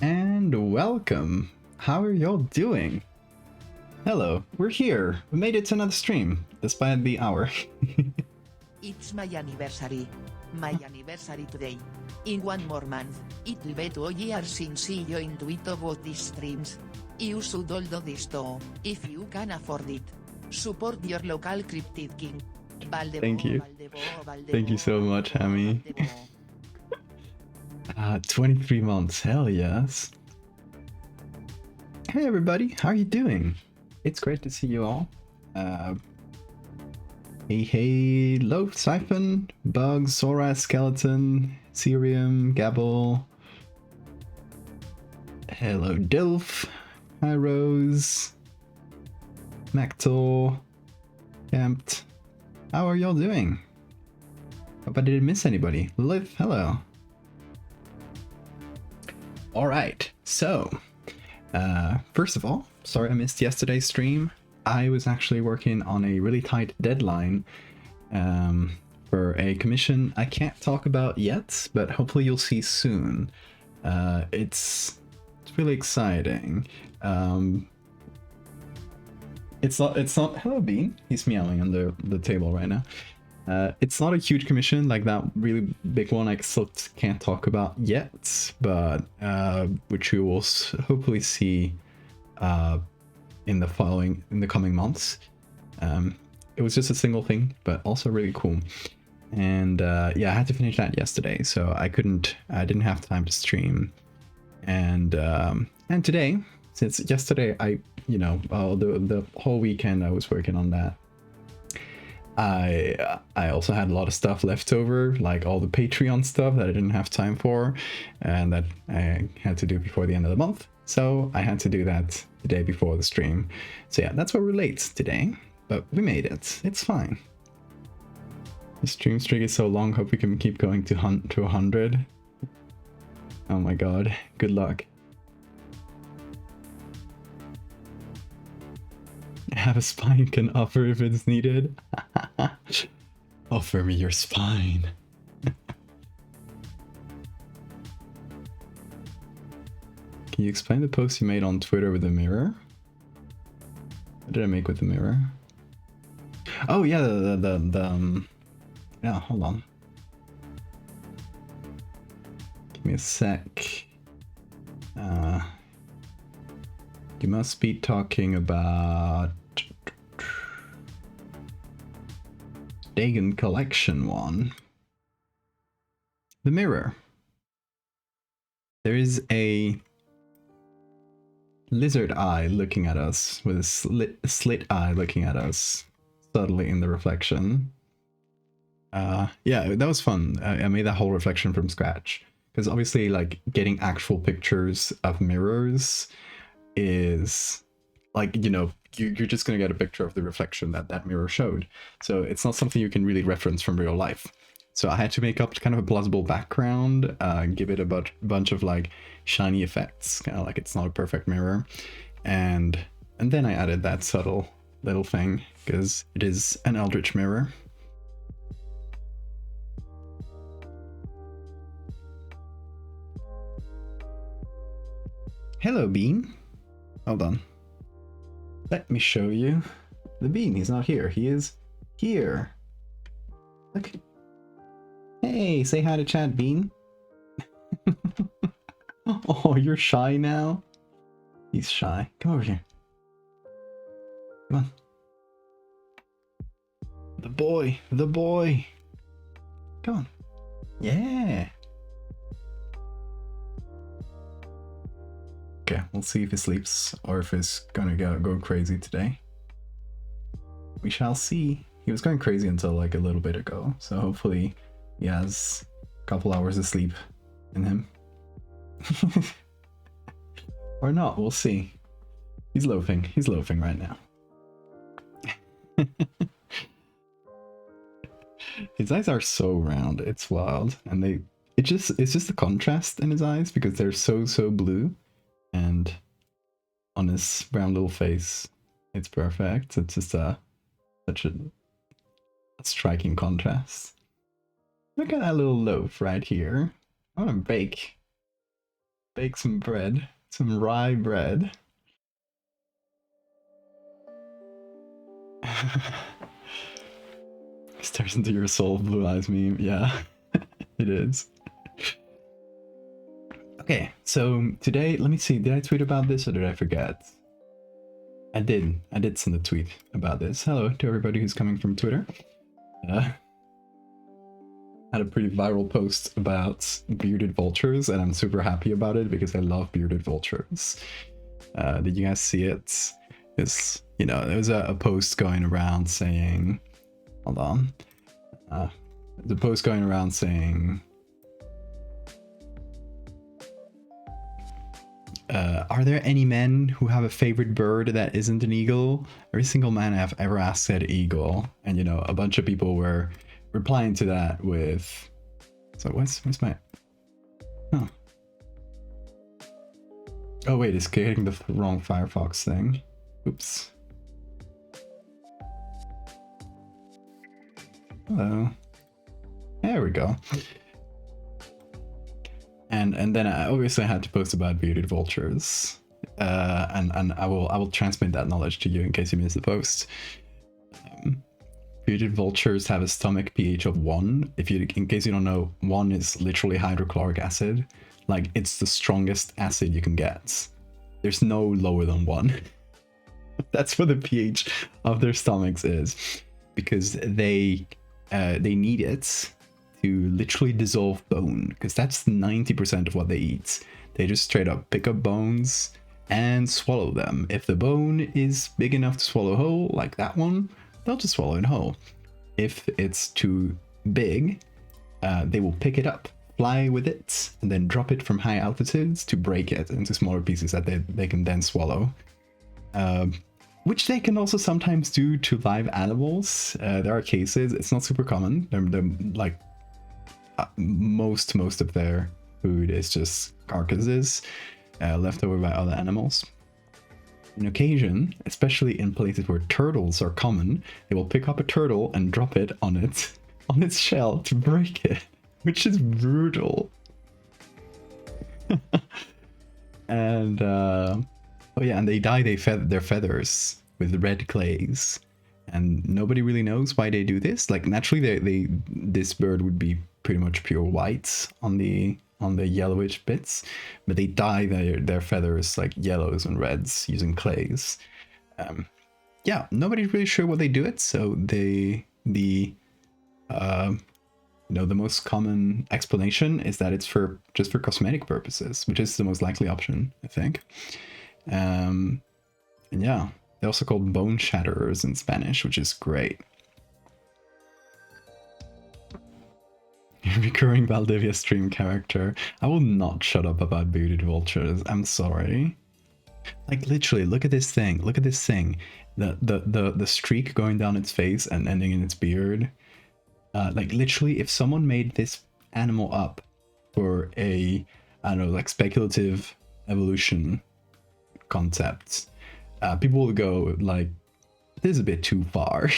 And welcome. How are y'all doing? Hello, we're here. We made it to another stream, despite the hour. It's my anniversary. My anniversary today. In one more month, it will be 2 years since I joined with about these streams. You should all do this too, if you can afford it. Support your local cryptid king. Valdevia, Thank you. Valdevia, Thank you so much, Hammy. 23 months, hell yes. Hey everybody, how are you doing? It's great to see you all. Hey, Loaf, Siphon, Bug, Sora, Skeleton, Cerium, Gabble. Hello, Dilf. Hi, Rose. Mactor. Camped. How are y'all doing? Hope I didn't miss anybody. Liv, hello. Alright, so, first of all, sorry I missed yesterday's stream. I was actually working on a really tight deadline for a commission I can't talk about yet, but hopefully you'll see soon. It's really exciting. It's not, hello Bean, he's meowing on the table right now. It's not a huge commission like that really big one I still can't talk about yet, but which you will hopefully see in the coming months. It was just a single thing, but also really cool. And yeah, I had to finish that yesterday, so I didn't have time to stream. And today, since yesterday the whole weekend I was working on that. I also had a lot of stuff left over, like all the Patreon stuff that I didn't have time for, and that I had to do before the end of the month. So I had to do that the day before the stream. So yeah, that's what we're late today, but we made it. It's fine. The stream streak is so long, hope we can keep going to 100. Oh my god, good luck. Have a spine can offer if it's needed. Offer me your spine. Can you explain the post you made on Twitter with the mirror? What did I make with the mirror? Oh yeah, yeah, hold on. Give me a sec. You must be talking about Dagon Collection one. The mirror. There is a lizard eye looking at us, with a slit eye looking at us subtly in the reflection. Yeah, that was fun. I made that whole reflection from scratch, because obviously like getting actual pictures of mirrors is like, you're just gonna get a picture of the reflection that mirror showed, so it's not something you can really reference from real life. So I had to make up kind of a plausible background, give it a bunch of like shiny effects, kind of like it's not a perfect mirror, and then I added that subtle little thing because it is an eldritch mirror. Hello Bean. Hold on. Let me show you the Bean. He's not here. He is here. Look. Hey, say hi to chat, Bean. Oh, you're shy now? He's shy. Come over here. Come on. The boy. The boy. Come on. Yeah. Okay, we'll see if he sleeps or if he's gonna go crazy today. We shall see. He was going crazy until like a little bit ago, so hopefully he has a couple hours of sleep in him. Or not, we'll see. He's loafing. He's loafing right now. His eyes are so round, it's wild, and it's just the contrast in his eyes because they're so blue. And on his brown little face, it's perfect. It's just such a striking contrast. Look at that little loaf right here. I want to bake. Bake some bread. Some rye bread. Stares into your soul, blue eyes meme. Yeah, it is. Okay, so today, let me see. Did I tweet about this or did I forget? I did. I did send a tweet about this. Hello to everybody who's coming from Twitter. Had a pretty viral post about bearded vultures, and I'm super happy about it because I love bearded vultures. Did you guys see it? It's, you know, there was a post going around saying, hold on. The post going around saying, are there any men who have a favorite bird that isn't an eagle? Every single man I've ever asked said eagle, and you know, a bunch of people were replying to that with, so what's my, oh wait, it's getting the wrong Firefox thing. Oops. Hello. There we go. And then I obviously had to post about bearded vultures, and I will transmit that knowledge to you in case you missed the post. Bearded vultures have a stomach pH of 1. In case you don't know, 1 is literally hydrochloric acid. Like, it's the strongest acid you can get. There's no lower than 1. That's what the pH of their stomachs is, because they need it to literally dissolve bone, because that's 90% of what they eat. They just straight up pick up bones and swallow them. If the bone is big enough to swallow whole, like that one, they'll just swallow it whole. If it's too big, they will pick it up, fly with it, and then drop it from high altitudes to break it into smaller pieces that they can then swallow. Which they can also sometimes do to live animals. There are cases, it's not super common. They're like, most of their food is just carcasses left over by other animals. On occasion, especially in places where turtles are common, they will pick up a turtle and drop it on its shell to break it, which is brutal. And oh yeah, and they dye their feathers with red clays, and nobody really knows why they do this. Like, naturally, this bird would be pretty much pure white on the yellowish bits, but they dye their feathers like yellows and reds using clays. Yeah, nobody's really sure what they do it. So the most common explanation is that it's just for cosmetic purposes, which is the most likely option, I think. And yeah, they're also called bone shatterers in Spanish, which is great. Recurring Valdevia stream character. I will not shut up about bearded vultures. I'm sorry. Like, literally, look at this thing. Look at this thing. The streak going down its face and ending in its beard. Like, literally, if someone made this animal up for a, I don't know, like, speculative evolution concept, people will go like, this is a bit too far.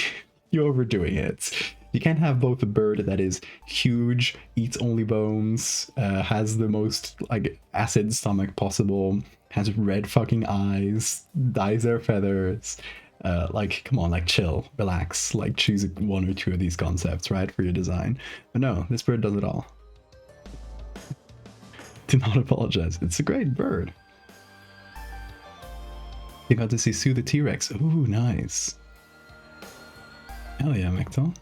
You're overdoing it. You can't have both a bird that is huge, eats only bones, has the most like acid stomach possible, has red fucking eyes, dyes their feathers. Like, come on, like, chill, relax, like, choose one or two of these concepts, right, for your design. But no, this bird does it all. Do not apologize. It's a great bird. You got to see Sue the T-Rex. Ooh, nice. Hell yeah, Mectal.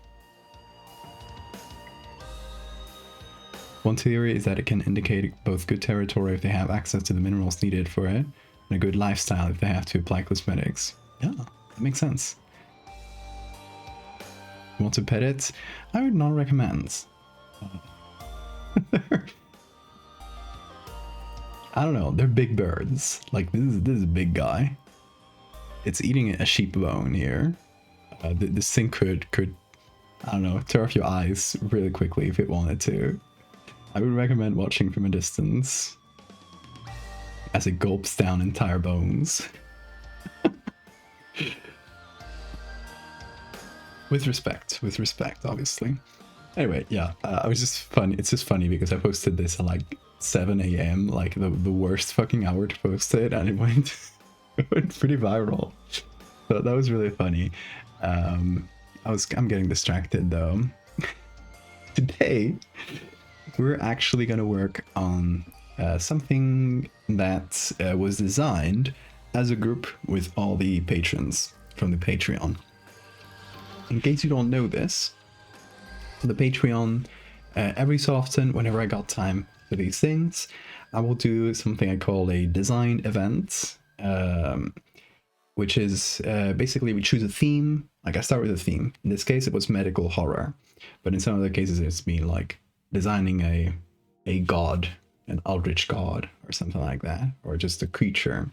One theory is that it can indicate both good territory if they have access to the minerals needed for it, and a good lifestyle if they have to apply cosmetics. Yeah, that makes sense. You want to pet it? I would not recommend. I don't know, they're big birds. Like, this is a big guy. It's eating a sheep bone here. This thing could, I don't know, tear off your eyes really quickly if it wanted to. I would recommend watching from a distance as it gulps down entire bones. With respect, obviously. Anyway, yeah, I was just funny. It's just funny because I posted this at like 7 a.m., like the worst fucking hour to post it, and it went, it went pretty viral. So that was really funny. I'm getting distracted though. Today, we're actually gonna work on something that was designed as a group with all the patrons from the Patreon. In case you don't know this, the Patreon, every so often, whenever I got time for these things, I will do something I call a design event, which is basically we choose a theme. Like I start with a theme. In this case, it was medical horror, but in some other cases, it's me like designing a god, an eldritch god, or something like that, or just a creature.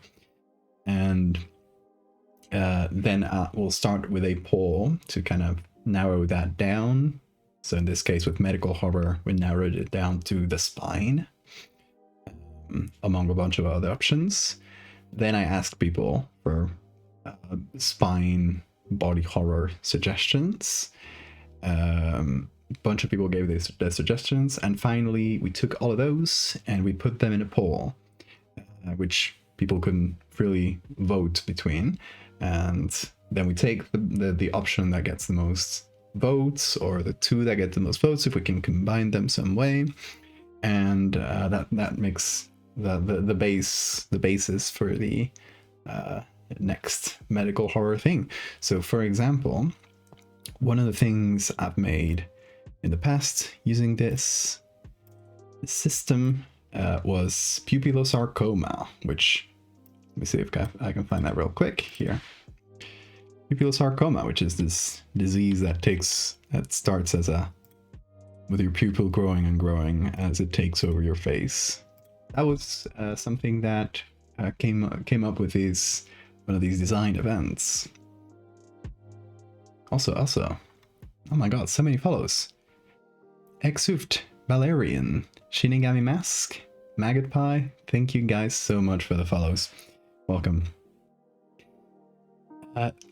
And then we'll start with a poll to kind of narrow that down. So in this case, with medical horror, we narrowed it down to the spine, among a bunch of other options. Then I asked people for spine body horror suggestions. A bunch of people gave their suggestions, and finally we took all of those and we put them in a poll, which people couldn't really vote between. And then we take the option that gets the most votes, or the two that get the most votes, if we can combine them some way, and that makes the basis for the next medical horror thing. So for example, one of the things I've made in the past using this system was pupillosarcoma, which, let me see if I can find that real quick here. Pupillosarcoma, which is this disease that starts with your pupil growing and growing as it takes over your face. That was something that came up with one of these design events. Also, oh my god, so many follows. Exuft, Valerian, Shinigami Mask, Maggot Pie, thank you guys so much for the follows. Welcome.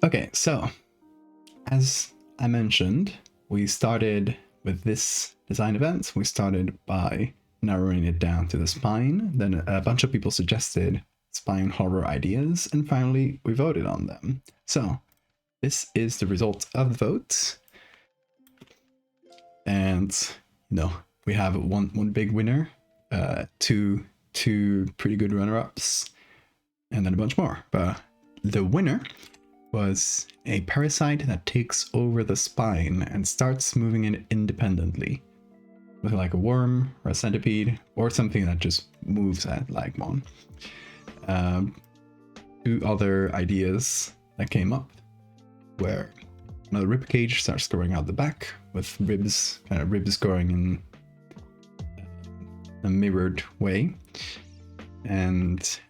Okay, so as I mentioned, we started with this design event. We started by narrowing it down to the spine. Then a bunch of people suggested spine horror ideas, and finally we voted on them. So this is the result of the vote. And we have one big winner, two pretty good runner-ups, and then a bunch more. But the winner was a parasite that takes over the spine and starts moving it independently, with like a worm or a centipede or something that just moves at like one. Two other ideas that came up where another rib cage starts growing out the back with ribs growing in a mirrored way, and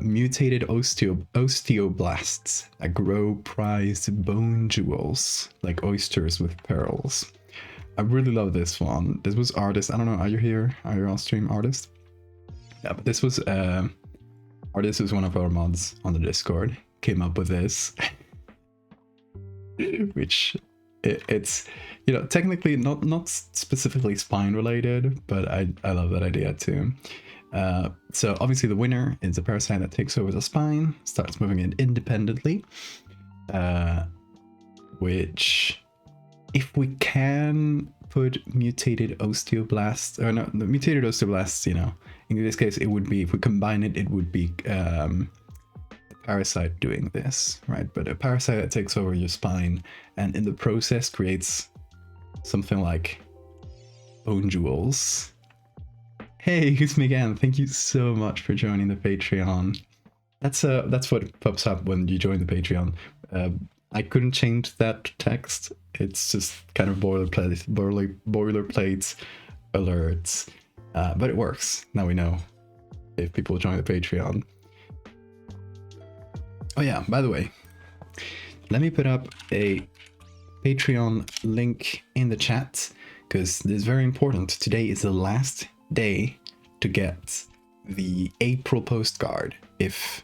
mutated osteoblasts that grow prized bone jewels like oysters with pearls. I really love this one. This was artist. I don't know. Are you here? Are you on stream, artist? Yeah, but this was artist was one of our mods on the Discord. Came up with this, which it's technically not specifically spine related, but I love that idea too. So obviously the winner is a parasite that takes over the spine, starts moving it independently, which, if we can put mutated osteoblasts, or no, the mutated osteoblasts, in this case, it would be, if we combine it, it would be a parasite doing this, right? But a parasite that takes over your spine and in the process creates something like bone jewels. Hey, who's Megan? Thank you so much for joining the Patreon. That's what pops up when you join the Patreon. I couldn't change that text. It's just kind of boilerplate alerts, but it works. Now we know if people join the Patreon. Oh yeah, by the way, let me put up a Patreon link in the chat, because this is very important. Today is the last day to get the April postcard. If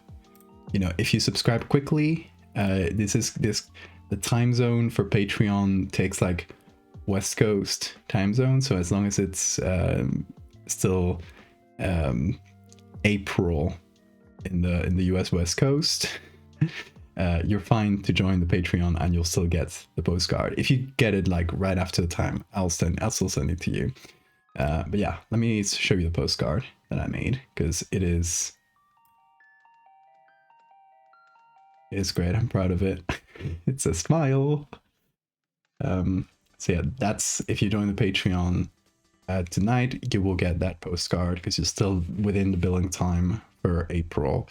you subscribe quickly, the time zone for Patreon takes like West Coast time zone, so as long as it's still April in the US West Coast, you're fine to join the Patreon and you'll still get the postcard. If you get it like right after the time, I'll still send it to you. But yeah, let me show you the postcard that I made, because it is great. I'm proud of it. It's a smile. So yeah, that's, if you join the Patreon tonight, you will get that postcard because you're still within the billing time for April.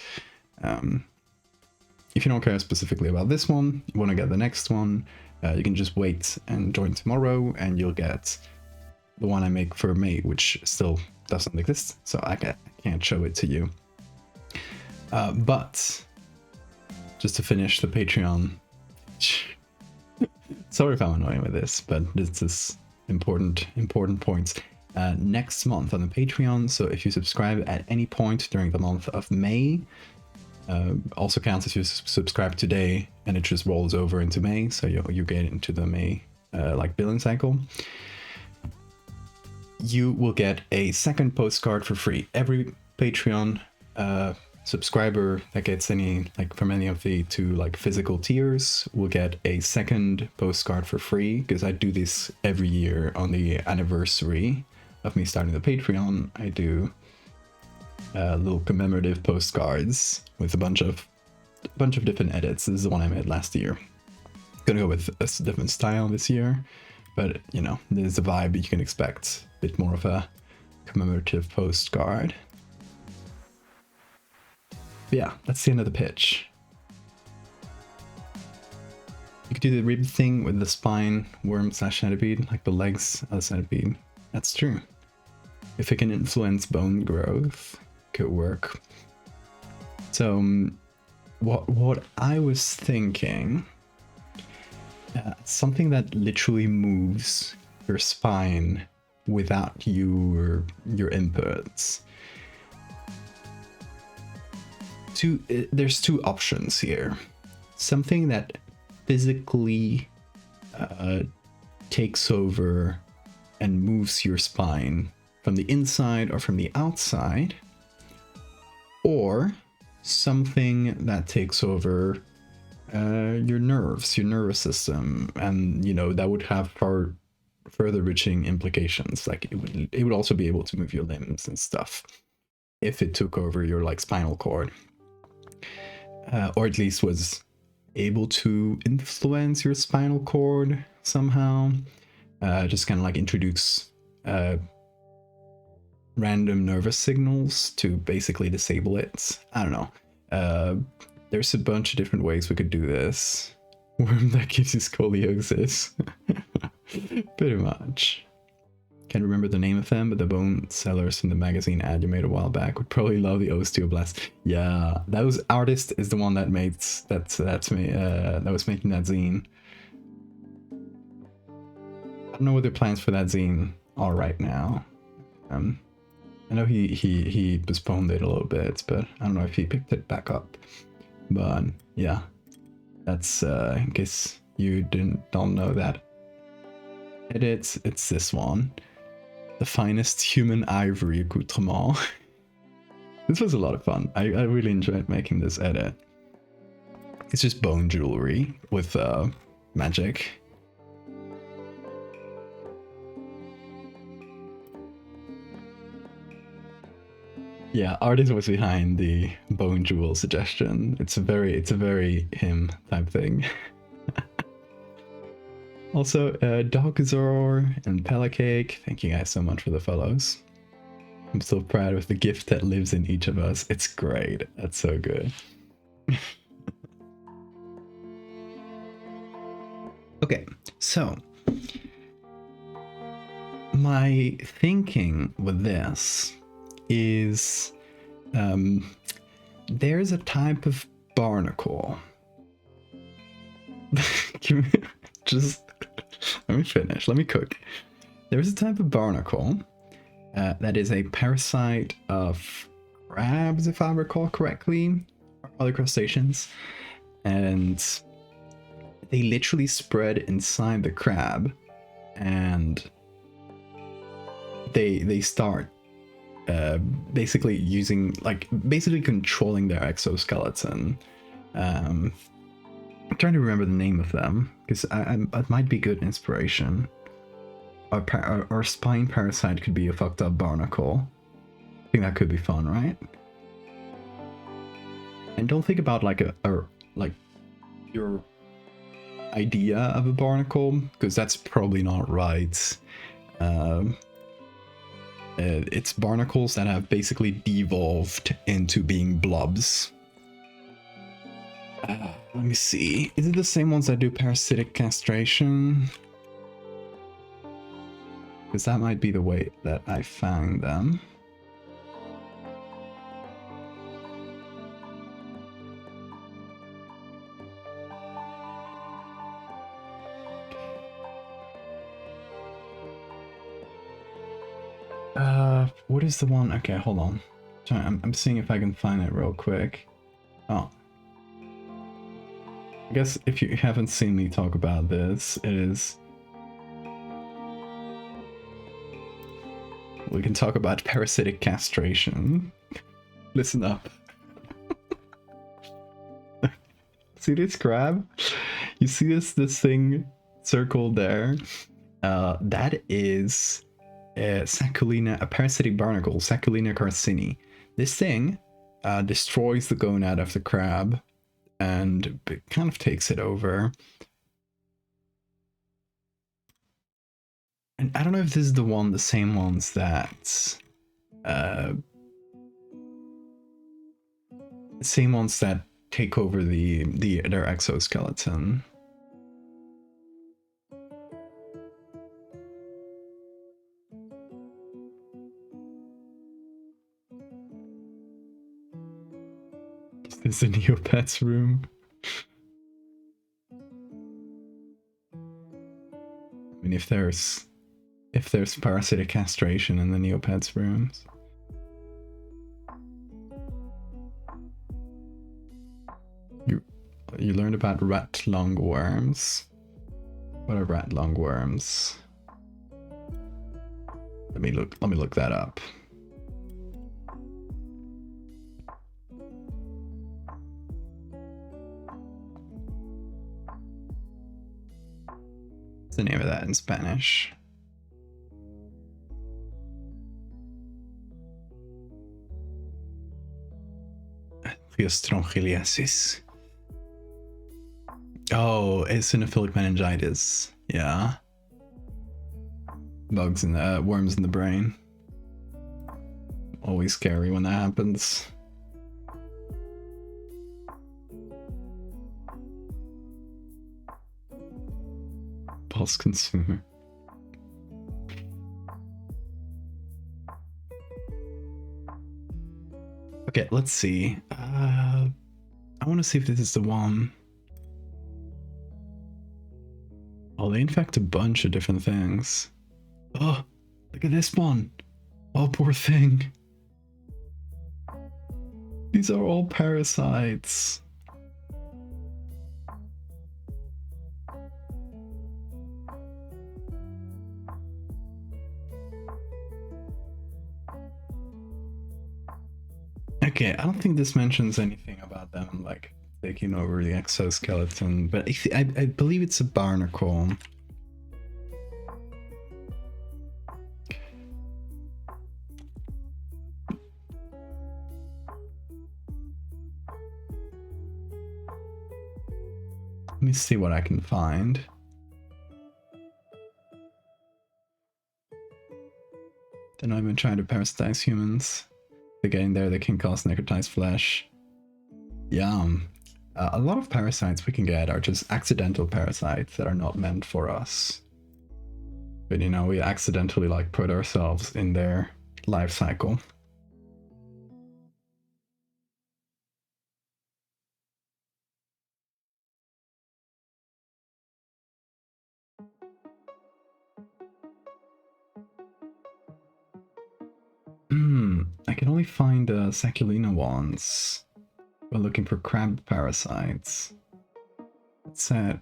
If you don't care specifically about this one, you want to get the next one, you can just wait and join tomorrow and you'll get the one I make for May, which still doesn't exist, so I can't show it to you. But just to finish the Patreon, sorry if I'm annoying with this, but this is important points. Next month on the Patreon, so if you subscribe at any point during the month of May, also counts if you subscribe today and it just rolls over into May, so you get into the May like billing cycle, you will get a second postcard for free. Every Patreon subscriber that gets any, like from any of the two like physical tiers, will get a second postcard for free, because I do this every year on the anniversary of me starting the Patreon. I do little commemorative postcards with a bunch of different edits. This is the one I made last year. Gonna go with a different style this year, but you know, there's a vibe you can expect. A bit more of a commemorative postcard. But yeah, that's the end of the pitch. You could do the rib thing with the spine worm / centipede, like the legs of the centipede. That's true. If it can influence bone growth, could work. So what I was thinking, something that literally moves your spine without your inputs. There's two options here. Something that physically takes over and moves your spine from the inside or from the outside, or something that takes over your nerves, your nervous system, and you know that would have far further reaching implications. Like it would also be able to move your limbs and stuff if it took over your like spinal cord, or at least was able to influence your spinal cord somehow. Just kind of like introduce random nervous signals to basically disable it. I don't know. There's a bunch of different ways we could do this. Worm that gives you scoliosis. Pretty much. Can't remember the name of them, but the bone sellers from the magazine ad you made a while back would probably love the osteoblast. Yeah, that was artist is the one that made that's me. That was making that zine. I don't know what their plans for that zine are right now. I know he postponed it a little bit, but I don't know if he picked it back up. But yeah, that's in case you don't know that. It's this one, the finest human ivory accoutrement. This was a lot of fun. I really enjoyed making this edit. It's just bone jewelry with magic. Yeah, artist was behind the bone jewel suggestion. It's a very him type thing. Also, Dogzor and Pelacake, thank you guys so much for the follows. I'm so proud of the gift that lives in each of us. It's great. That's so good. Okay, so my thinking with this is there's a type of barnacle. Just let me finish. Let me cook. There's a type of barnacle that is a parasite of crabs, if I recall correctly, or other crustaceans, and they literally spread inside the crab, and they start basically using, like, basically controlling their exoskeleton. I'm trying to remember the name of them because it might be good inspiration. Our spine parasite could be a fucked up barnacle. I think that could be fun, right? And don't think about like like your idea of a barnacle, because that's probably not right. It's barnacles that have basically devolved into being blobs. Let me see. Is it the same ones that do parasitic castration? Because that might be the way that I found them. What is the one? Okay, hold on. I'm seeing if I can find it real quick. Oh. I guess if you haven't seen me talk about this, it is... We can talk about parasitic castration. Listen up. See this crab? You see this thing circled there? That is Saculina, a parasitic barnacle, Saculina carcini. This thing destroys the gonad of the crab and it kind of takes it over. And I don't know if this is the same ones that take over their exoskeleton. Is this a Neopets room? I mean, if there's parasitic castration in the Neopets rooms. You learned about rat lungworms. What are rat lungworms? Let me look that up. What's the name of that in Spanish? Strongiliasis. Oh, eosinophilic meningitis. Yeah. Bugs in the worms in the brain. Always scary when that happens. Pulse consumer. Okay, let's see. I want to see if this is the one. Oh, they infect a bunch of different things. Oh, look at this one. Oh, poor thing. These are all parasites. Okay, I don't think this mentions anything about them, like, taking over the exoskeleton, but I believe it's a barnacle. Let me see what I can find. They're not even trying to parasitize humans. They're getting there, they can cause necrotized flesh. Yum. A lot of parasites we can get are just accidental parasites that are not meant for us. But you know, we accidentally like put ourselves in their life cycle. I can only find Saculina ones. We're looking for crab parasites. What's that?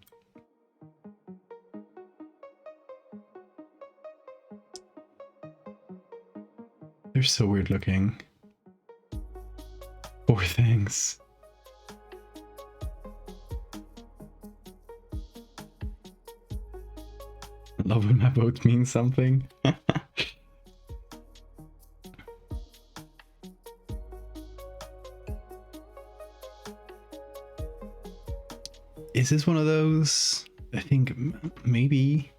They're so weird looking. Poor things. I love when my boat means something. Is this one of those? I think maybe.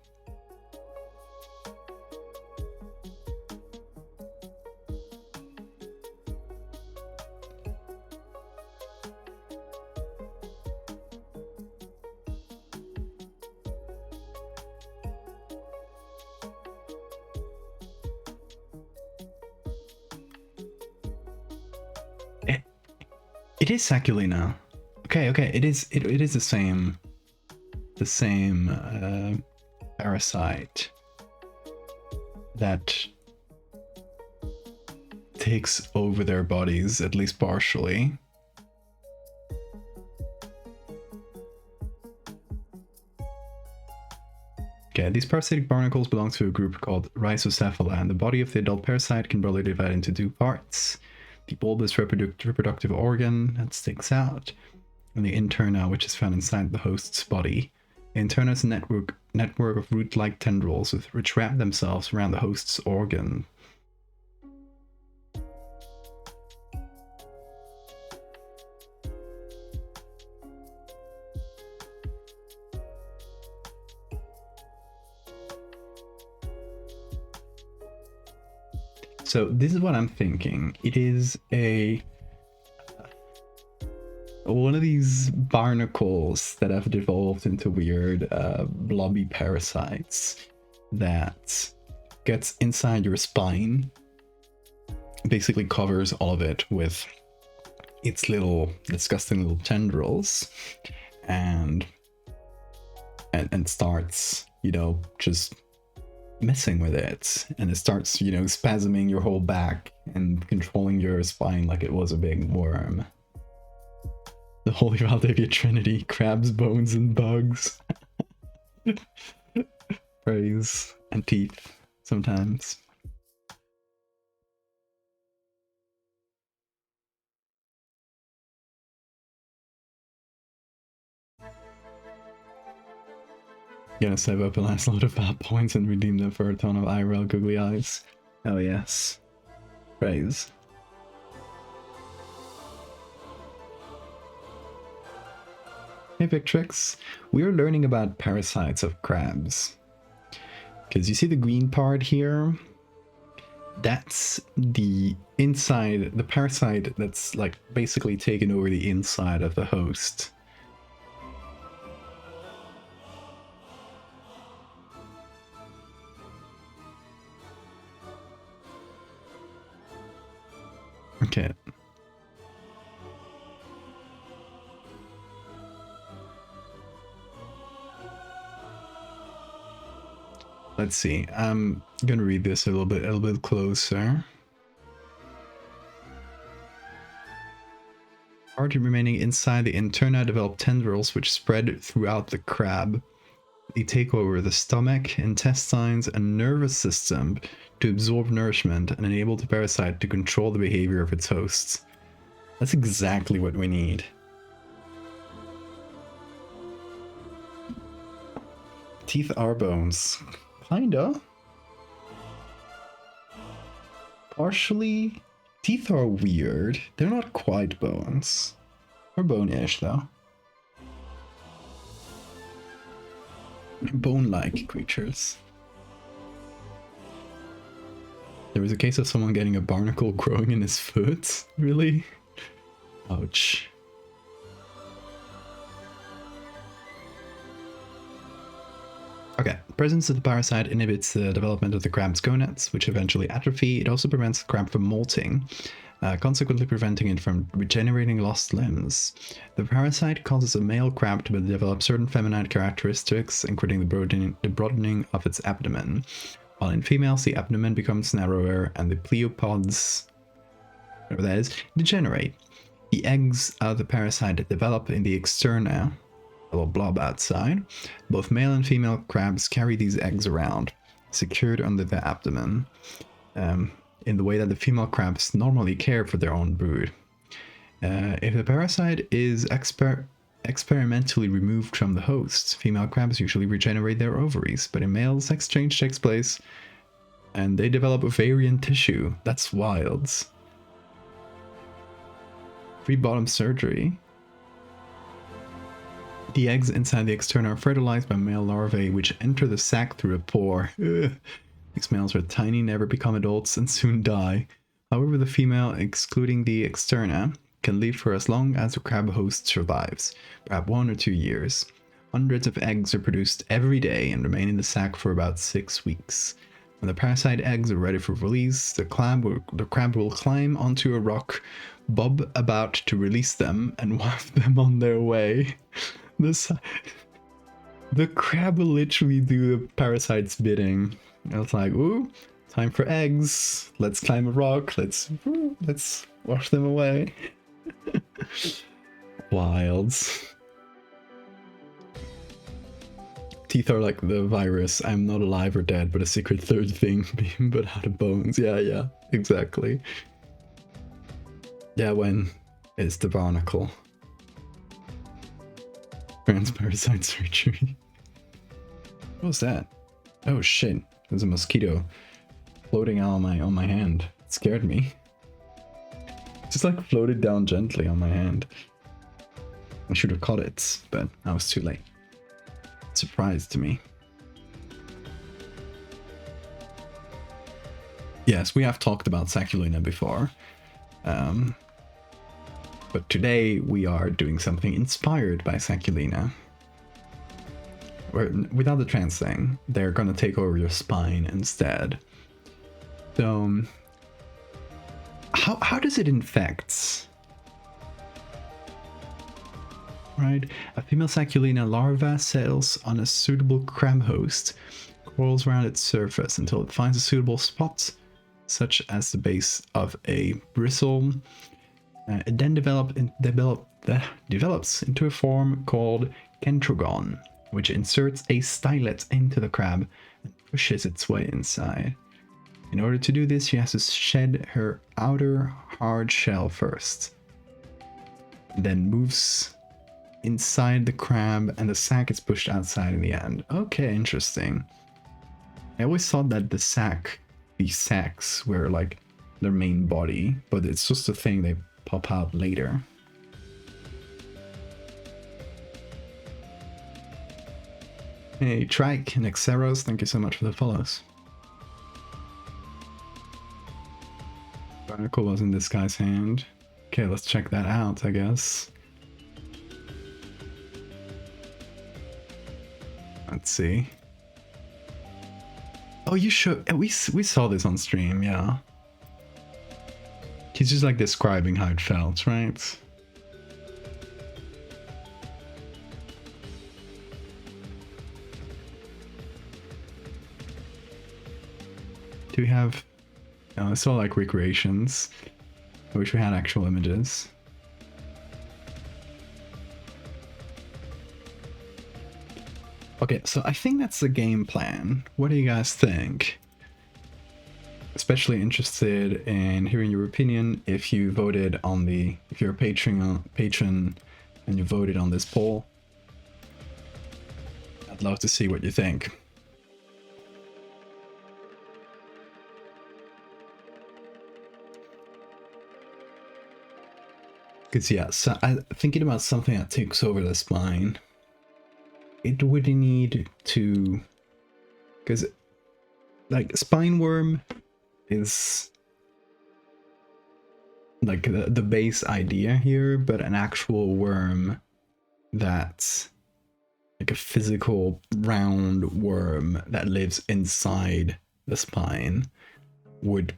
It is Saculina. Okay, it is the same parasite that takes over their bodies, at least partially. Okay, these parasitic barnacles belong to a group called Rhizocephala, and the body of the adult parasite can broadly divide into two parts. The bulbous reproductive organ that sticks out, and the interna, which is found inside the host's body. The interna is a network of root-like tendrils which wrap themselves around the host's organ. So this is what I'm thinking. It is one of these barnacles that have devolved into weird blobby parasites that gets inside your spine, basically covers all of it with its little disgusting little tendrils, and starts, you know, just messing with it, and it starts, you know, spasming your whole back and controlling your spine like it was a big worm. The Holy Valdevia Trinity, crabs, bones, and bugs. Praise and teeth sometimes. Gonna save up a last load of bad points and redeem them for a ton of IRL googly eyes. Oh yes. Praise. Hey Victrix, we are learning about parasites of crabs. Because you see the green part here? That's the inside, the parasite that's like basically taken over the inside of the host. Okay. Let's see. I'm gonna read this a little bit closer. Part remaining inside the interna develop tendrils which spread throughout the crab. They take over the stomach, intestines, and nervous system to absorb nourishment and enable the parasite to control the behavior of its hosts. That's exactly what we need. Teeth are bones. Kinda. Partially. Teeth are weird. They're not quite bones. They're bone-ish though. Bone-like creatures. There was a case of someone getting a barnacle growing in his foot. Really? Ouch. Okay, presence of the parasite inhibits the development of the crab's gonads, which eventually atrophy. It also prevents the crab from molting, consequently preventing it from regenerating lost limbs. The parasite causes a male crab to develop certain feminine characteristics, including the broadening of its abdomen. While in females, the abdomen becomes narrower and the pleopods, whatever that is, degenerate. The eggs of the parasite develop in the externa, a little blob outside. Both male and female crabs carry these eggs around, secured under their abdomen. in the way that the female crabs normally care for their own brood. If the parasite is experimentally removed from the host, female crabs usually regenerate their ovaries, but in males, sex change takes place and they develop ovarian tissue. That's wild. Free bottom surgery. The eggs inside the external are fertilized by male larvae, which enter the sac through a pore. Ugh. These males are tiny, never become adults, and soon die. However, the female, excluding the externa, can live for as long as the crab host survives, perhaps 1 or 2 years. Hundreds of eggs are produced every day and remain in the sac for about 6 weeks. When the parasite eggs are ready for release, the crab will climb onto a rock, bob about to release them, and waft them on their way. The crab will literally do the parasite's bidding. It's like, ooh, time for eggs. Let's climb a rock. Let's wash them away. Wilds. Teeth are like the virus. I'm not alive or dead, but a secret third thing being but out of bones. Yeah, exactly. Yeah, when it's the Barnacle. Transparasite surgery. What was that? Oh shit, there's a mosquito floating out on my hand. It scared me. Just like floated down gently on my hand. I should have caught it, but I was too late. It surprised me. Yes, we have talked about Saculina before. But today we are doing something inspired by Saculina. Without the trans thing, they're gonna take over your spine instead. So, how does it infect? Right, a female Saculina larva settles on a suitable crab host, crawls around its surface until it finds a suitable spot, such as the base of a bristle. It then develops into a form called kentrogon, which inserts a stylet into the crab and pushes its way inside. In order to do this, she has to shed her outer hard shell first, then moves inside the crab and the sac is pushed outside in the end. Okay, interesting. I always thought that these sacs were like their main body, but it's just a thing they pop out later. Hey, Trike and Xeros, thank you so much for the follows. Barnacle was in this guy's hand. Okay, let's check that out, I guess. Let's see. Oh, you should. We saw this on stream, yeah. He's just like describing how it felt, right? Do we have... Oh, it's all like recreations. I wish we had actual images. Okay, so I think that's the game plan. What do you guys think? Especially interested in hearing your opinion if you voted on if you're a patron and you voted on this poll. I'd love to see what you think. Because yeah, so I'm thinking about something that takes over the spine. It would need to, because like spine worm is like the base idea here, but an actual worm that's like a physical round worm that lives inside the spine would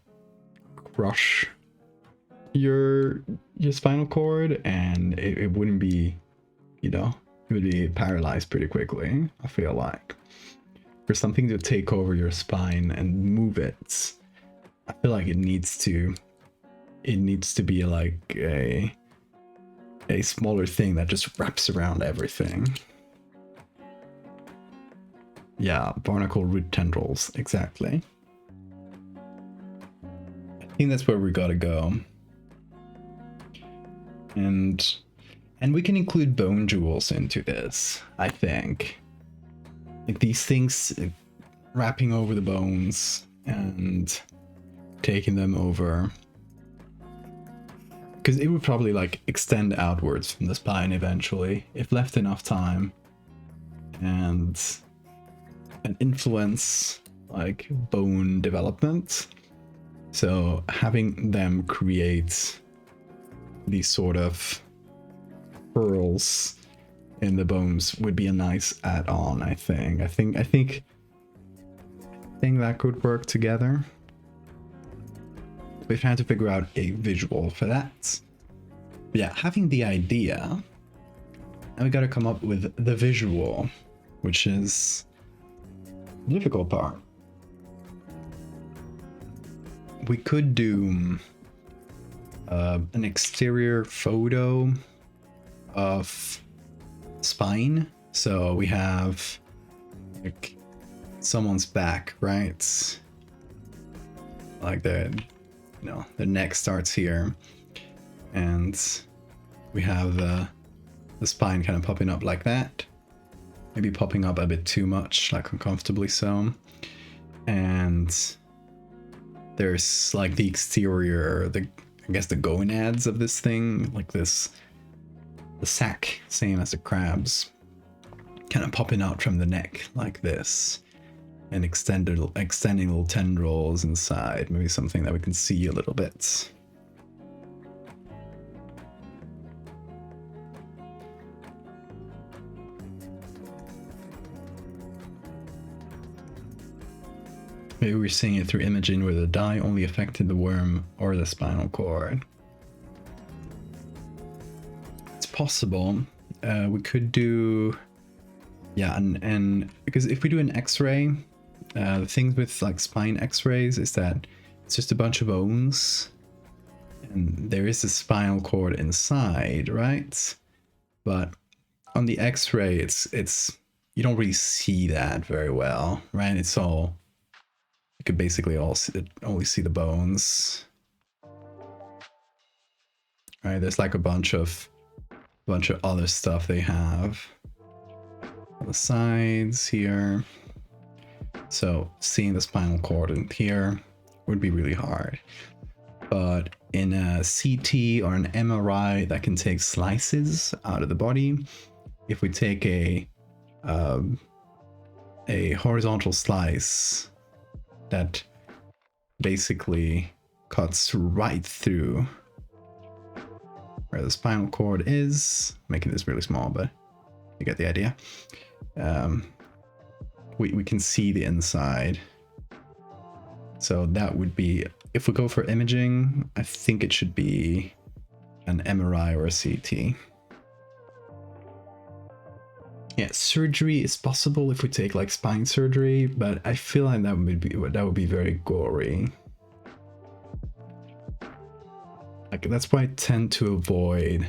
crush your spinal cord, and it wouldn't be, you know, it would be paralyzed pretty quickly. I feel like for something to take over your spine and move it, I feel like it needs to be like a smaller thing that just wraps around everything. Yeah, barnacle root tendrils, exactly. I think that's where we gotta go. And we can include bone jewels into this, I think. Like these things wrapping over the bones and taking them over. Because it would probably like extend outwards from the spine eventually, if left enough time. And influence like bone development. So having them create these sort of pearls in the bones would be a nice add-on, I think. I think that could work together. We've had to figure out a visual for that. But yeah, having the idea, and we gotta come up with the visual, which is the difficult part. We could do an exterior photo of spine. So we have like someone's back, right? Like the neck starts here, and we have the spine kind of popping up like that. Maybe popping up a bit too much, like uncomfortably so. And there's like the exterior, I guess the gonads of this thing, like this, the sack, same as the crabs, kind of popping out from the neck like this, and extending little tendrils inside, maybe something that we can see a little bit. Maybe we're seeing it through imaging where the dye only affected the worm or the spinal cord. It's possible. We could do, yeah, and because if we do an X-ray, the things with like spine X-rays is that it's just a bunch of bones, and there is a spinal cord inside, right? But on the X-ray, it's you don't really see that very well, right? It's all, you could basically only see the bones. Right, there's like a bunch of other stuff they have on the sides here. So seeing the spinal cord in here would be really hard. But in a CT or an MRI that can take slices out of the body, if we take a horizontal slice that basically cuts right through where the spinal cord is, making this really small, but you get the idea. We can see the inside. So that would be, if we go for imaging, I think it should be an MRI or a CT. Yeah, surgery is possible if we take like spine surgery, but I feel like that would be very gory. Like that's why I tend to avoid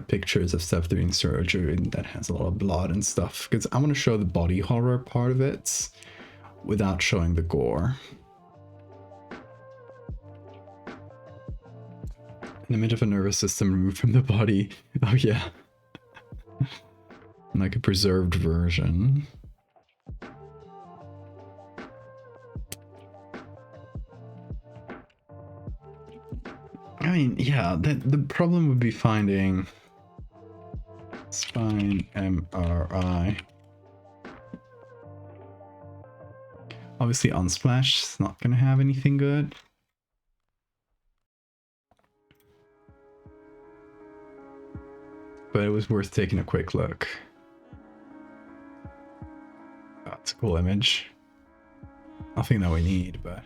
pictures of stuff doing surgery that has a lot of blood and stuff, because I want to show the body horror part of it without showing the gore. An image of a nervous system removed from the body. Oh yeah. Like a preserved version. I mean, yeah, the problem would be finding spine MRI. Obviously Unsplash is not gonna have anything good. But it was worth taking a quick look. Oh, it's a cool image. Nothing that we need, but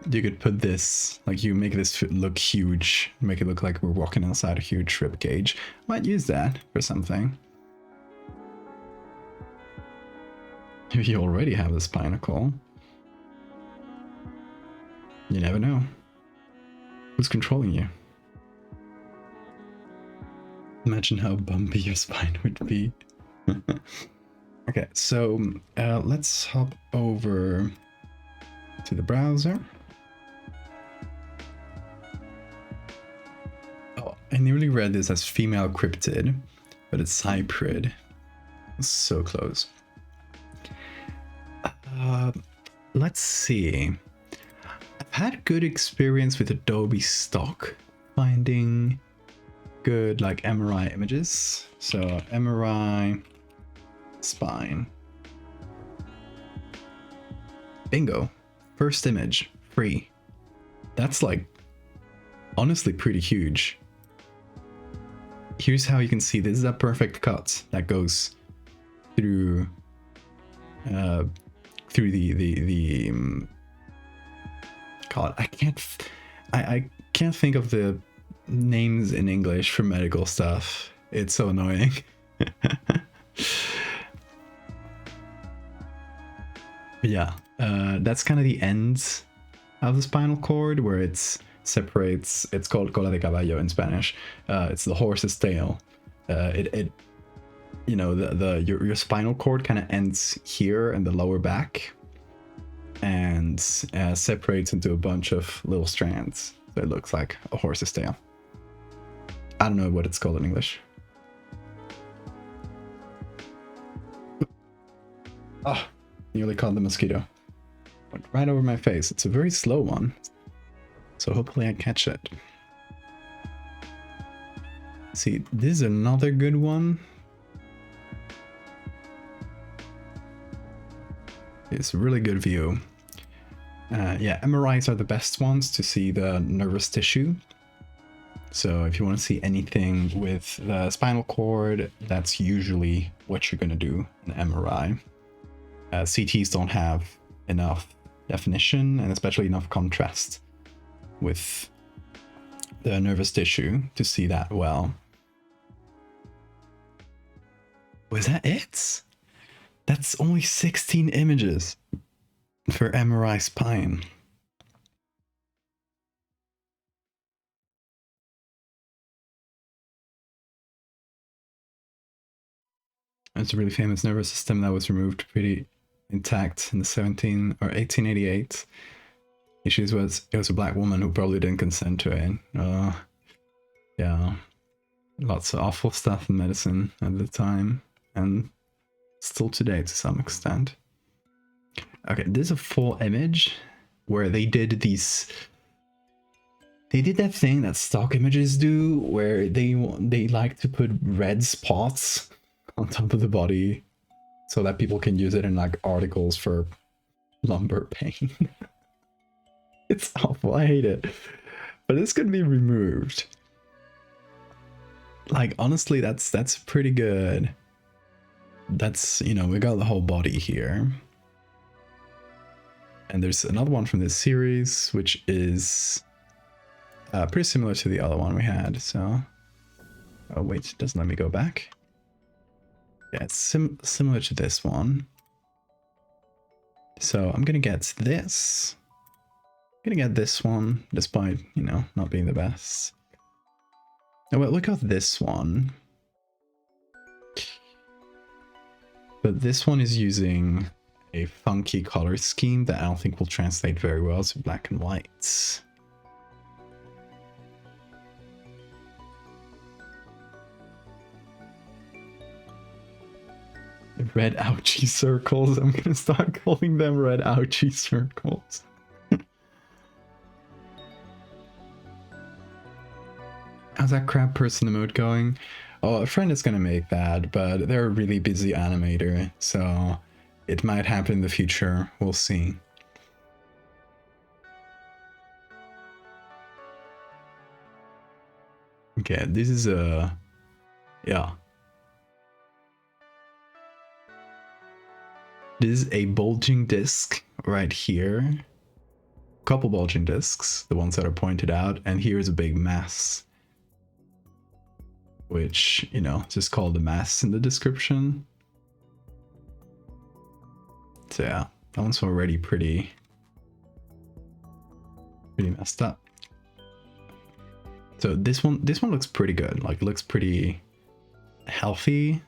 you could put this, like you make this look huge, make it look like we're walking inside a huge rib cage. Might use that for something. If you already have the Barnacle, you never know. Who's controlling you? Imagine how bumpy your spine would be. Okay, so let's hop over to the browser. Oh, I nearly read this as female cryptid, but it's hybrid. So close. Let's see. I've had good experience with Adobe Stock finding good like MRI images. So MRI spine. Bingo. First image. Free. That's like honestly pretty huge. Here's how you can see this is a perfect cut that goes through through the God, I can't think of the names in English for medical stuff. It's so annoying. Yeah, that's kind of the end of the spinal cord where it separates. It's called cola de caballo in Spanish. It's the horse's tail. It you know, your spinal cord kind of ends here in the lower back and separates into a bunch of little strands. So it looks like a horse's tail. I don't know what it's called in English. Oh, nearly caught the mosquito. Went right over my face. It's a very slow one, so hopefully I catch it. See, this is another good one. It's a really good view. Yeah, MRIs are the best ones to see the nervous tissue. So if you want to see anything with the spinal cord, that's usually what you're going to do in MRI. CTs don't have enough definition and especially enough contrast with the nervous tissue to see that well. Was that it? That's only 16 images for MRI spine. It's a really famous nervous system that was removed pretty intact in the 1888. Issues was it was a black woman who probably didn't consent to it. Yeah, lots of awful stuff in medicine at the time and still today to some extent. Okay, this is a full image where they did these. They did that thing that stock images do, where they like to put red spots on top of the body, so that people can use it in like articles for lumbar pain. It's awful. I hate it, but this could be removed. Like honestly, that's pretty good. That's, you know, we got the whole body here. And there's another one from this series, which is pretty similar to the other one we had. So, oh wait, it doesn't let me go back. Yeah, it's similar to this one. So I'm gonna get this. I'm gonna get this one, despite, you know, not being the best. Oh well, look at this one. But this one is using a funky color scheme that I don't think will translate very well to black and white. Red ouchie circles. I'm gonna start calling them red ouchie circles. How's that crab person emote going? Oh, a friend is gonna make that, but they're a really busy animator, so it might happen in the future. We'll see. Okay, this is a... yeah. This is a bulging disc right here. Couple bulging discs, the ones that are pointed out, and here's a big mass. Which, you know, just call the mass in the description. So yeah, that one's already pretty messed up. So this one looks pretty good. Like, it looks pretty healthy.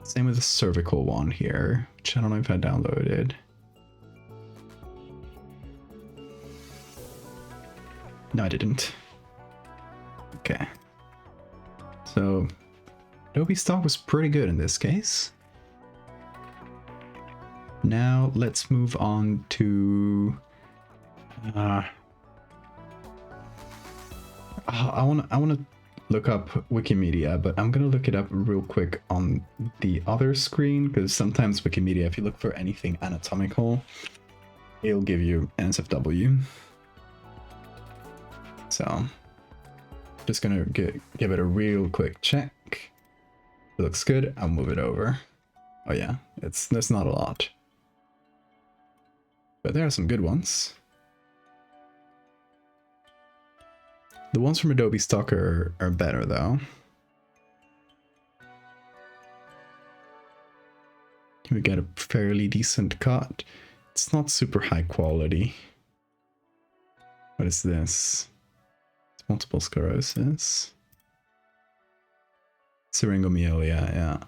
Same with the cervical one here, which I don't know if I downloaded. No, I didn't. Okay. So, Adobe Stock was pretty good in this case. Now let's move on to I want to look up Wikimedia, but I'm gonna look it up real quick on the other screen, because sometimes Wikimedia, if you look for anything anatomical, it'll give you NSFW. So just gonna give it a real quick check. If it looks good, I'll move it over. Oh yeah, there's not a lot, but there are some good ones. The ones from Adobe Stock are better though. We get a fairly decent cut. It's not super high quality. What is this? It's multiple sclerosis. Syringomyelia, yeah.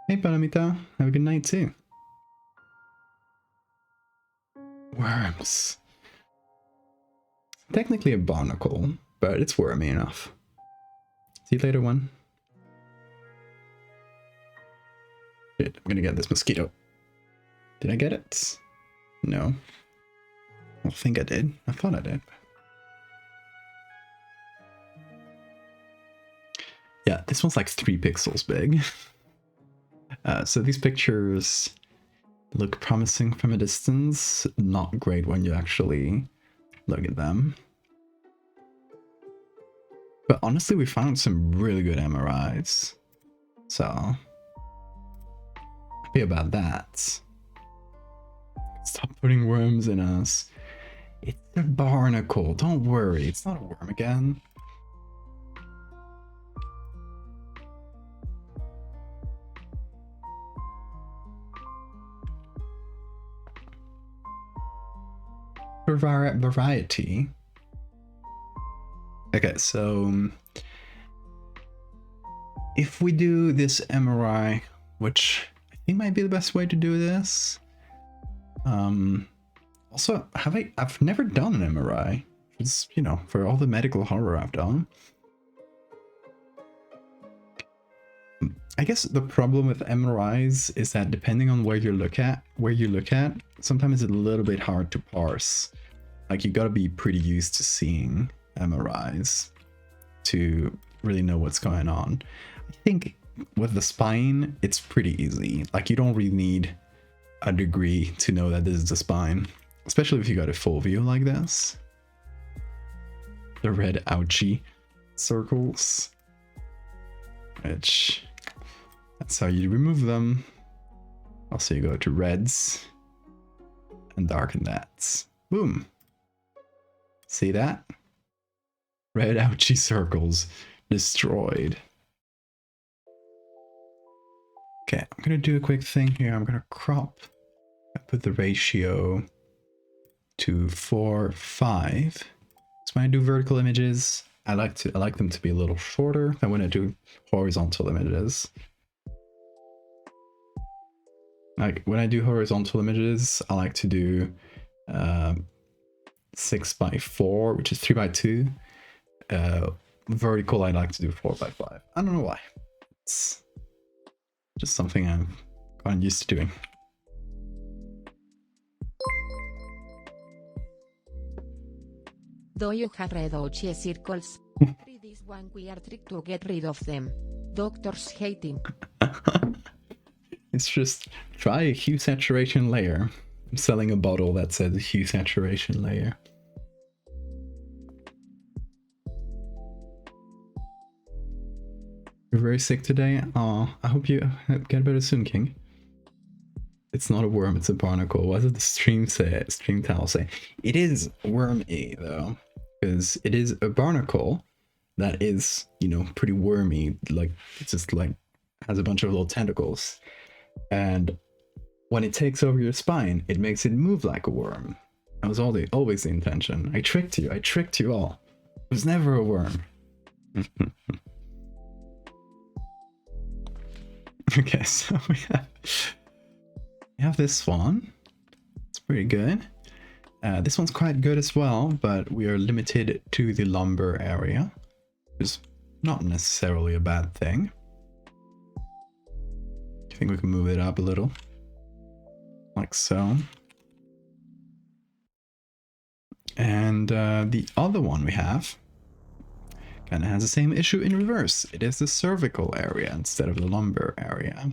Hey Palamita, have a good night too. Worms. Technically a barnacle, but it's wormy enough. See you later, one. Shit, I'm gonna get this mosquito. Did I get it? No. I don't think I did. I thought I did. Yeah, this one's like 3 pixels big. So these pictures look promising from a distance, not great when you actually look at them. But honestly, we found some really good MRIs. So, happy about that. Stop putting worms in us. It's a barnacle, don't worry, it's not a worm again. Variety. Okay, so if we do this MRI, which I think might be the best way to do this. Also, I've never done an MRI. It's, you know, for all the medical horror I've done. I guess the problem with MRIs is that depending on where you look at, sometimes it's a little bit hard to parse. Like, you gotta be pretty used to seeing MRIs to really know what's going on. I think with the spine, it's pretty easy. Like, you don't really need a degree to know that this is the spine, especially if you got a full view like this. The red ouchie circles, which that's how you remove them. Also, you go to reds and darken that. Boom. See that? Red ouchie circles destroyed. Okay, I'm gonna do a quick thing here. I'm gonna crop. I put the ratio to 4:5. So when I do vertical images, I like them to be a little shorter than when I do horizontal images. Like when I do horizontal images, I like to do 6:4, which is 3:2. Vertical, I like to do 4:5. I don't know why. It's just something I've gotten used to doing. Do you have red ouchie circles? Try this one weird trick to get rid of them. Doctors hate him. It's just try a hue saturation layer. I'm selling a bottle that says hue saturation layer. You're very sick today? Oh, I hope you get better soon, King. It's not a worm, it's a barnacle. What did the stream towel say? It is wormy though, because it is a barnacle that is, you know, pretty wormy. Like, it's just like has a bunch of little tentacles. And when it takes over your spine, it makes it move like a worm. That was always the intention. I tricked you all. It was never a worm. Okay, so we have this one. It's pretty good. This one's quite good as well, but we are limited to the lumber area, which is not necessarily a bad thing. I think we can move it up a little, like so. And the other one we have kind of has the same issue in reverse. It is the cervical area instead of the lumbar area.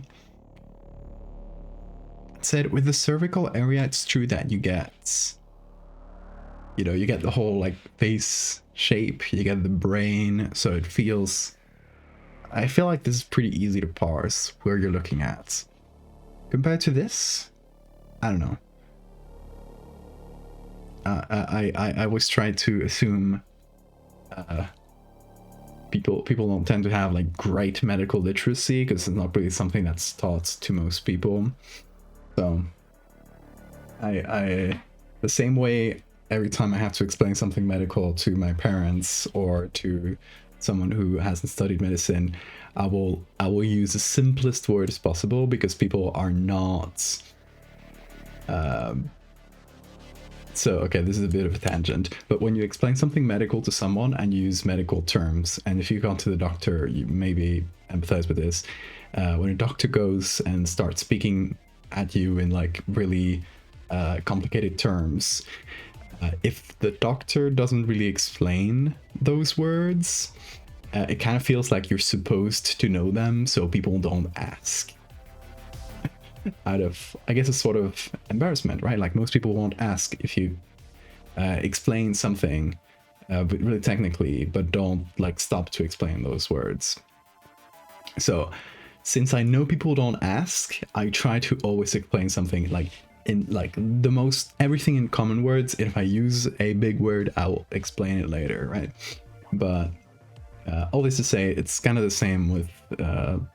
Said with the cervical area, it's true that you get, you know, you get the whole like face shape, you get the brain, so it feels, I feel like this is pretty easy to parse where you're looking at. Compared to this, I don't know. I always try to assume people don't tend to have like great medical literacy because it's not really something that's taught to most people. So I the same way every time I have to explain something medical to my parents or to someone who hasn't studied medicine, I will use the simplest words possible because people are not so, okay, this is a bit of a tangent, but when you explain something medical to someone and use medical terms, and if you go to the doctor, you maybe empathize with this, when a doctor goes and starts speaking at you in like really complicated terms, if the doctor doesn't really explain those words, it kind of feels like you're supposed to know them, so people don't ask. Out of, I guess, a sort of embarrassment, right? Like most people won't ask if you explain something really technically, but don't like stop to explain those words. So since I know people don't ask, I try to always explain something like in like the most everything in common words. If I use a big word, I will explain it later, right? But all this to say, it's kind of the same with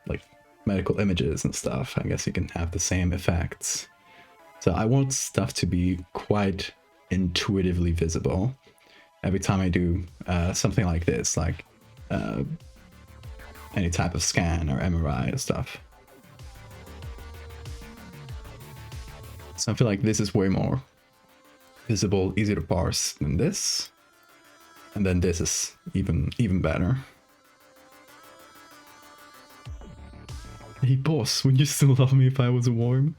like medical images and stuff. I guess you can have the same effects. So I want stuff to be quite intuitively visible every time I do something like this, like any type of scan or MRI or stuff. So I feel like this is way more visible, easy to parse than this. And then this is even better. Hey boss, would you still love me if I was warm?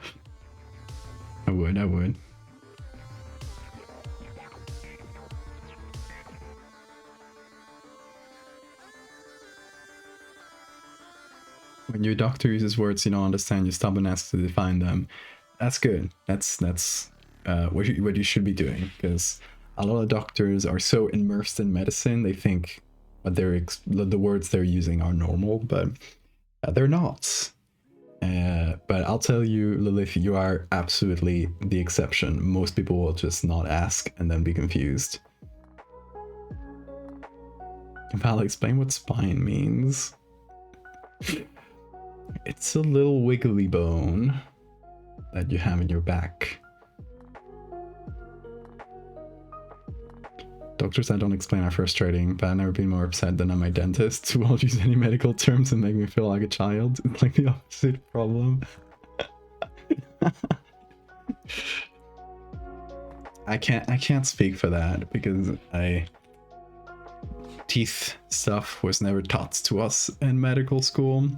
I would. When your doctor uses words you don't understand, you stop and ask to define them. That's good. That's what you should be doing, because a lot of doctors are so immersed in medicine, they think what the words they're using are normal, but they're not. But I'll tell you, Lilith, you are absolutely the exception. Most people will just not ask and then be confused. Val, explain what spine means. It's a little wiggly bone that you have in your back. Doctors I don't explain are frustrating, but I've never been more upset than on my dentist who won't use any medical terms and make me feel like a child. It's like the opposite problem. I can't speak for that because teeth stuff was never taught to us in medical school.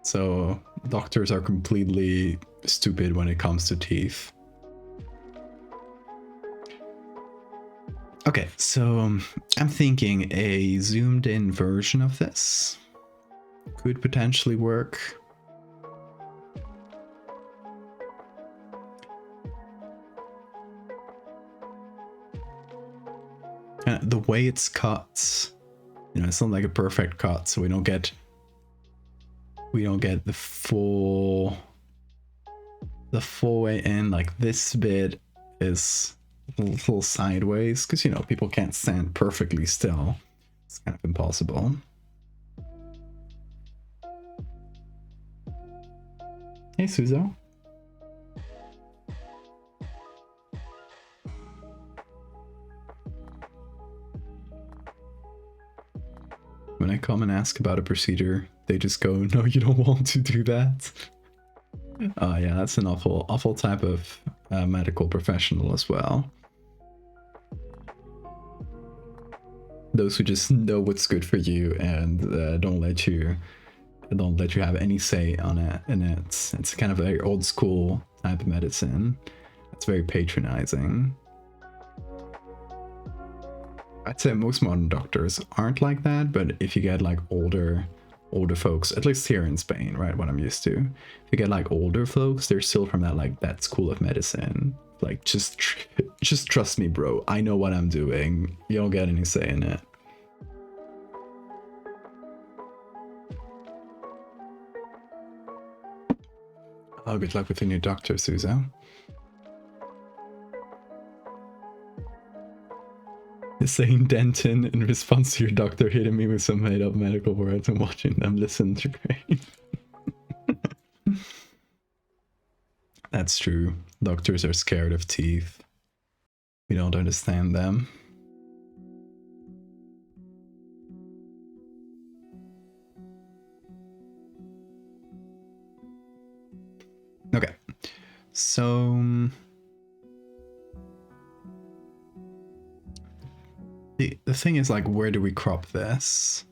So doctors are completely stupid when it comes to teeth. Okay, so I'm thinking a zoomed in version of this could potentially work. The way it's cut, you know, it's not like a perfect cut, so we don't get the full way in. Like this bit is a little sideways because, you know, people can't stand perfectly still. It's kind of impossible. Hey, Suzo. when I come and ask about a procedure, they just go, no, you don't want to do that. Oh yeah, that's an awful type of medical professional as well. Those who just know what's good for you and don't let you have any say on it. And it's kind of a very old school type of medicine. It's very patronizing. I'd say most modern doctors aren't like that, but if you get like older folks, at least here in Spain, right, what I'm used to, if you get like older folks, they're still from that school of medicine. Like, just trust me, bro. I know what I'm doing. You don't get any say in it. Oh, good luck with the new doctor, Suzo. Saying Denton in response to your doctor hitting me with some made-up medical words and watching them listen to great. That's true. Doctors are scared of teeth. We don't understand them. Okay, so the thing is, like, where do we crop this?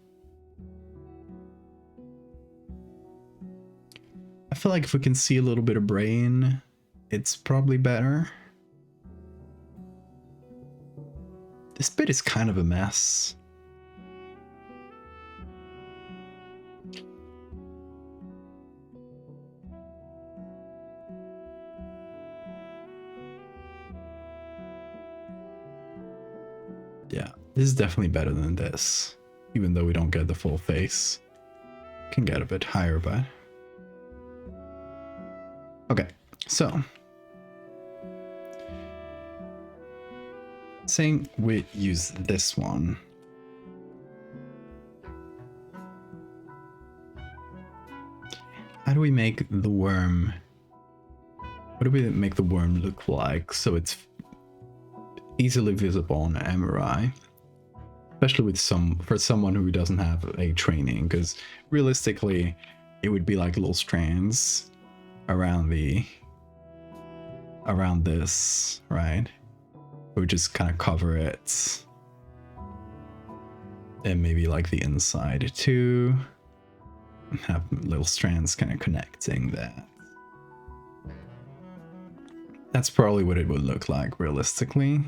I feel like if we can see a little bit of brain, it's probably better. This bit is kind of a mess. Yeah, this is definitely better than this, even though we don't get the full face. Can get a bit higher, but... Okay, so... saying we use this one. How do we make the worm... What do we make the worm look like so it's easily visible on MRI, especially with for someone who doesn't have a training, because realistically it would be like little strands around this, right? We would just kind of cover it, and maybe like the inside too, and have little strands kind of connecting that. That's probably what it would look like realistically.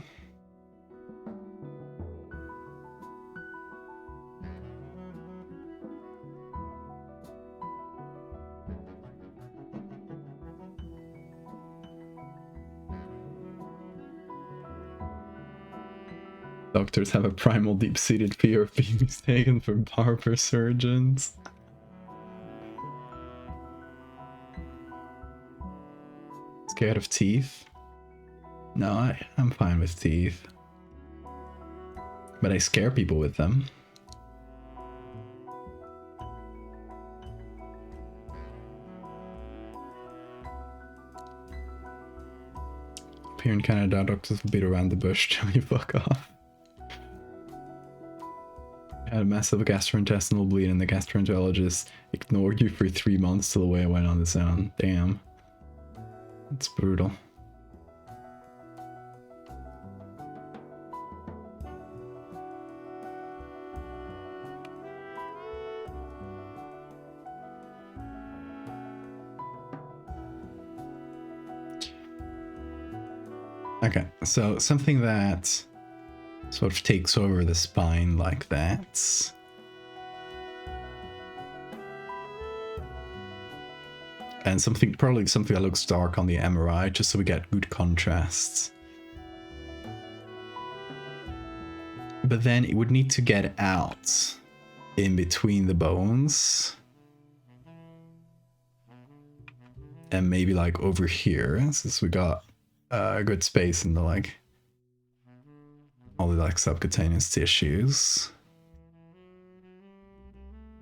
Doctors have a primal deep-seated fear of being mistaken for barber surgeons. Scared of teeth? No, I'm fine with teeth. But I scare people with them. Up here in Canada, doctors will beat around the bush till you fuck off. I had a massive gastrointestinal bleed and the gastroenterologist ignored you for 3 months till the way I went on its own. Damn. It's brutal. Okay, so something that sort of takes over the spine like that. And probably something that looks dark on the MRI, just so we get good contrast. But then it would need to get out in between the bones. And maybe like over here, since we got a good space in the all the subcutaneous tissues.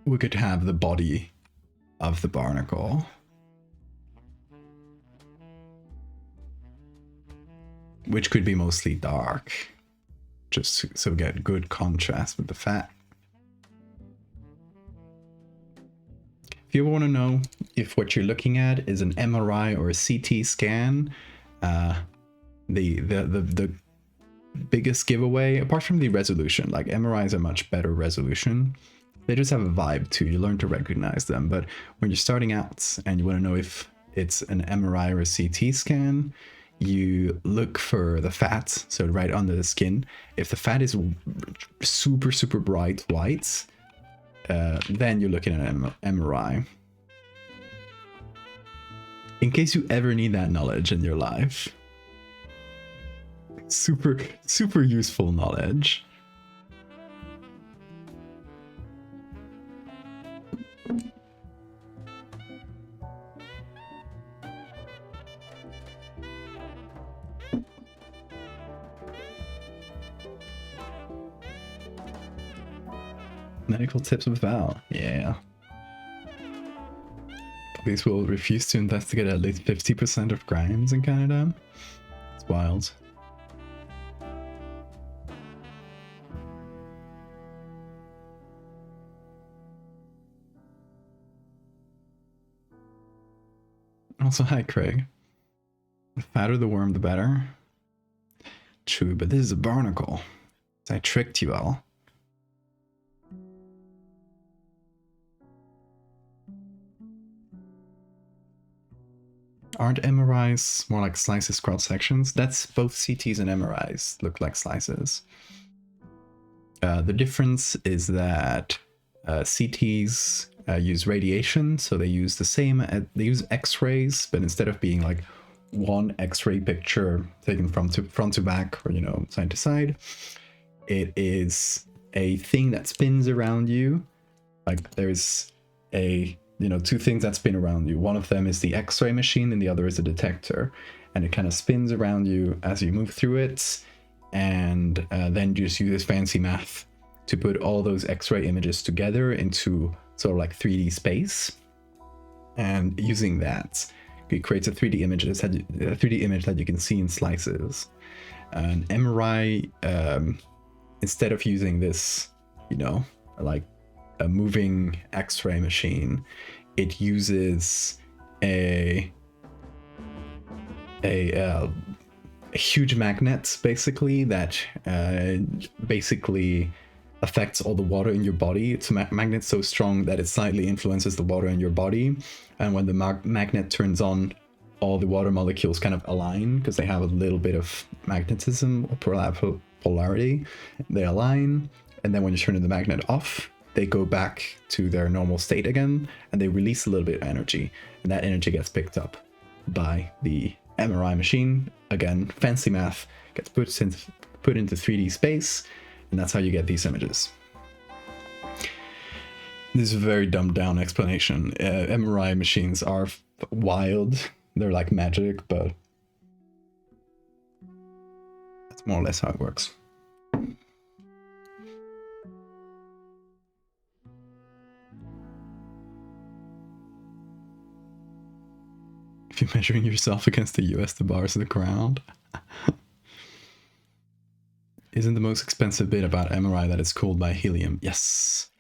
We could have the body of the barnacle. Which could be mostly dark, just so we get good contrast with the fat. if you want to know if what you're looking at is an MRI or a CT scan, the biggest giveaway, apart from the resolution, like MRIs are much better resolution. They just have a vibe too. You learn to recognize them. But when you're starting out and you want to know if it's an MRI or a CT scan, you look for the fat, so right under the skin. If the fat is super bright white, then you're looking at an MRI. In case you ever need that knowledge in your life. Super useful knowledge. Medical tips with Val. Yeah. Police will refuse to investigate at least 50% of crimes in Canada. It's wild. Also, hi Craig. The fatter the worm, the better. True, but this is a barnacle. I tricked you all. Aren't MRIs more like slices cross sections? That's both CTs and MRIs look like slices. The difference is that CTs use radiation, so they use the same, they use X-rays, but instead of being like one X-ray picture taken from front to back or, you know, side to side, it is a thing that spins around you. Like there's a, you know, two things that spin around you. One of them is the X-ray machine and the other is a detector, and it kind of spins around you as you move through it, and then just use this fancy math to put all those X-ray images together into sort of like 3D space, and using that it creates a 3D image that you can see in slices. An MRI, instead of using this, you know, like a moving X-ray machine, it uses a huge magnet basically that basically affects all the water in your body. It's a magnet so strong that it slightly influences the water in your body, and when the magnet turns on, all the water molecules kind of align because they have a little bit of magnetism or polarity. They align, and then when you turn the magnet off, they go back to their normal state again, and they release a little bit of energy, and that energy gets picked up by the MRI machine. Again, fancy math, gets put into 3D space, and that's how you get these images. This is a very dumbed down explanation. MRI machines are wild. They're like magic, but that's more or less how it works. If you're measuring yourself against the US, the bars of the ground. Isn't the most expensive bit about MRI that it's cooled by helium? Yes.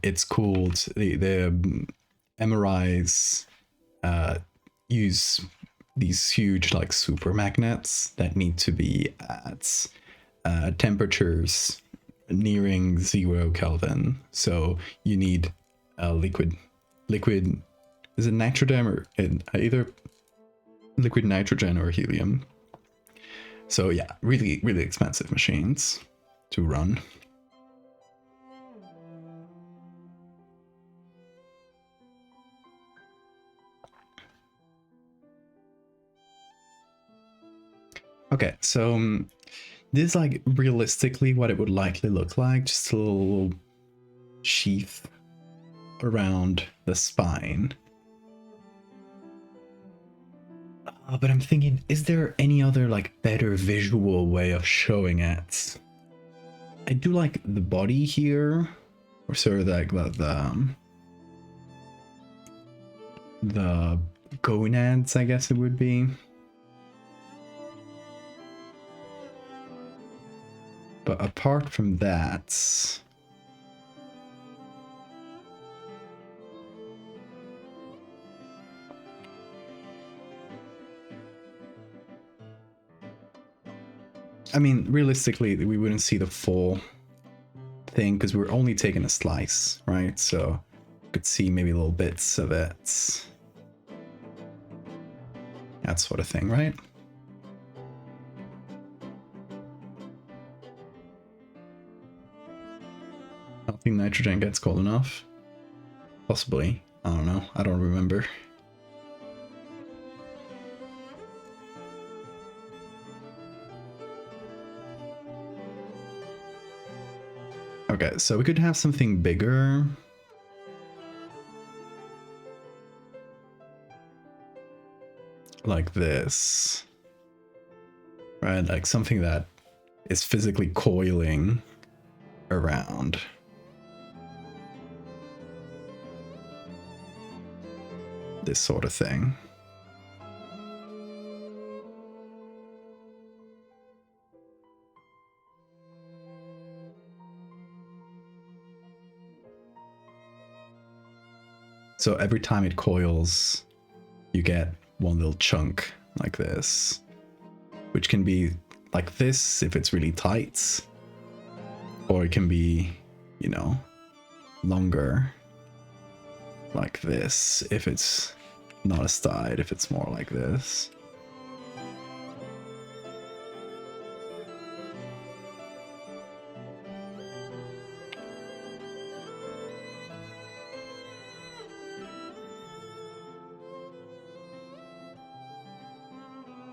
It's cooled, the MRIs use these huge like super magnets that need to be at temperatures nearing 0 Kelvin. So you need a liquid, is it nitrogen or either liquid nitrogen or helium? So yeah, really expensive machines to run. Okay, so this is like realistically what it would likely look like, just a little sheath around the spine. But I'm thinking, is there any other like better visual way of showing it? I do like the body here, or sort of like the gonads, I guess it would be. But apart from that, I mean, realistically, we wouldn't see the full thing because we're only taking a slice, right? So you could see maybe little bits of it. That sort of thing, right? I don't think nitrogen gets cold enough. Possibly. I don't know. I don't remember. Okay, so we could have something bigger. Like this. Right? Like something that is physically coiling around. This sort of thing. So every time it coils, you get one little chunk like this, which can be like this if it's really tight, or it can be, you know, longer like this if it's not as tight, if it's more like this.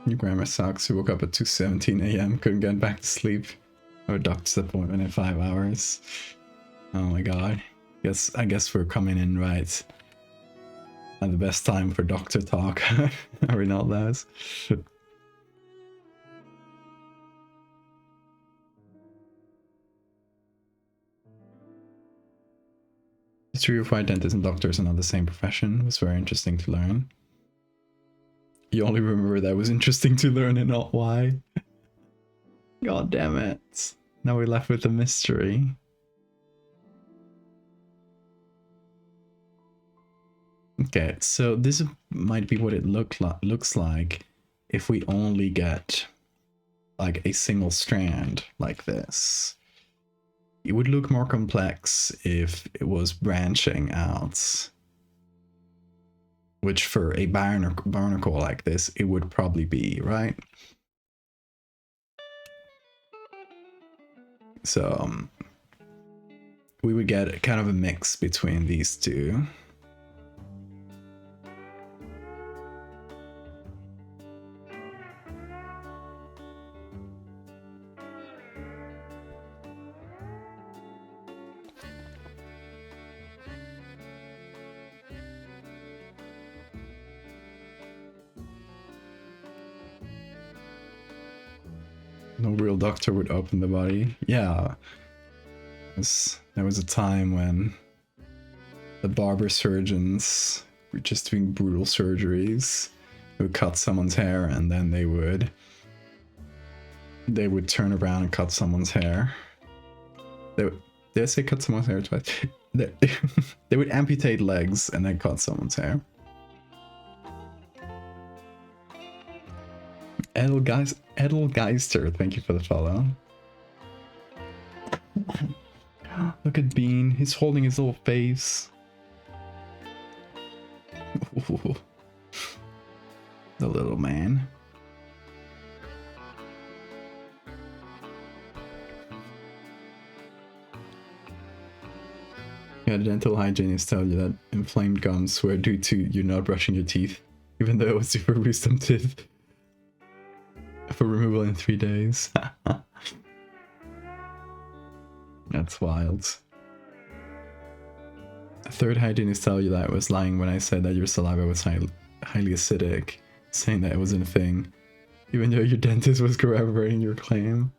Your grandma sucks. You woke up at 2:17 a.m. Couldn't get back to sleep. Or doctor's appointment in 5 hours. Oh my god. I guess we're coming in right at the best time for doctor talk. Are we not, Les? History of why dentists and doctors are not the same profession was very interesting to learn. You only remember that was interesting to learn and not why. God damn it. Now we're left with the mystery. Okay, so this might be what it looks like if we only get like a single strand like this. It would look more complex if it was branching out. Which for a barnacle like this, it would probably be, right? So we would get kind of a mix between these two. No real doctor would open the body. Yeah. There was a time when the barber surgeons were just doing brutal surgeries. They would cut someone's hair and then they would turn around and cut someone's hair. Did I say cut someone's hair twice? They would amputate legs and then cut someone's hair. Edelgeister, thank you for the follow. Look at Bean, he's holding his little face. Ooh. The little man. Yeah, the dental hygienists tell you that inflamed gums were due to you not brushing your teeth, even though it was super wisdom teeth. For removal in 3 days. That's wild. A third hygienist tell you that I was lying when I said that your saliva was highly acidic, saying that it wasn't a thing, even though your dentist was corroborating your claim.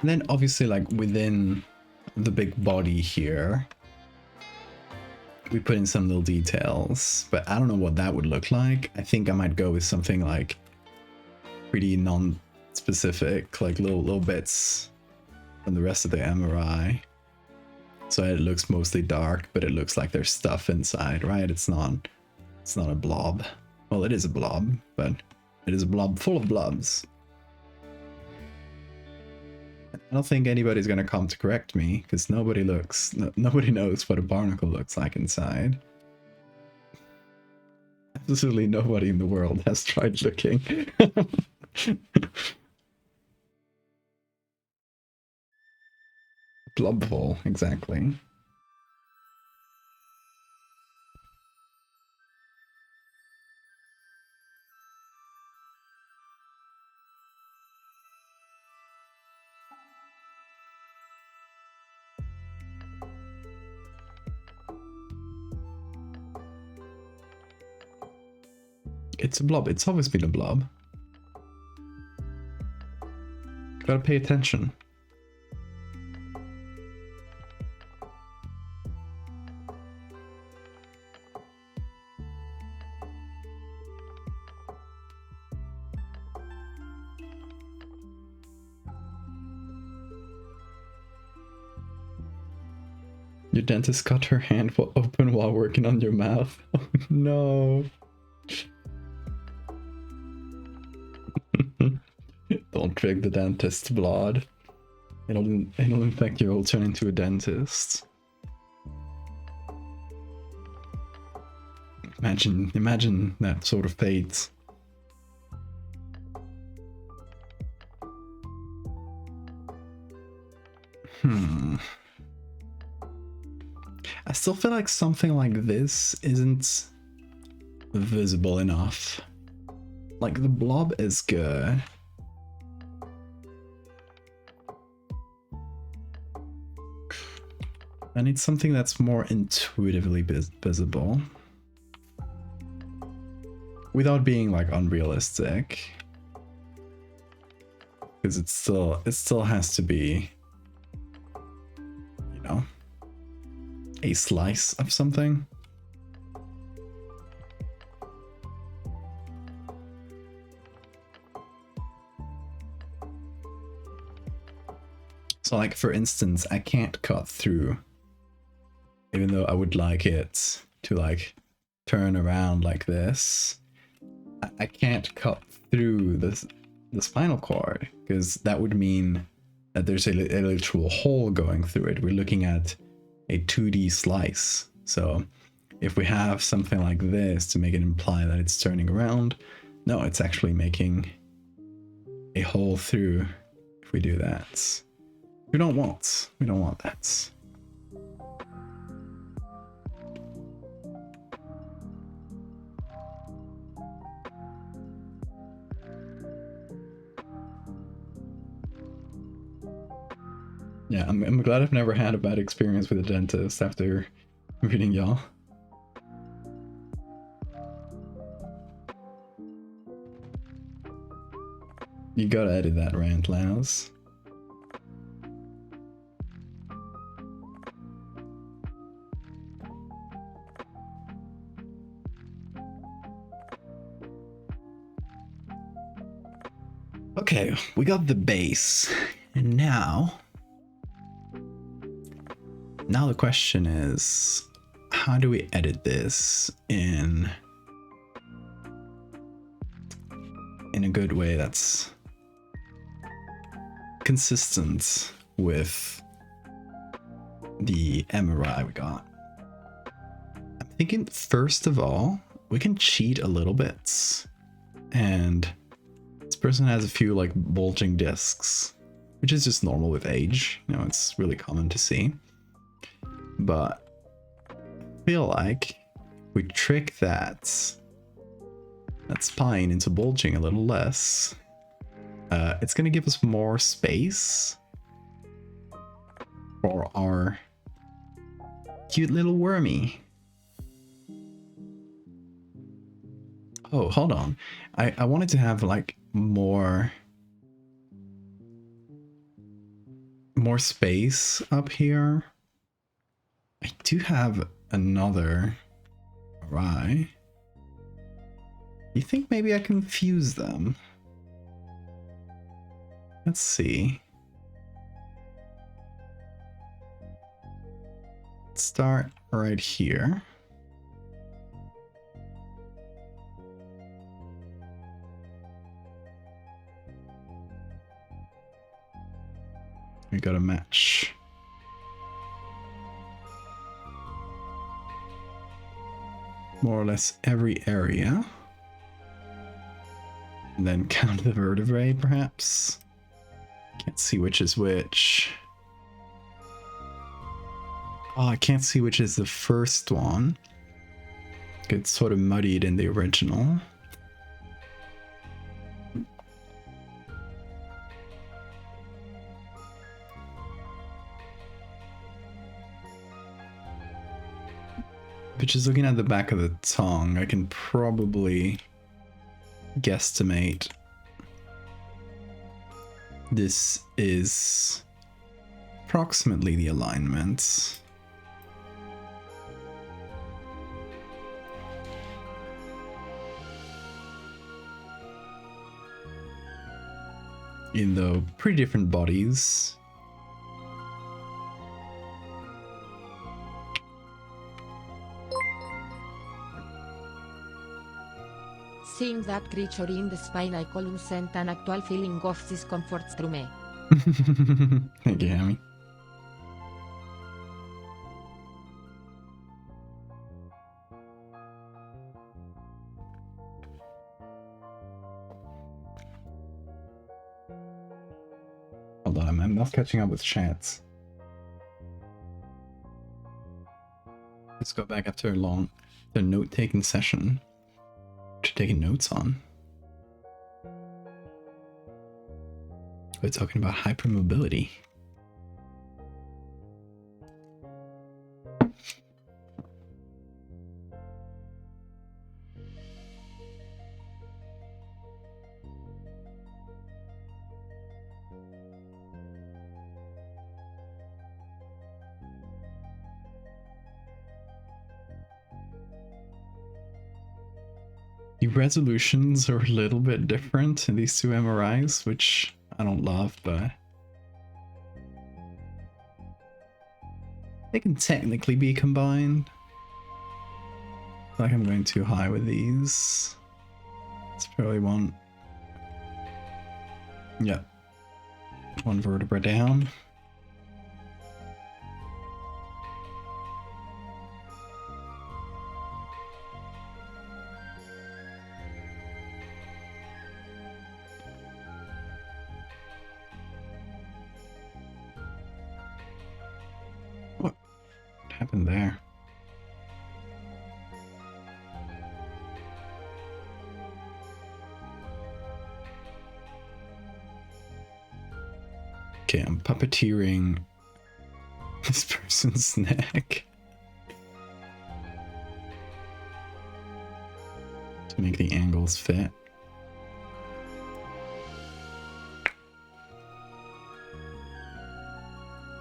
And then obviously like within the big body here, we put in some little details, but I don't know what that would look like. I think I might go with something like pretty non-specific, like little bits from the rest of the MRI. So it looks mostly dark, but it looks like there's stuff inside, right? It's not a blob. Well, it is a blob, but it is a blob full of blobs. I don't think anybody's gonna come to correct me, because nobody knows what a barnacle looks like inside. Absolutely nobody in the world has tried looking. Blobful, exactly. It's a blob. It's always been a blob. Gotta pay attention. Your dentist cut her hand open while working on your mouth. Oh no. Don't drink the dentist's blood. It'll infect you, it'll turn into a dentist. Imagine that sort of fate. I still feel like something like this isn't visible enough. Like the blob is good. I need something that's more intuitively visible. Without being like unrealistic. Because it still has to be, you know, a slice of something. So like for instance, I can't cut through, even though I would like it to like turn around like this. I can't cut through the spinal cord, because that would mean that there's a literal hole going through it. We're looking at a 2D slice. So if we have something like this to make it imply that it's turning around, no, it's actually making a hole through if we do that. We don't want that. Yeah, I'm glad I've never had a bad experience with a dentist after reading y'all. You gotta edit that rant, Laz. Okay, we got the base, and now the question is, how do we edit this in a good way that's consistent with the MRI we got? I'm thinking, first of all, we can cheat a little bit, and this person has a few like bulging discs, which is just normal with age. You know, it's really common to see. But I feel like we trick that spine into bulging a little less. It's gonna give us more space for our cute little wormy. Oh, hold on. I wanted to have like more more space up here. I do have another Rai. You think maybe I can fuse them? Let's see. Let's start right here. We got a match. More or less every area. And then count the vertebrae, perhaps. Can't see which is which. Oh, I can't see which is the first one. It's sort of muddied in the original. But just looking at the back of the tongue, I can probably guesstimate this is approximately the alignment. In the pretty different bodies. Seeing that creature in the spinal column sent an actual feeling of discomfort through me. Thank you, Hammy. Hold on, I'm not catching up with chats. Let's go back after the note-taking session. What you taking notes on? We're talking about hypermobility. The resolutions are a little bit different in these two MRIs, which I don't love, but they can technically be combined. I feel like I'm going too high with these. It's probably one. Yep. One vertebra down. What happened there? Okay, I'm puppeteering this person's neck to make the angles fit.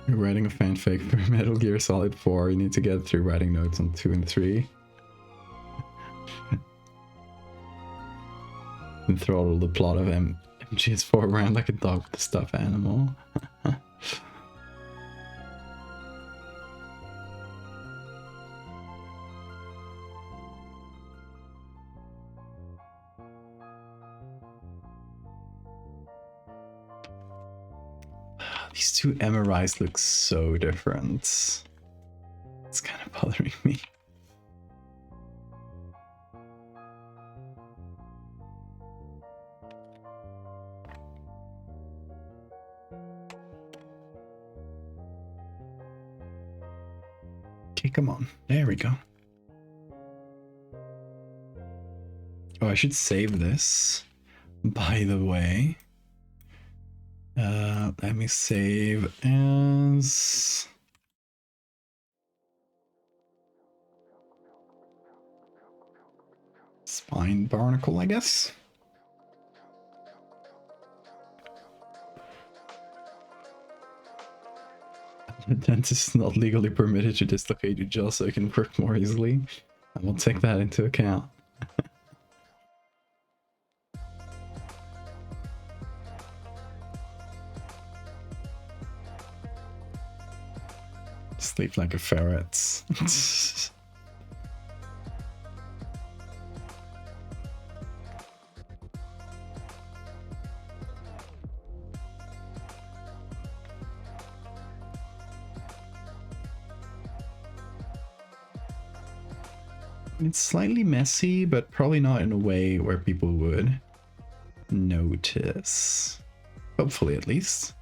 You're writing a fanfic for Metal Gear Solid 4. You need to get through writing notes on 2 and 3. And throttle the plot of MGS4 around like a dog with a stuffed animal. These two MRIs look so different. It's kind of bothering me. Okay, come on. There we go. Oh, I should save this, by the way. Let me save as Spine Barnacle, I guess. The dentist is not legally permitted to dislocate your jaw so it can work more easily. I will take that into account. Sleep like a ferret. It's slightly messy, but probably not in a way where people would notice. Hopefully, at least.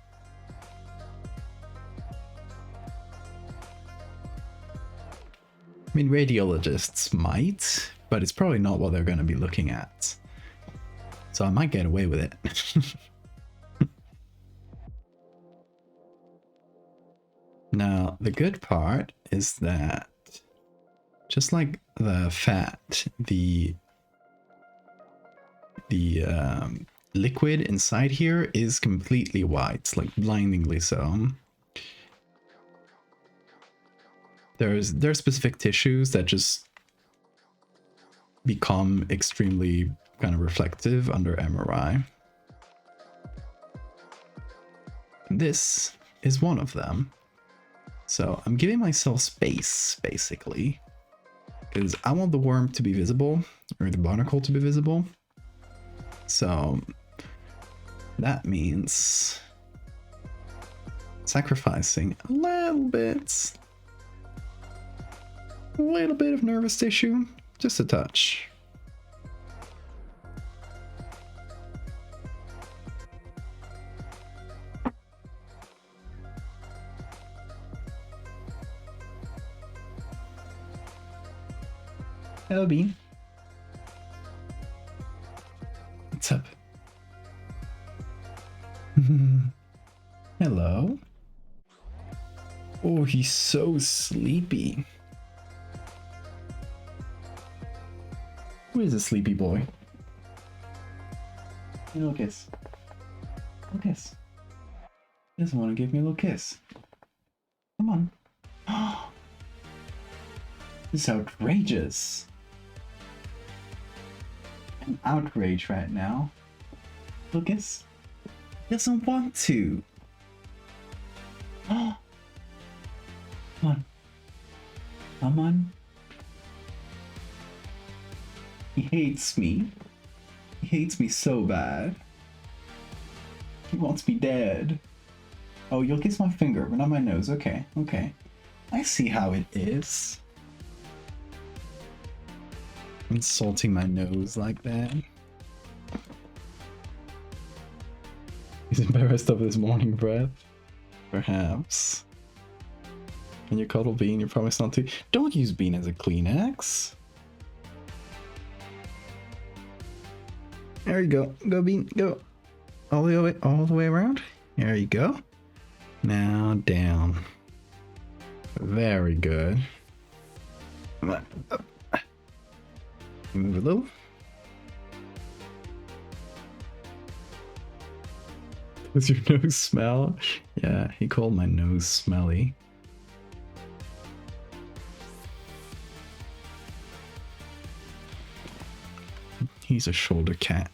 I mean, radiologists might, but it's probably not what they're going to be looking at. So I might get away with it. Now, the good part is that just like the fat, the liquid inside here is completely white, like blindingly so. There's specific tissues that just become extremely kind of reflective under MRI. This is one of them. So I'm giving myself space, basically, because I want the worm to be visible, or the barnacle to be visible. So that means sacrificing a little bit of nervous tissue, just a touch. Hello, Bean. What's up? Hello. Oh, he's so sleepy. Who is a sleepy boy? A little kiss. A little kiss. He doesn't want to give me a little kiss. Come on. This is outrageous. I'm outraged right now. Lucas doesn't want to. Come on. Come on. He hates me. He hates me so bad. He wants me dead. Oh, you'll kiss my finger, but not my nose. Okay, okay. I see how it is. Insulting my nose like that. He's embarrassed of his morning breath. Perhaps. When you cuddle Bean, you promise not to. Don't use Bean as a Kleenex. There you go. Go, Bean. Go. All the way around. There you go. Now down. Very good. Come on. Up. Move a little. Does your nose smell? Yeah, he called my nose smelly. He's a shoulder cat.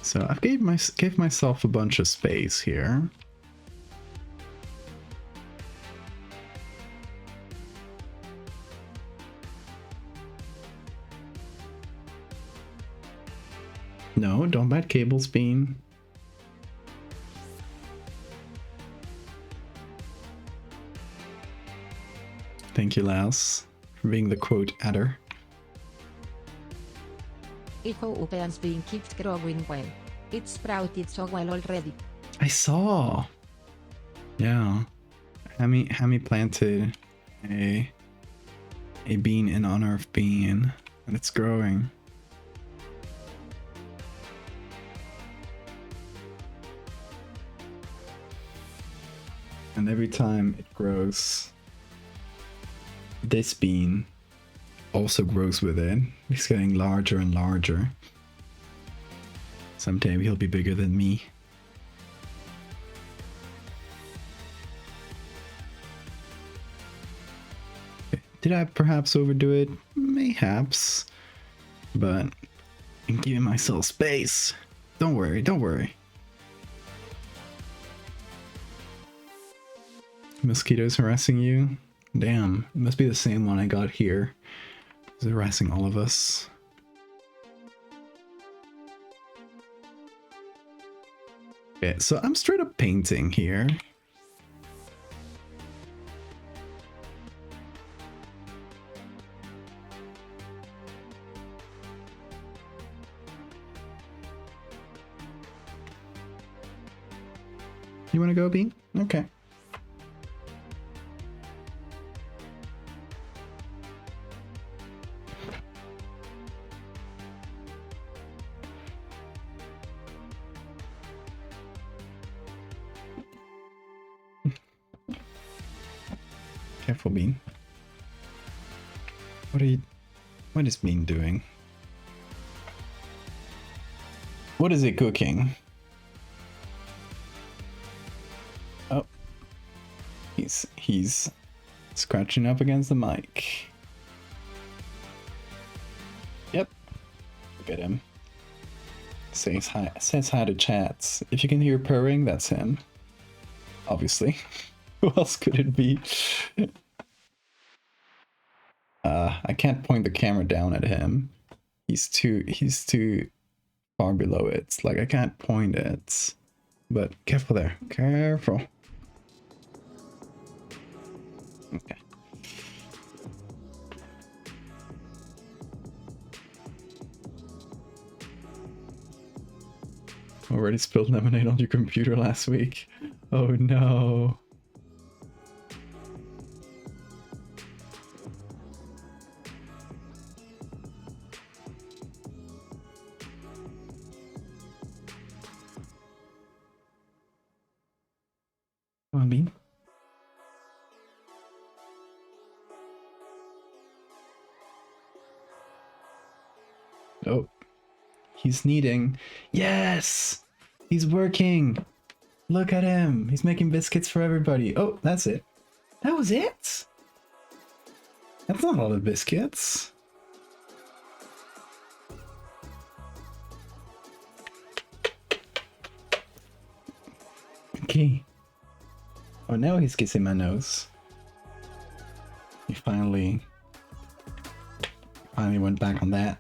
So I've gave myself a bunch of space here. No, don't bite cables, Bean. Thank you, Laos, for being the quote adder. Iho upeans being keeps growing well. It sprouted so well already. I saw. Yeah. Hammy planted a bean in honor of Bean, and it's growing. And every time it grows, this bean also grows with it. He's getting larger and larger. Someday he'll be bigger than me. Did I perhaps overdo it? Mayhaps. But I'm giving myself space. Don't worry, don't worry. Mosquitoes harassing you? Damn, it must be the same one I got here. It's harassing all of us. Okay, so I'm straight up painting here. You want to go, Bean? Okay. Careful, Bean. What is Bean doing? What is it cooking? Oh. He's scratching up against the mic. Yep. Look at him. Says hi to chats. If you can hear purring, that's him. Obviously. Who else could it be? I can't point the camera down at him. He's too far below it. Like, I can't point it. But careful there. Careful. Okay. Already spilled lemonade on your computer last week. Oh no. Come on, Bean. Oh. He's kneading. Yes! He's working! Look at him! He's making biscuits for everybody. Oh, that's it. That was it? That's not all the biscuits. Okay. Oh, now he's kissing my nose. He finally went back on that.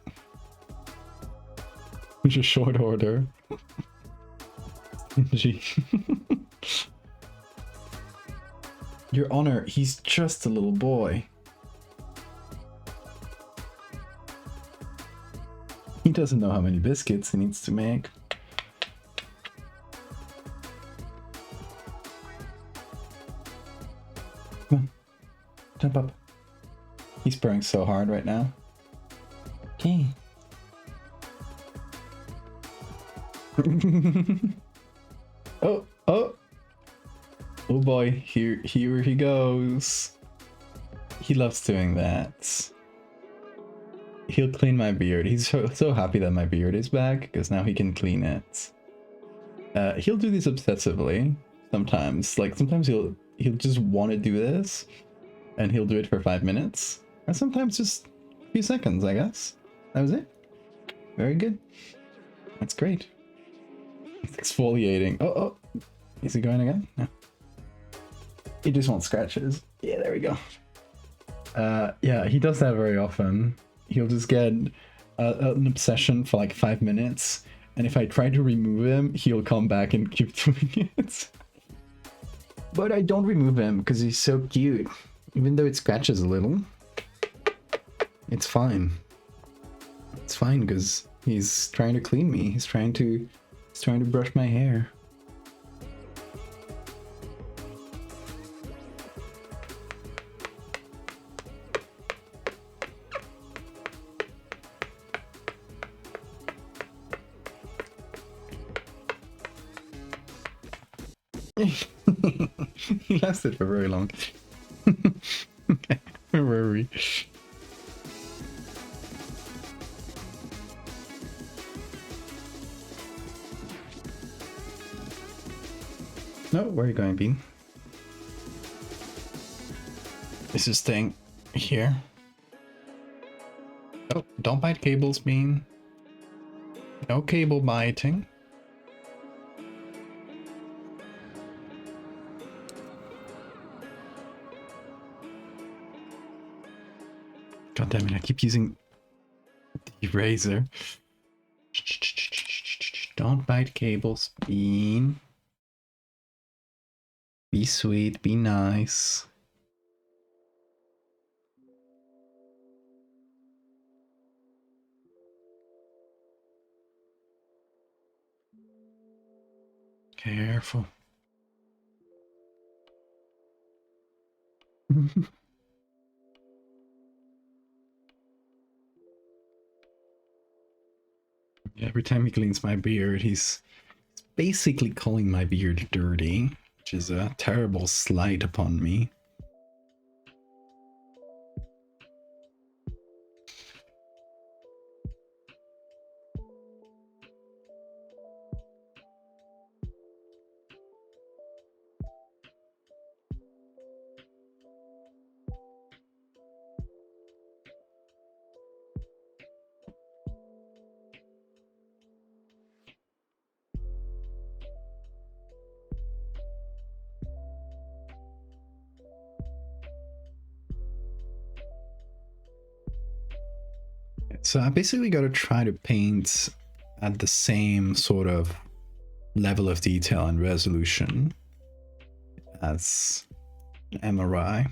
Which is short order. Gee. Your Honor, he's just a little boy. He doesn't know how many biscuits he needs to make. Come on. Jump up. He's purring so hard right now. Okay. Oh, oh. Oh boy, here he goes. He loves doing that. He'll clean my beard. He's so happy that my beard is back, because now he can clean it. He'll do this obsessively sometimes. Like, sometimes he'll just want to do this, and he'll do it for 5 minutes. Or sometimes just a few seconds, I guess. That was it. Very good. That's great. It's exfoliating. Oh, oh. Is he going again? No. He just wants scratches. Yeah, there we go. Yeah, he does that very often. He'll just get an obsession for like 5 minutes, and if I try to remove him, he'll come back and keep doing it. But I don't remove him because he's so cute. Even though it scratches a little, it's fine. It's fine because he's trying to clean me. He's trying to brush my hair. He lasted for very long. Okay, where were we? No, where are you going, Bean? This is staying here. Oh, don't bite cables, Bean. No cable biting. God damn it, I keep using the razor. Don't bite cables, Bean. Be sweet, be nice. Careful. Every time he cleans my beard, he's basically calling my beard dirty, which is a terrible slight upon me. So I basically got to try to paint at the same sort of level of detail and resolution as MRI.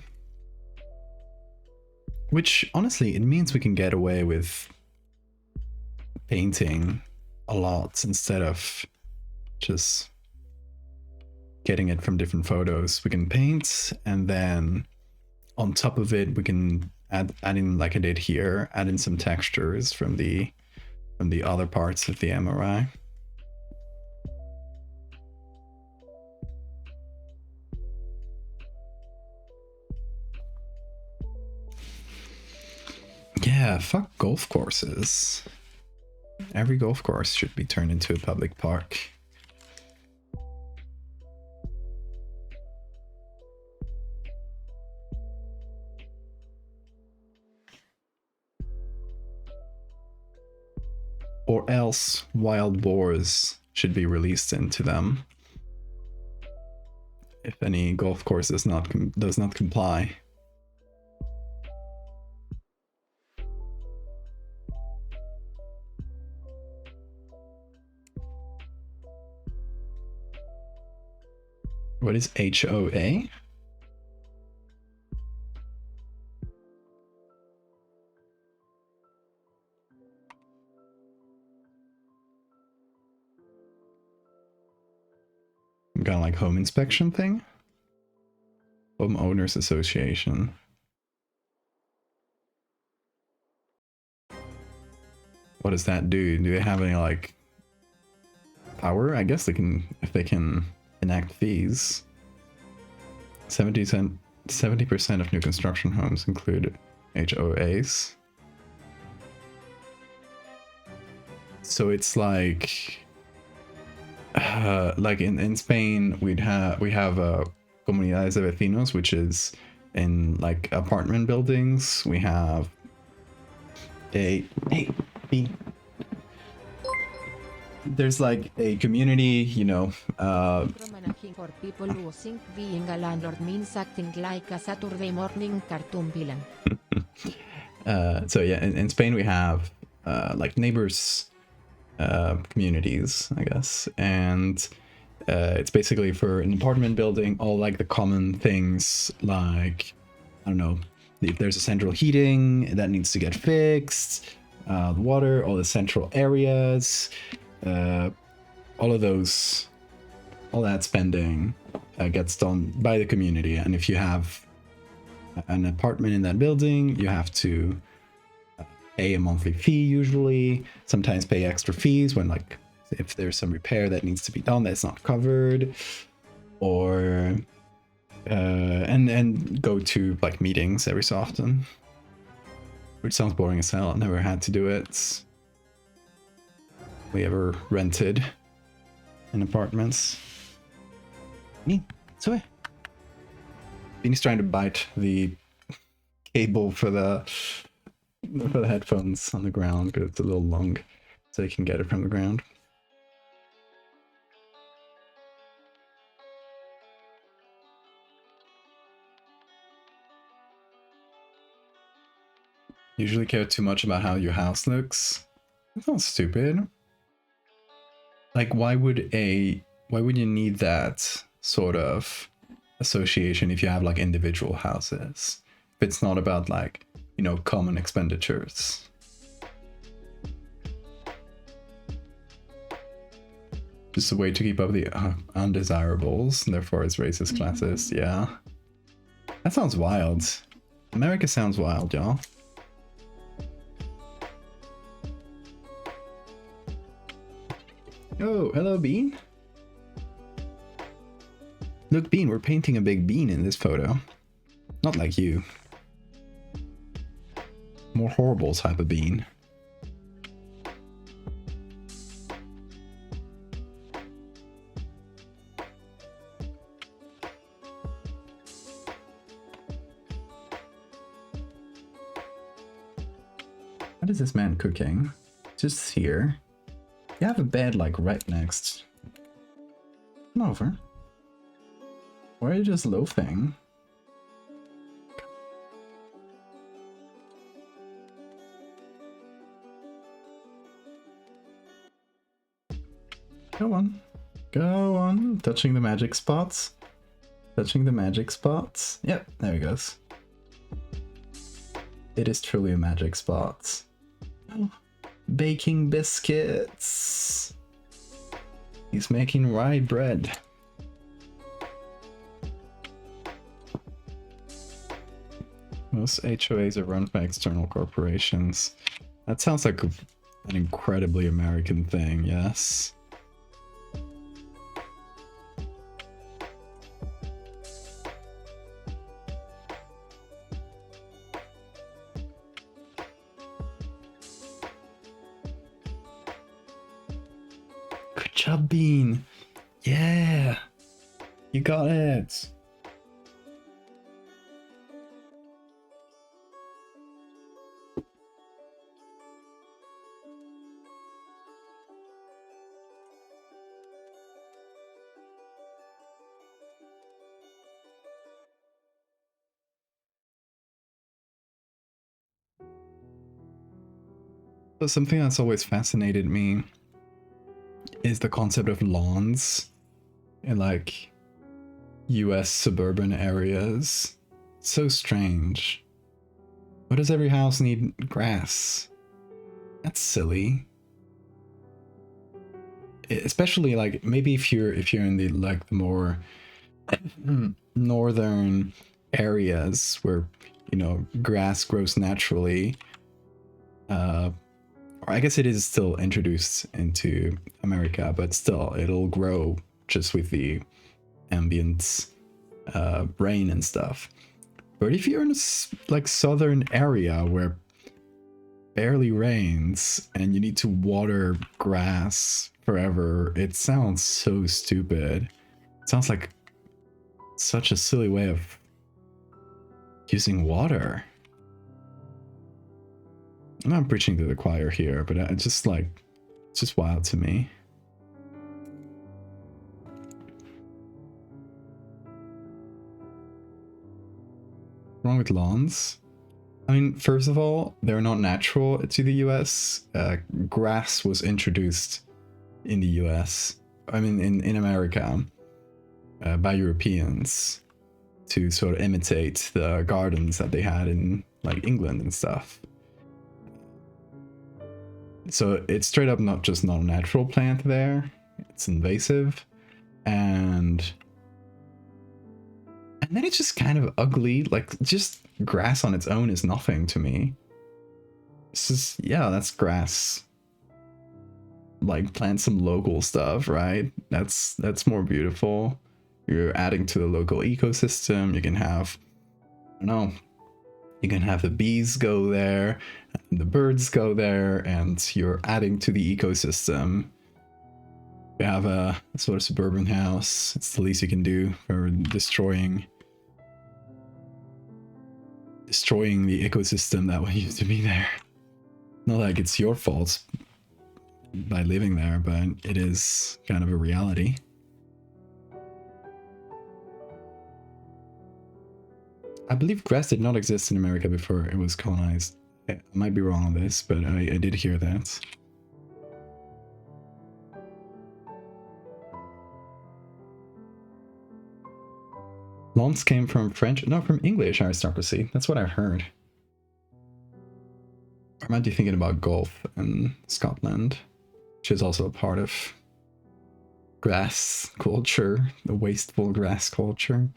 Which, honestly, it means we can get away with painting a lot instead of just getting it from different photos. We can paint, and then on top of it, we can add in, like I did here, add in some textures from the other parts of the MRI. Yeah, fuck golf courses. Every golf course should be turned into a public park. Or else wild boars should be released into them if any golf course does not comply. What is HOA? Kind of like home inspection thing? Homeowners Association. What does that do? Do they have any, like, power? I guess they can, if they can enact fees. 70% of new construction homes include HOAs. So it's like in Spain, we have comunidades de vecinos, which is in like apartment buildings. We have there's like a community, you know. Managing for people who think being a landlord means acting like a Saturday morning cartoon villain. So yeah, in Spain we have like neighbors communities, I guess, and it's basically for an apartment building, all like the common things, like, I don't know, if there's a central heating that needs to get fixed, the water, all the central areas, all of those, all that spending gets done by the community. And if you have an apartment in that building, you have to pay a monthly fee usually, sometimes pay extra fees when, like, if there's some repair that needs to be done that's not covered, or And go to like meetings every so often, which sounds boring as hell. I never had to do it. We ever rented in apartments. So Beanie's trying to bite the cable for the headphones on the ground because it's a little long, so he can get it from the ground. Usually care too much about how your house looks. That's not stupid. Like, why would you need that sort of association if you have like individual houses? If it's not about like, you know, common expenditures. Just a way to keep up the undesirables, and therefore it's racist classes. Yeah. That sounds wild. America sounds wild, y'all. Oh, hello, Bean. Look, Bean, we're painting a big bean in this photo. Not like you. More horrible type of bean. What is this man cooking? Just here. You have a bed like right next. Come over. Why are you just loafing? Go on. Go on. Touching the magic spots. Touching the magic spots. Yep, there he goes. It is truly a magic spot. Oh, baking biscuits. He's making rye bread. Most HOAs are run by external corporations. That sounds like an incredibly American thing, yes. Good job, Bean. Yeah. You got it. So something that's always fascinated me is the concept of lawns in like US suburban areas. It's so strange. Why does every house need grass? That's silly. Especially like maybe if you're in the like the more northern areas where, you know, grass grows naturally. Or I guess it is still introduced into America, but still it'll grow just with the ambient rain and stuff. But if you're in a like southern area where barely rains and you need to water grass forever, it sounds so stupid. It sounds like such a silly way of using water. I'm not preaching to the choir here, but it's just like, it's just wild to me. Wrong with lawns? I mean, first of all, they're not natural to the US. Grass was introduced in the US, I mean in America, by Europeans to sort of imitate the gardens that they had in like England and stuff. So it's straight up not just not a natural plant there, it's invasive, and then it's just kind of ugly. Like just grass on its own is nothing to me. It's just, yeah, that's grass. Like plant some local stuff, right? That's more beautiful. you're adding to the local ecosystem. You can have, I don't know, you can have the bees go there, and the birds go there, and you're adding to the ecosystem. You have a sort of suburban house. It's the least you can do for destroying the ecosystem that used to be there. Not like it's your fault by living there, but it is kind of a reality. I believe grass did not exist in America before it was colonized. I might be wrong on this, but I did hear that. Lawns came from French, no, from English aristocracy. That's what I heard. Or might be thinking about golf in Scotland, which is also a part of grass culture, the wasteful grass culture.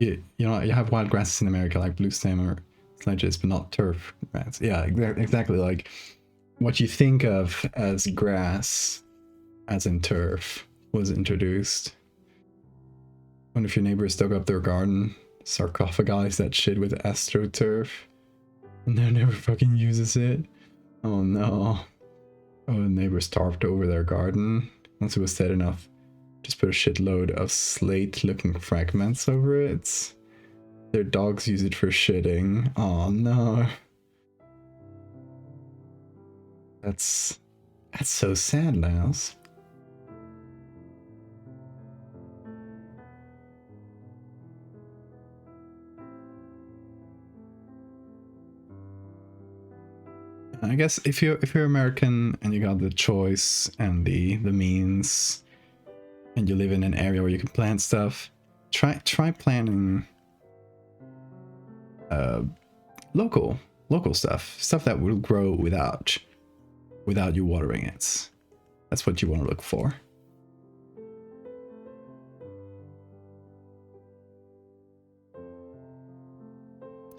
You know, you have wild grasses in America like blue stem or sledges, but not turf grass. Yeah, exactly. Like what you think of as grass, as in turf, was introduced. One of your neighbors dug up their garden, sarcophagized that shit with astroturf, and then never fucking uses it. Oh no. Oh, the neighbors tarped over their garden. Once it was dead enough, just put a shitload of slate-looking fragments over it. Their dogs use it for shitting. Oh no. That's so sad, Niles. I guess if you're American and you got the choice and the means, and you live in an area where you can plant stuff, try planting local stuff that will grow without you watering it. That's what you want to look for.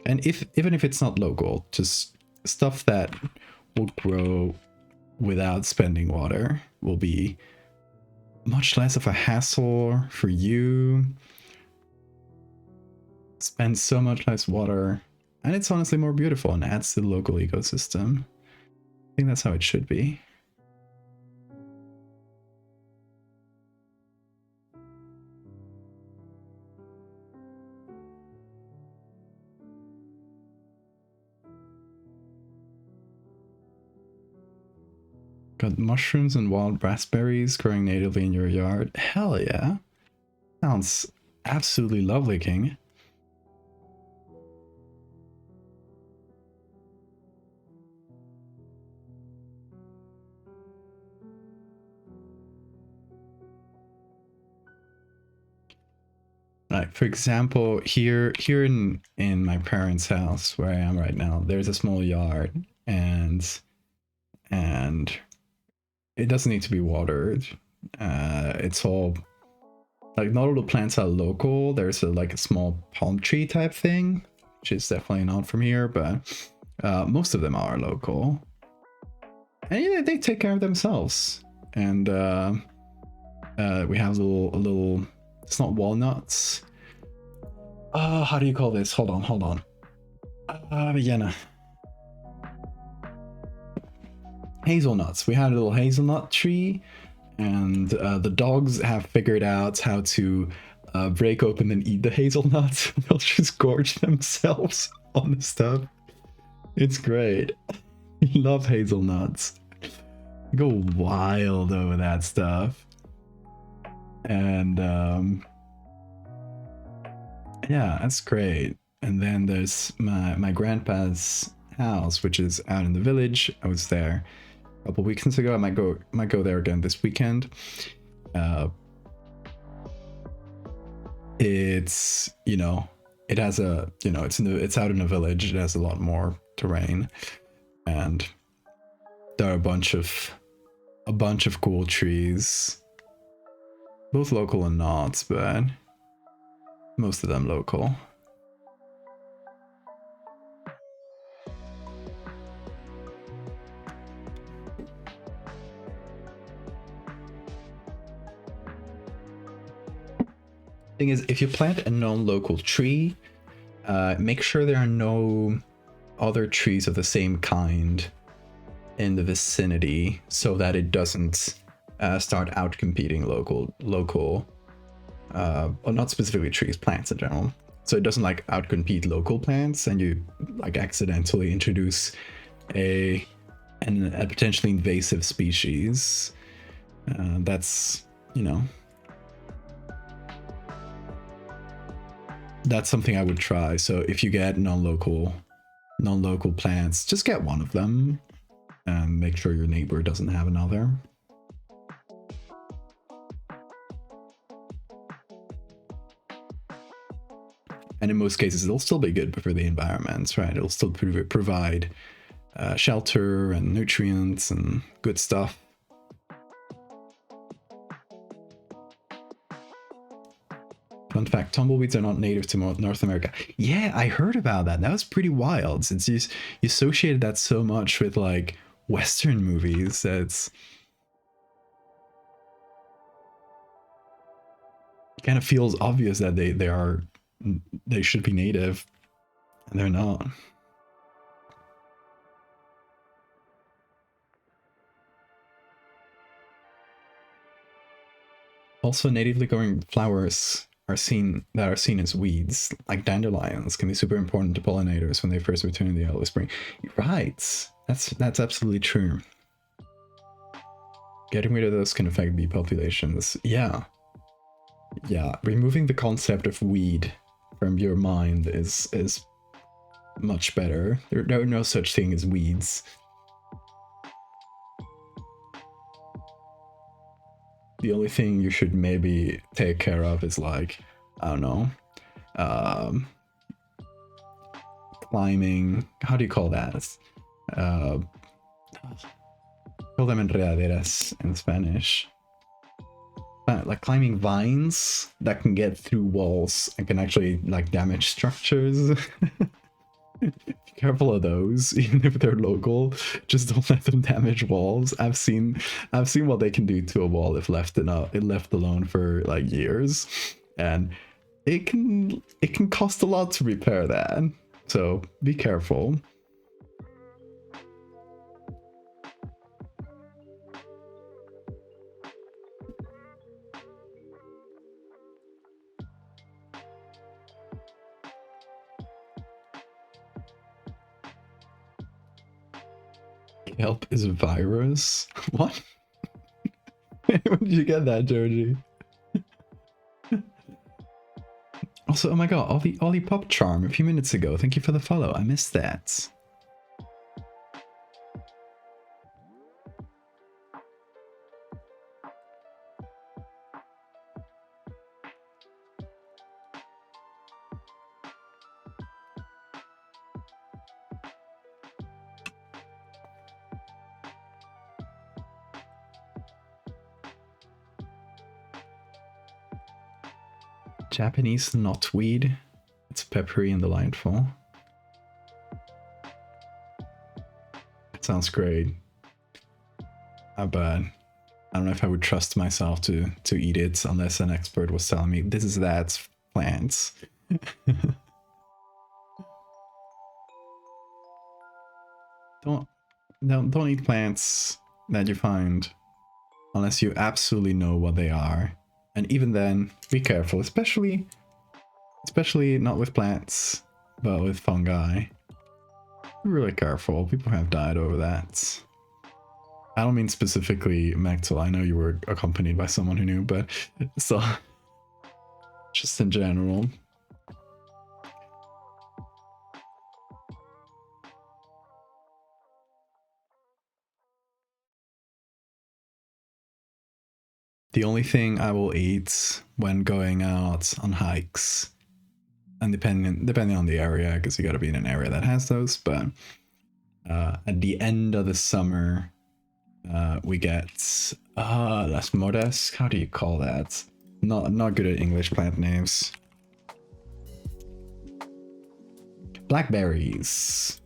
And even if it's not local, just stuff that will grow without spending water will be much less of a hassle for you. Spend so much less water, and it's honestly more beautiful and adds to the local ecosystem. I think that's how it should be. Got mushrooms and wild raspberries growing natively in your yard. Hell yeah. Sounds absolutely lovely, King. Like, for example, here in my parents' house where I am right now, there's a small yard, and it doesn't need to be watered. It's all like, not all the plants are local. There's like a small palm tree type thing, which is definitely not from here, but most of them are local. And yeah, they take care of themselves. And we have little. It's not walnuts. How do you call this? Hold on. Vienna. Hazelnuts. We had a little hazelnut tree, and the dogs have figured out how to break open and eat the hazelnuts. They'll just gorge themselves on the stuff. It's great. Love hazelnuts. Go wild over that stuff. And yeah, that's great. And then there's my grandpa's house, which is out in the village. I was there a couple weekends ago. I might go there again this weekend. It's, you know, it has a, you know, it's out in a village. It has a lot more terrain, and there are a bunch of cool trees, both local and not, but most of them local. Thing is, if you plant a non-local tree, make sure there are no other trees of the same kind in the vicinity, so that it doesn't start out competing local, well, not specifically trees, plants in general. So it doesn't like outcompete local plants, and you like accidentally introduce a potentially invasive species. That's, you know, that's something I would try. So if you get non-local plants, just get one of them and make sure your neighbor doesn't have another. And in most cases, it'll still be good for the environment, right? It'll still provide shelter and nutrients and good stuff. Fun fact, tumbleweeds are not native to North America. Yeah, I heard about that. That was pretty wild, since you associated that so much with like Western movies. It kind of feels obvious that they should be native, and they're not. Also, natively growing flowers are seen as weeds, like dandelions, can be super important to pollinators when they first return in the early spring. Right, that's absolutely true. Getting rid of those can affect bee populations. Yeah, removing the concept of weed from your mind is much better. There are no such thing as weeds. The only thing you should maybe take care of is like, I don't know, climbing. How do you call that? Call them enredaderas in Spanish. Like climbing vines that can get through walls and can actually like damage structures. Be careful of those, even if they're local. Just don't let them damage walls. I've seen what they can do to a wall if left alone for like years, and it can cost a lot to repair that. So be careful. Kelp is a virus? What? Where did you get that, Georgie? Also, oh my god, Ollie Pop Charm a few minutes ago. Thank you for the follow. I missed that. Japanese knotweed. It's peppery and delightful. It sounds great. But I don't know if I would trust myself to eat it unless an expert was telling me this is that plant. Don't eat plants that you find unless you absolutely know what they are. And even then, be careful, especially not with plants, but with fungi. Be really careful. People have died over that. I don't mean specifically Mectal. I know you were accompanied by someone who knew, but so just in general. The only thing I will eat when going out on hikes, and depending on the area, because you got to be in an area that has those, but at the end of the summer, we get las moras. How do you call that? Not good at English plant names. Blackberries.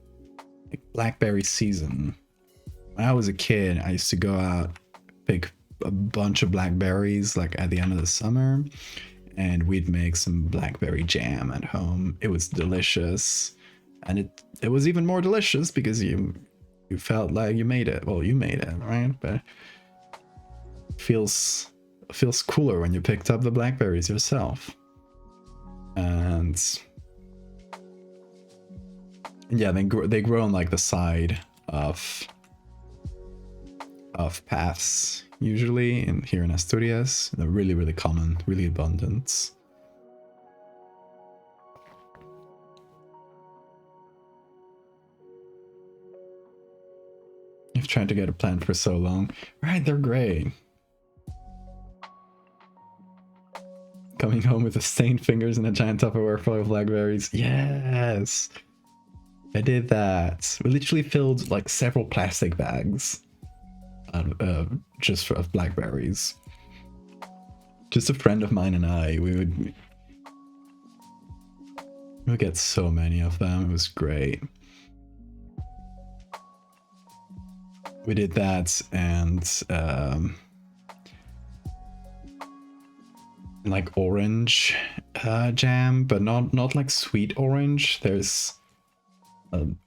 Like blackberry season. When I was a kid, I used to go out, pick a bunch of blackberries like at the end of the summer, and we'd make some blackberry jam at home. It was delicious, and it was even more delicious because you felt like you made it. Well, you made it, right? But it feels cooler when you picked up the blackberries yourself. And yeah, they grow on like the side of paths usually here in Asturias. They're really common, really abundant. I've tried to get a plant for so long. Right, they're great. Coming home with the stained fingers and a giant Tupperware full of blackberries. Yes! I did that. We literally filled like several plastic bags just of blackberries. Just a friend of mine and I, we would get so many of them. It was great. We did that, and like orange jam, but not like sweet orange. There's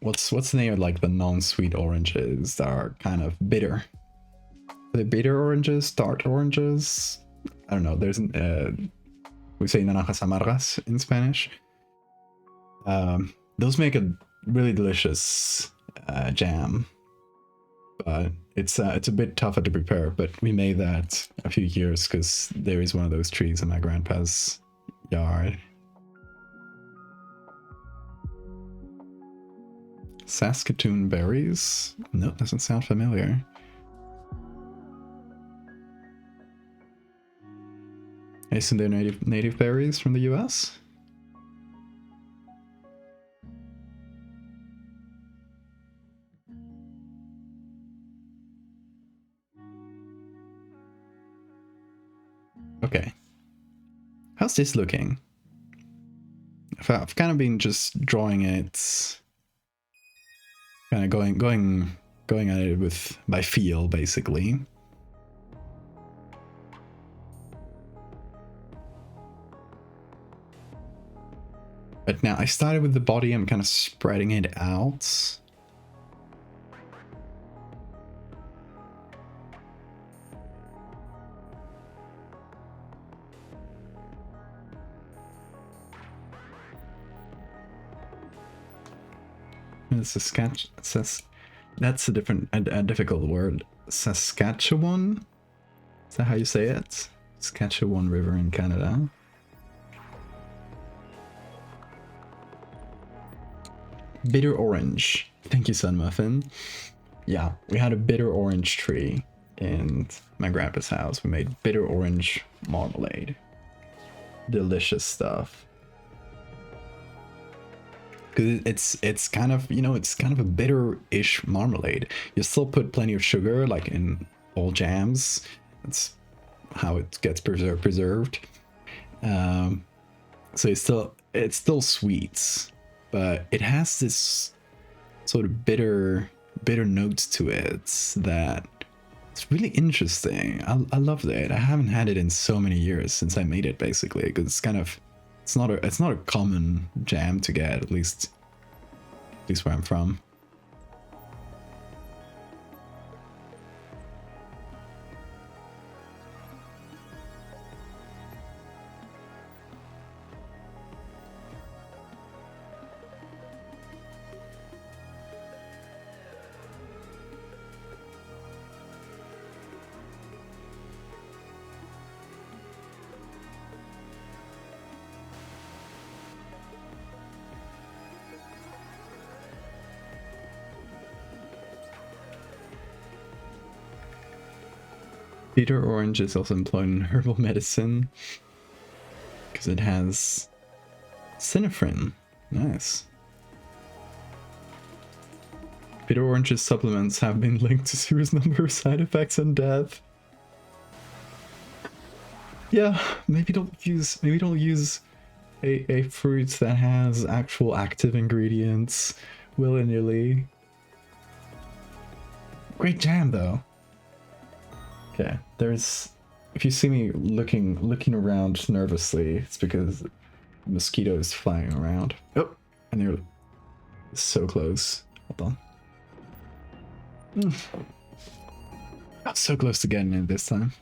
what's the name of like the non-sweet oranges that are kind of bitter? Are they bitter oranges? Tart oranges? I don't know. There's we say naranjas amargas in Spanish. Those make a really delicious jam, but it's a bit tougher to prepare. But we made that a few years because there is one of those trees in my grandpa's yard. Saskatoon berries? No, doesn't sound familiar. I assume they're native berries from the US? Okay. How's this looking? I've kind of been just drawing it, kind of going at it by feel, basically. But now I started with the body. I'm kind of spreading it out. That's a difficult word. Saskatchewan? Is that how you say it? Saskatchewan River in Canada. Bitter orange. Thank you, Sun Muffin. Yeah, we had a bitter orange tree in my grandpa's house. We made bitter orange marmalade. Delicious stuff. Because it's kind of, you know, it's kind of a bitter-ish marmalade. You still put plenty of sugar, like in all jams. That's how it gets preserved. So it's still sweet, but it has this sort of bitter notes to it that it's really interesting. I loved it. I haven't had it in so many years since I made it, basically, because it's kind of it's not a common jam to get, at least where I'm from. Bitter orange is also employed in herbal medicine because it has synephrine. Nice. Bitter orange's supplements have been linked to serious number of side effects and death. Yeah, maybe don't use a fruit that has actual active ingredients willy-nilly. Great jam though. Okay, there's if you see me looking around nervously, it's because mosquitoes flying around. Oh, and they're so close. Hold on. Got so close to getting in this time.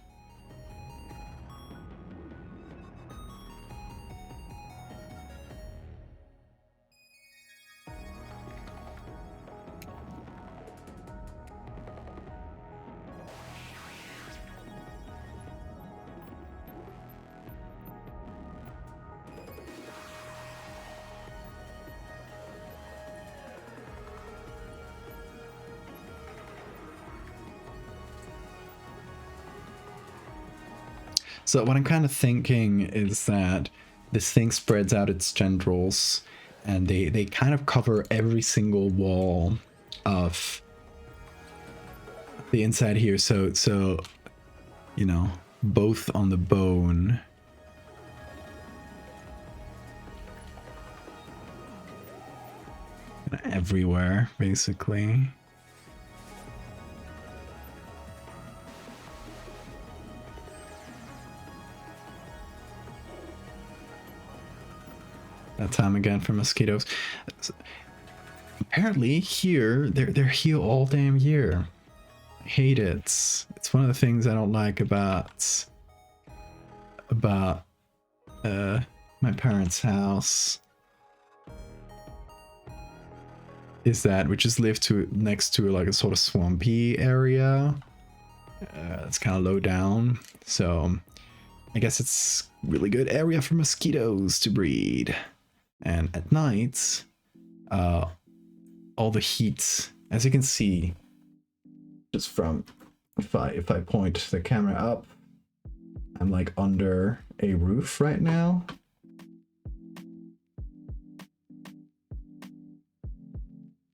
So what I'm kind of thinking is that this thing spreads out its tendrils and they kind of cover every single wall of the inside here. So you know, both on the bone everywhere, basically. That time again for mosquitoes. Apparently here, they're here all damn year. I hate it. It's one of the things I don't like about my parents' house. Is that we just live next to like a sort of swampy area. It's kind of low down, so I guess it's really good area for mosquitoes to breed. And at night, all the heat, as you can see, just from if I point the camera up, I'm like under a roof right now.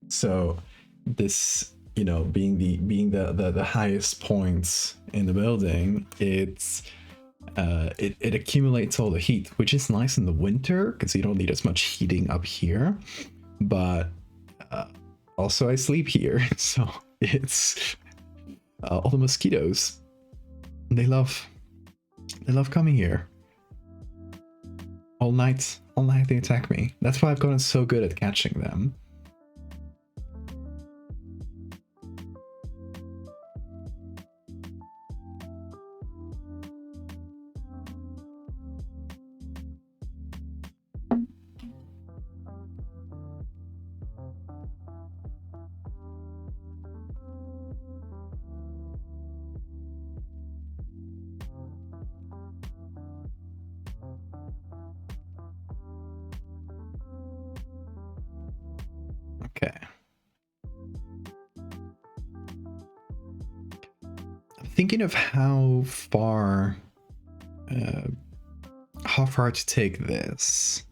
So this, you know, being the highest points in the building, it accumulates all the heat, which is nice in the winter because you don't need as much heating up here. But also I sleep here, so it's all the mosquitoes. They love coming here. All night they attack me. That's why I've gotten so good at catching them. Okay. I'm thinking of how far to take this.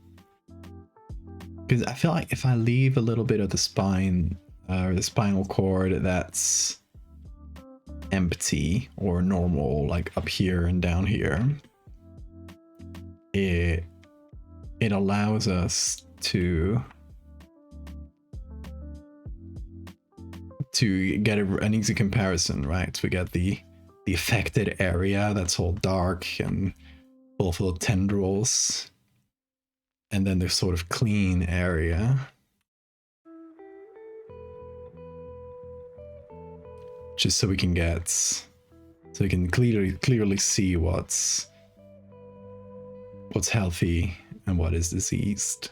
Because I feel like if I leave a little bit of the spine, or the spinal cord that's empty or normal, like up here and down here, it allows us to get an easy comparison, right? We get the affected area that's all dark and full of tendrils, and then there's sort of clean area, just so we can clearly see what's healthy and what is diseased.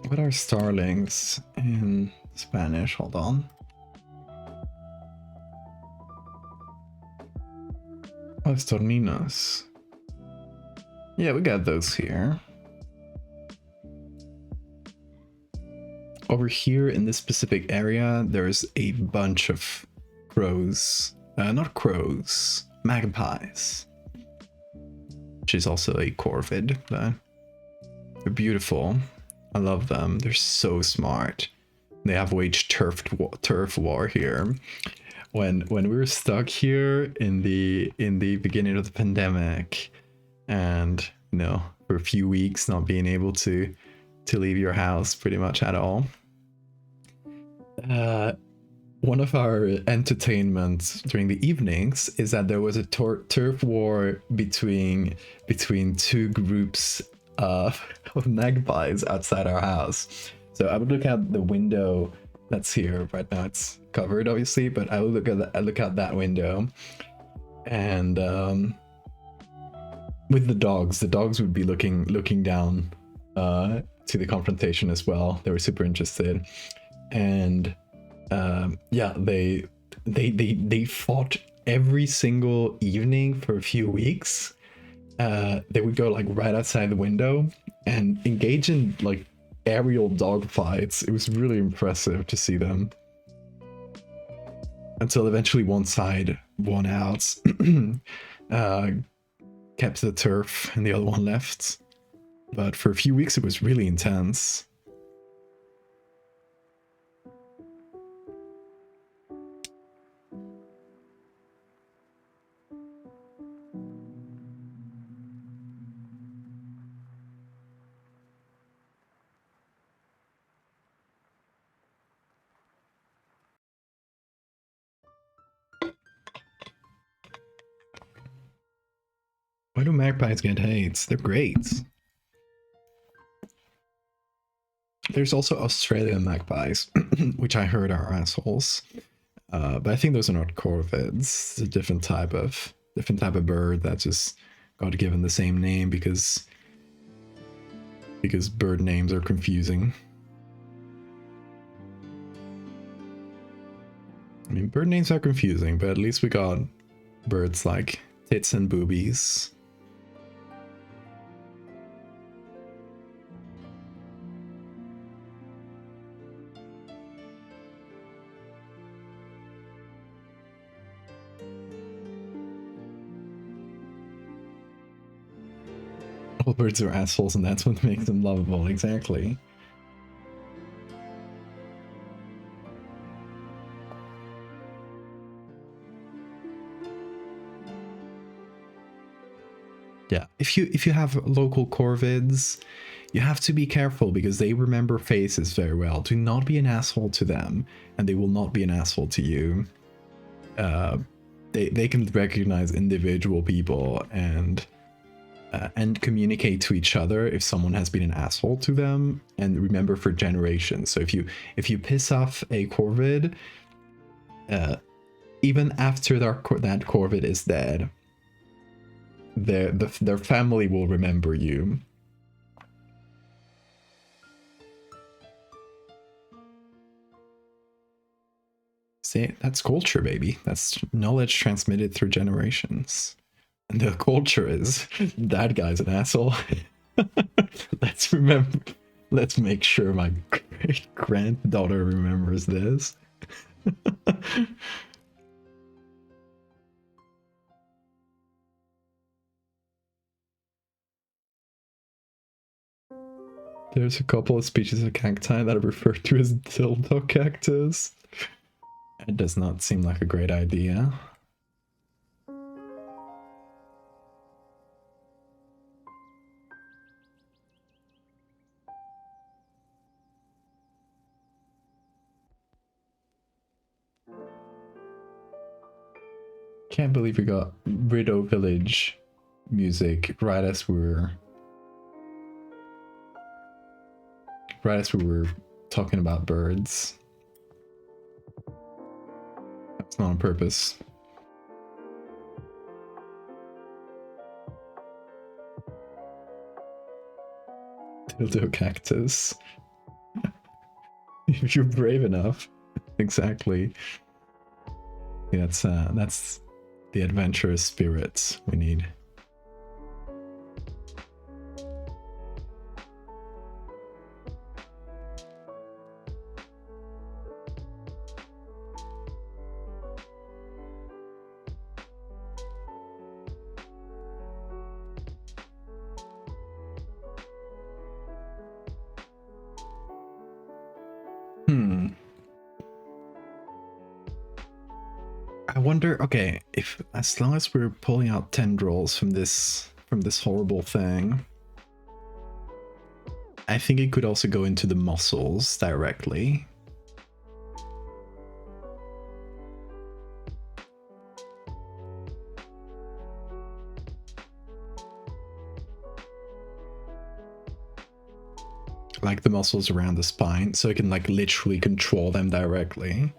What are starlings in Spanish? Hold on. Oh, estorninos. Yeah, we got those here. Over here in this specific area, there's a bunch of crows. Not crows, magpies. Which is also a corvid, but they're beautiful. I love them. They're so smart. They have waged turf war here. When we were stuck here in the beginning of the pandemic, and for a few weeks not being able to leave your house pretty much at all. One of our entertainments during the evenings is that there was a turf war between two groups of magpies outside our house. So I would look out the window that's here right now. It's covered, obviously, but I would look out that window, and with the dogs would be looking down to the confrontation as well. They were super interested, and yeah, they fought every single evening for a few weeks. They would go like right outside the window and engage in like aerial dog fights. It was really impressive to see them, until eventually one side won out, kept the turf, and the other one left. But for a few weeks it was really intense. Why do magpies get hate? They're great. There's also Australian magpies, which I heard are assholes. But I think those are not corvids. It's a different type of bird that just got given the same name because bird names are confusing. I mean, bird names are confusing, but at least we got birds like tits and boobies. All birds are assholes, and that's what makes them lovable. Exactly. Yeah, if you have local corvids, you have to be careful because they remember faces very well. Do not be an asshole to them, and they will not be an asshole to you. They can recognize individual people and communicate to each other if someone has been an asshole to them, and remember for generations. So if you piss off a corvid, even after that corvid is dead, their family will remember you. See, that's culture, baby. That's knowledge transmitted through generations. And the culture is that guy's an asshole. Let's make sure my great granddaughter remembers this. There's a couple of species of cacti that are referred to as dildo cactus. It does not seem like a great idea. Can't believe we got Rideau Village music right as we were talking about birds. That's not on purpose. Dildo cactus. If you're brave enough. Exactly. Yeah, that's the adventurous spirits we need. Hmm. I wonder, okay, if as long as we're pulling out tendrils from this horrible thing, I think it could also go into the muscles directly. Like the muscles around the spine, so it can like literally control them directly.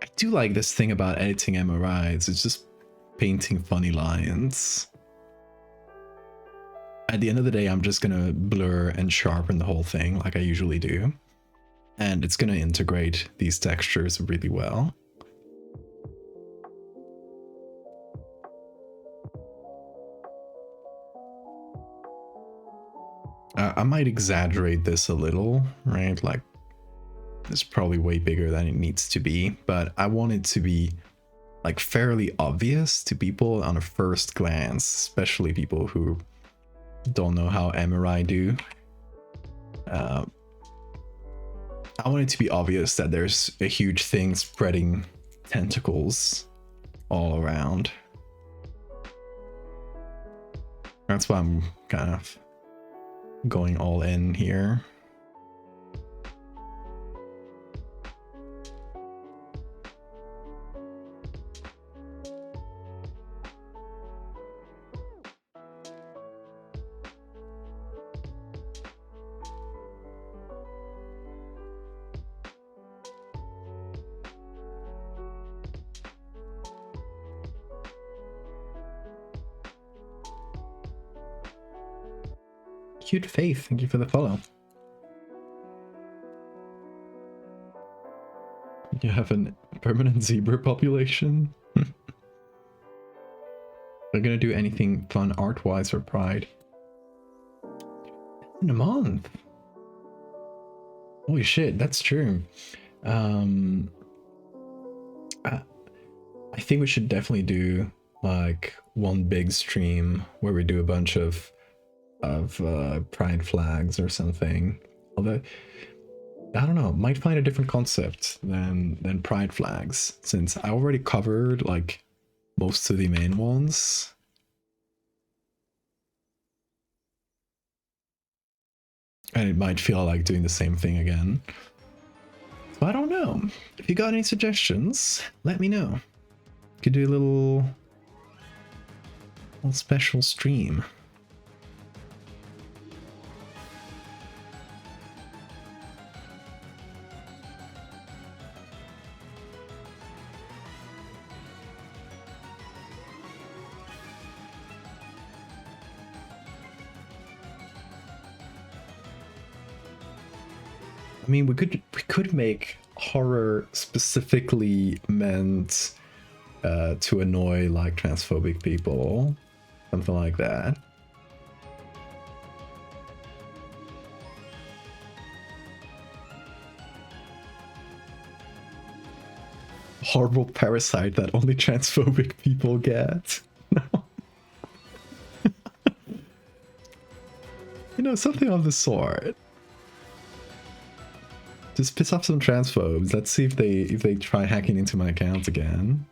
I do like this thing about editing MRIs, it's just painting funny lines. At the end of the day, I'm just gonna blur and sharpen the whole thing like I usually do. And it's gonna integrate these textures really well. I might exaggerate this a little, right? Like, it's probably way bigger than it needs to be, but I want it to be like fairly obvious to people on a first glance, especially people who don't know how MRI do. I want it to be obvious that there's a huge thing spreading tentacles all around. That's why I'm kind of going all in here. Cute Faith, thank you for the follow. You have a permanent zebra population? We're gonna do anything fun art-wise for Pride. In a month. Holy shit, that's true. I think we should definitely do like one big stream where we do a bunch of pride flags or something. Although I don't know, might find a different concept than pride flags, since I already covered like most of the main ones. And it might feel like doing the same thing again. So I don't know. If you got any suggestions, let me know. Could do a little special stream. I mean, we could make horror specifically meant to annoy like transphobic people, something like that. Horrible parasite that only transphobic people get. You know, something of the sort. Just piss off some transphobes. Let's see if they try hacking into my account again.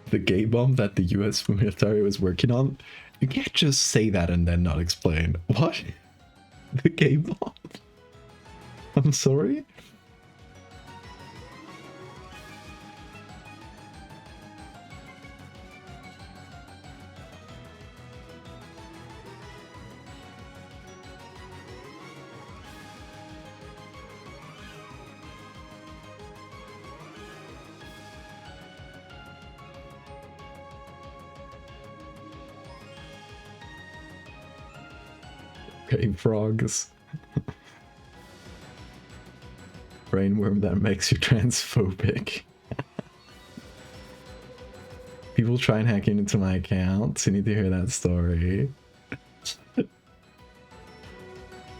The gay bomb that the US military was working on. You can't just say that and then not explain. What? The gay bomb? I'm sorry? Cave frogs. Brainworm that makes you transphobic. People try and hack into my account. You need to hear that story.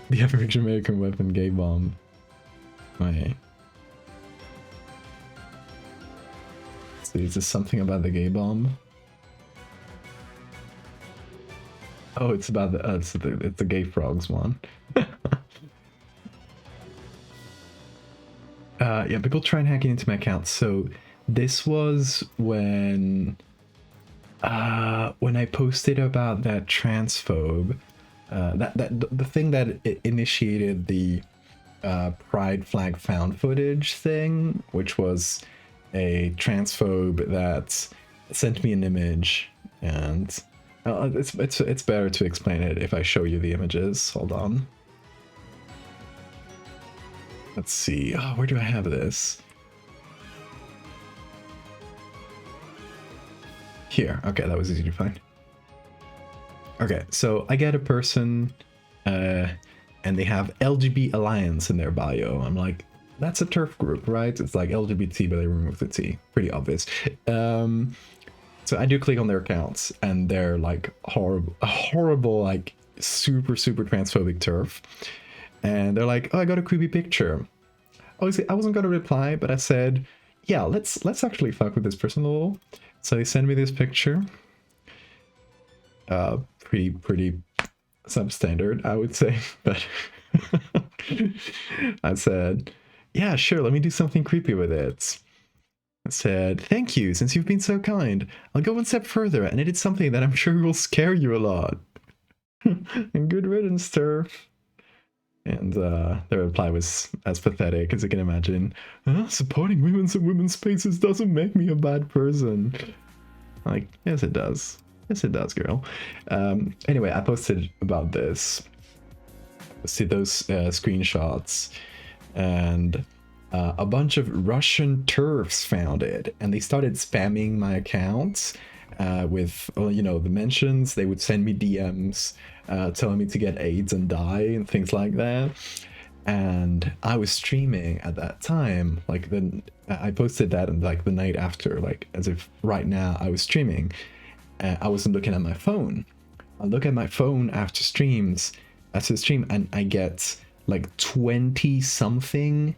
The average American weapon, gay bomb. Wait. So is this something about the gay bomb? Oh, it's about the it's the gay frogs one. Yeah, people try and hacking into my account. So this was when I posted about that transphobe, the thing that initiated the pride flag found footage thing, which was a transphobe that sent me an image, and it's better to explain it if I show you the images. Hold on. Let's see. Oh, where do I have this? Here. Okay, that was easy to find. Okay, so I get a person, and they have LGBT Alliance in their bio. I'm like, that's a TERF group, right? It's like LGBT, but they remove the T. Pretty obvious. So I do click on their accounts, and they're like horrible, like super transphobic TERF. And they're like, oh, I got a creepy picture. Obviously, I wasn't gonna reply, but I said, yeah, let's actually fuck with this person a little. So they send me this picture. Pretty substandard, I would say, but I said, yeah, sure, let me do something creepy with it. I said, thank you, since you've been so kind. I'll go one step further and edit something that I'm sure will scare you a lot. And good riddance, TERF. And their reply was as pathetic as you can imagine. Supporting women's and women's spaces doesn't make me a bad person. Like, yes it does. Yes it does, girl. Anyway, I posted about this. See those screenshots, and a bunch of Russian TERFs found it, and they started spamming my accounts with, you know, the mentions. They would send me DMs telling me to get AIDS and die and things like that. And I was streaming at that time, like then I posted that like the night after, like as if right now I was streaming. I wasn't looking at my phone. I look at my phone after stream, and I get like 20 something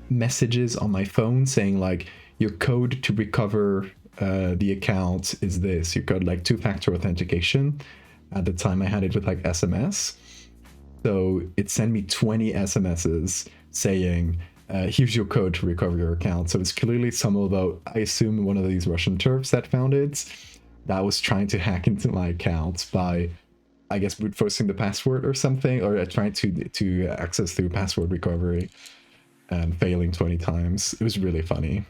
messages on my phone saying like, your code to recover the account is this. You got like 2-factor authentication. At the time I had it with like SMS. So it sent me 20 SMSs saying, here's your code to recover your account. So it's clearly some about, I assume, one of these Russian TERFs that found it, that was trying to hack into my account by, I guess, brute forcing the password or something, or trying to access through password recovery and failing 20 times. It was really funny.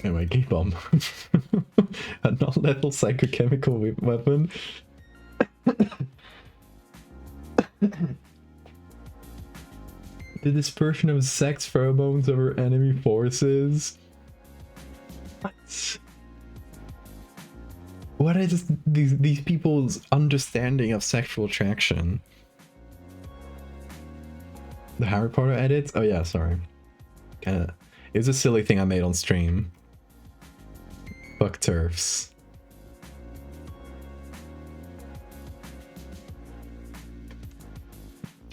Anyway, gay bomb. A non-lethal psychochemical weapon. The dispersion of sex pheromones over enemy forces. What is these people's understanding of sexual attraction? The Harry Potter edits? Oh yeah, sorry. It's a silly thing I made on stream. Fuck TERFs.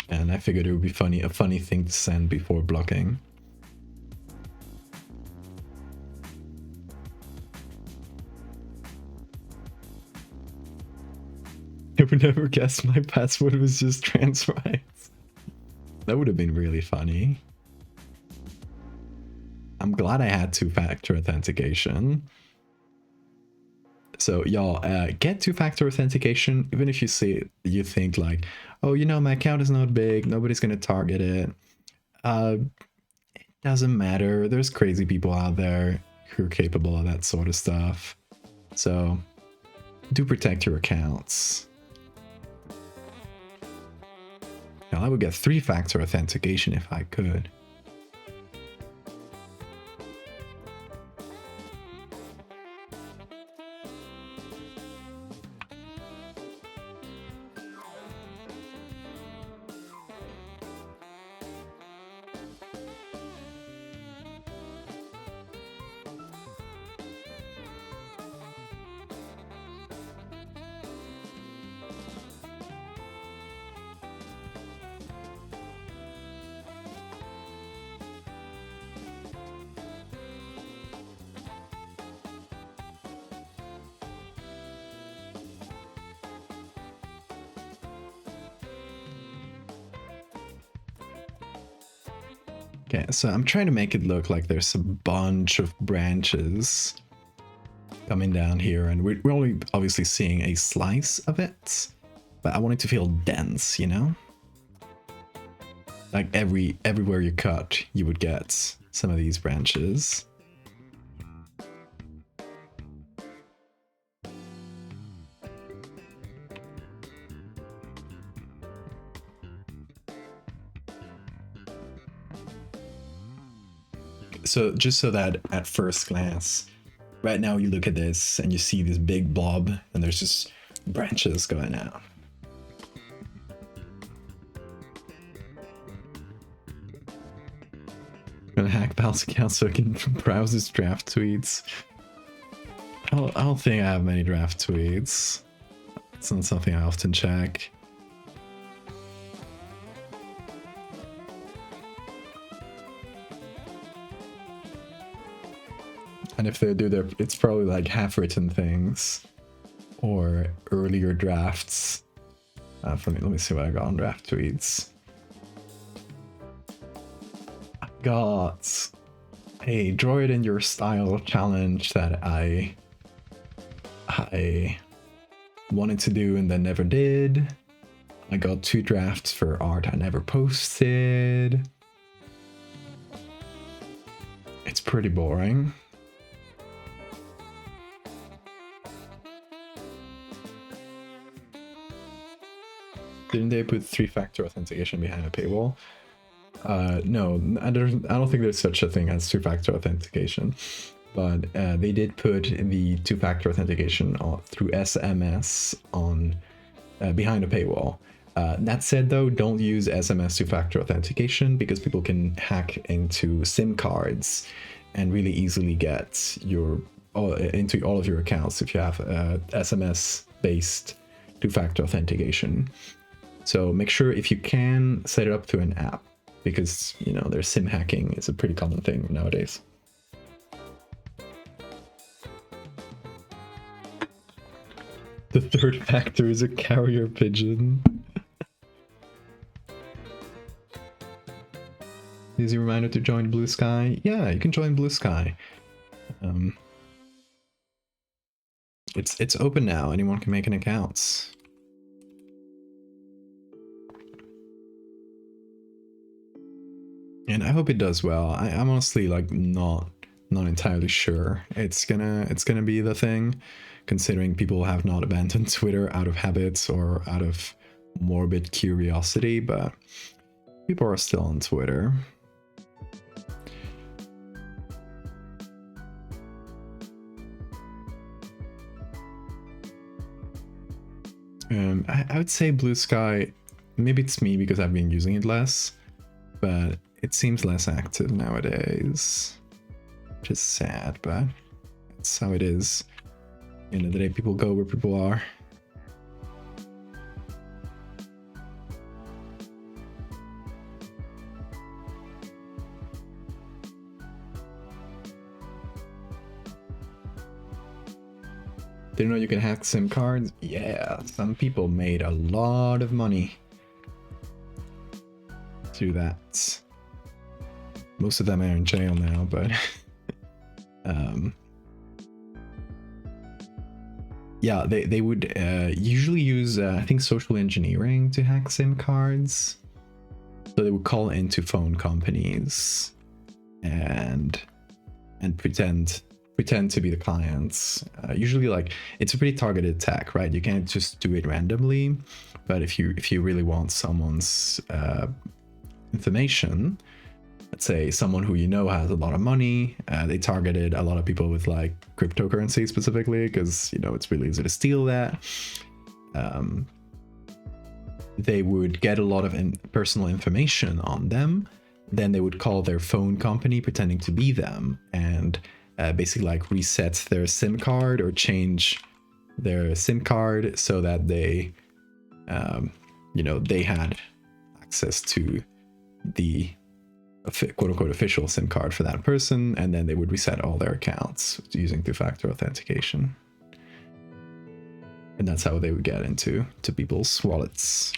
And I figured it would be funny, a funny thing to send before blocking. I would never guess my password was just trans rights. That would have been really funny. I'm glad I had 2-factor authentication. So y'all, get 2-factor authentication, even if you think like, oh, you know, my account is not big, nobody's gonna target it. It doesn't matter. There's crazy people out there who are capable of that sort of stuff. So do protect your accounts. Now, I would get 3-factor authentication if I could. Okay, so I'm trying to make it look like there's a bunch of branches coming down here, and we're only obviously seeing a slice of it, but I want it to feel dense, you know? Like everywhere you cut, you would get some of these branches. So just so that at first glance, right now you look at this and you see this big blob and there's just branches going out. Gonna hack Val's account so I can browse his draft tweets. I don't think I have many draft tweets. It's not something I often check. And if they do, it's probably like half-written things or earlier drafts. Let me see what I got on draft tweets. I got a draw it in your style challenge that I wanted to do and then never did. I got 2 drafts for art I never posted. It's pretty boring. Didn't they put 3-factor authentication behind a paywall? No, I don't think there's such a thing as 2-factor authentication, but they did put the 2-factor authentication through SMS on behind a paywall. That said, though, don't use SMS 2-factor authentication because people can hack into SIM cards and really easily get into all of your accounts if you have SMS-based 2-factor authentication. So make sure if you can set it up to an app, because you know their SIM hacking is a pretty common thing nowadays. The 3rd factor is a carrier pigeon. Easy reminder to join Blue Sky. Yeah, you can join Blue Sky. It's open now. Anyone can make an account. And I hope it does well. I'm honestly like not entirely sure it's gonna be the thing, considering people have not abandoned Twitter out of habits or out of morbid curiosity, but people are still on Twitter. I would say Blue Sky, maybe it's me because I've been using it less, but it seems less active nowadays, which is sad, but that's how it is. End of the day, people go where people are. Didn't know you can hack SIM cards? Yeah, some people made a lot of money through that. Most of them are in jail now, but yeah, they would usually use I think social engineering to hack SIM cards. So they would call into phone companies and pretend to be the clients. Usually, like, it's a pretty targeted attack, right? You can't just do it randomly, but if you really want someone's information, let's say someone who you know has a lot of money, they targeted a lot of people with like cryptocurrency specifically because you know it's really easy to steal that. They would get a lot of personal information on them, then they would call their phone company pretending to be them and basically like reset their SIM card or change their SIM card so that they you know, they had access to the quote-unquote official SIM card for that person, and then they would reset all their accounts using 2-factor authentication. And that's how they would get into people's wallets.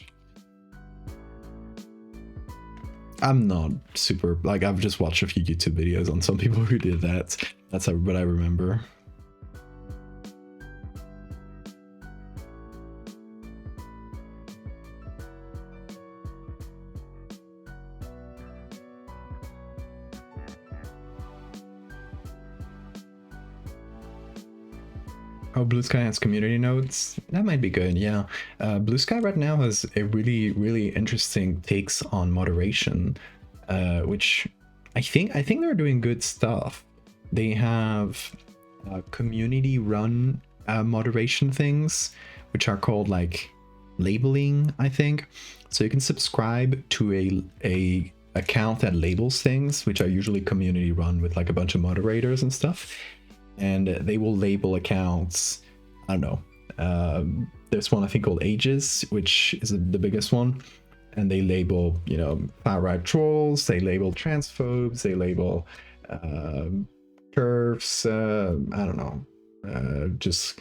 I'm not super, like, I've just watched a few YouTube videos on some people who did that. That's what I remember. Oh, Blue Sky has community nodes. That might be good, yeah. Blue Sky right now has a really, really interesting takes on moderation, which I think they're doing good stuff. They have community-run moderation things, which are called like labeling, I think. So you can subscribe to a account that labels things, which are usually community-run with like a bunch of moderators and stuff. And they will label accounts. I don't know. There's one I think called Ages, which is the biggest one. And they label, you know, far-right trolls, they label transphobes, they label curves, I don't know, just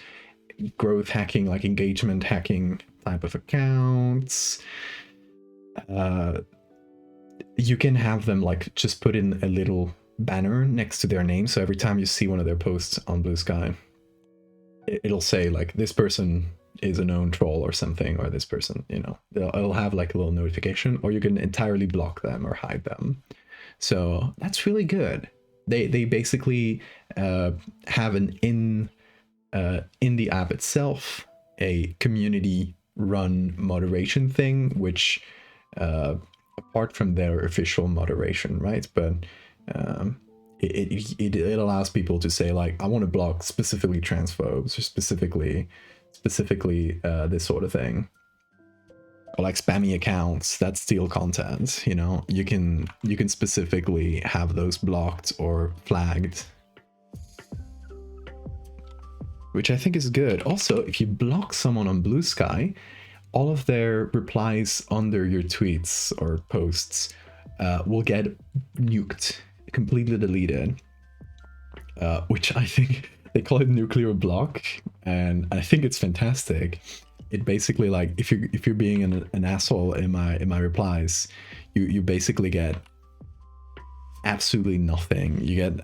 growth hacking, like engagement hacking type of accounts. You can have them like just put in a little banner next to their name, so every time you see one of their posts on Blue Sky, it'll say like this person is a known troll or something, or this person, you know, it'll have like a little notification, or you can entirely block them or hide them. So that's really good. They basically have an in the app itself a community run moderation thing, which apart from their official moderation, right? But it allows people to say like, I want to block specifically transphobes or specifically this sort of thing, or like spammy accounts that steal content. You know, you can specifically have those blocked or flagged, which I think is good. Also, if you block someone on Blue Sky, all of their replies under your tweets or posts will get nuked, completely deleted, which I think they call it nuclear block, and I think it's fantastic. It basically, like, if you're being an asshole in my replies, you basically get absolutely nothing. You get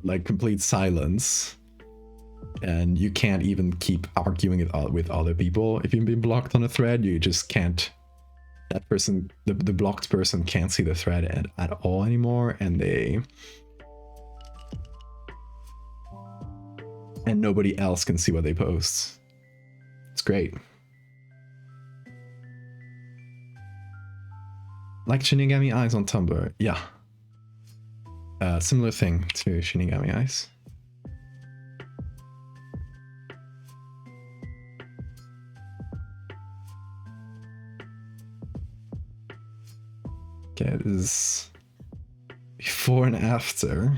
like complete silence, and you can't even keep arguing it with other people. If you've been blocked on a thread, you just can't. That person, the blocked person, can't see the thread at all anymore, and nobody else can see what they post. It's great. Like Shinigami Eyes on Tumblr, yeah. Similar thing to Shinigami Eyes. Okay, this is before and after.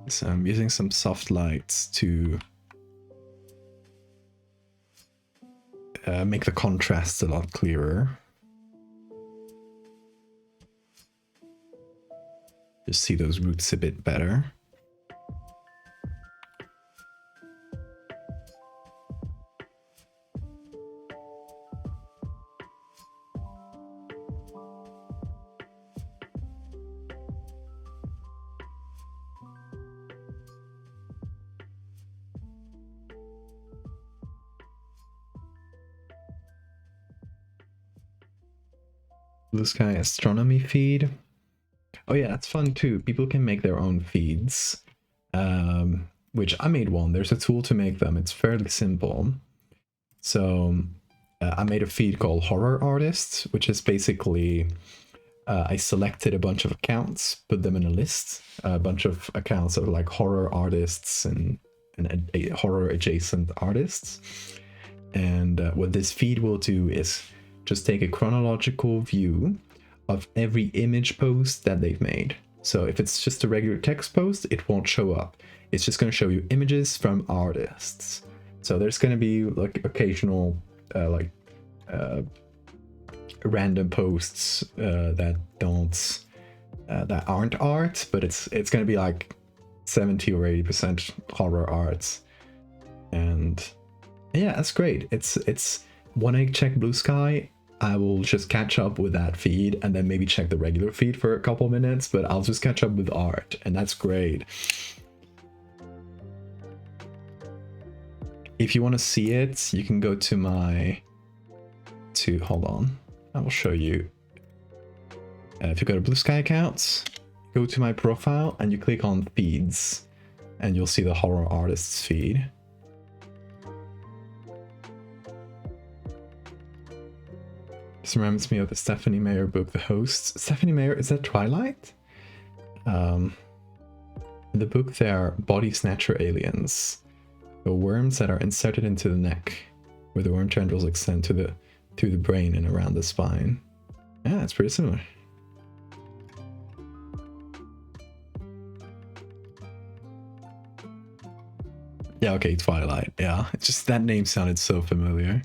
So I'm using some soft lights to make the contrast a lot clearer. Just see those roots a bit better. Blue Sky astronomy feed. Oh yeah, that's fun too. People can make their own feeds, which I made one. There's a tool to make them. It's fairly simple. So I made a feed called Horror Artists, which is basically I selected a bunch of accounts, put them in a list, a bunch of accounts of like horror artists and horror adjacent artists. And what this feed will do is just take a chronological view of every image post that they've made. So if it's just a regular text post, it won't show up. It's just going to show you images from artists. So there's going to be like occasional like random posts that don't that aren't art, but it's gonna be like 70 or 80% horror art. And yeah, that's great. It's when I check Blue Sky, I will just catch up with that feed and then maybe check the regular feed for a couple minutes, but I'll just catch up with art, and that's great. If you want to see it, you can go to my hold on, I will show you. If you go to Blue Sky accounts, go to my profile and you click on feeds, and you'll see the horror artists feed. This reminds me of the Stephanie Meyer book, The Host. Stephanie Meyer, is that Twilight? In the book, they are body snatcher aliens. The worms that are inserted into the neck, where the worm tendrils extend through the brain and around the spine. Yeah, it's pretty similar. Yeah, okay, Twilight. Yeah, it's just that name sounded so familiar.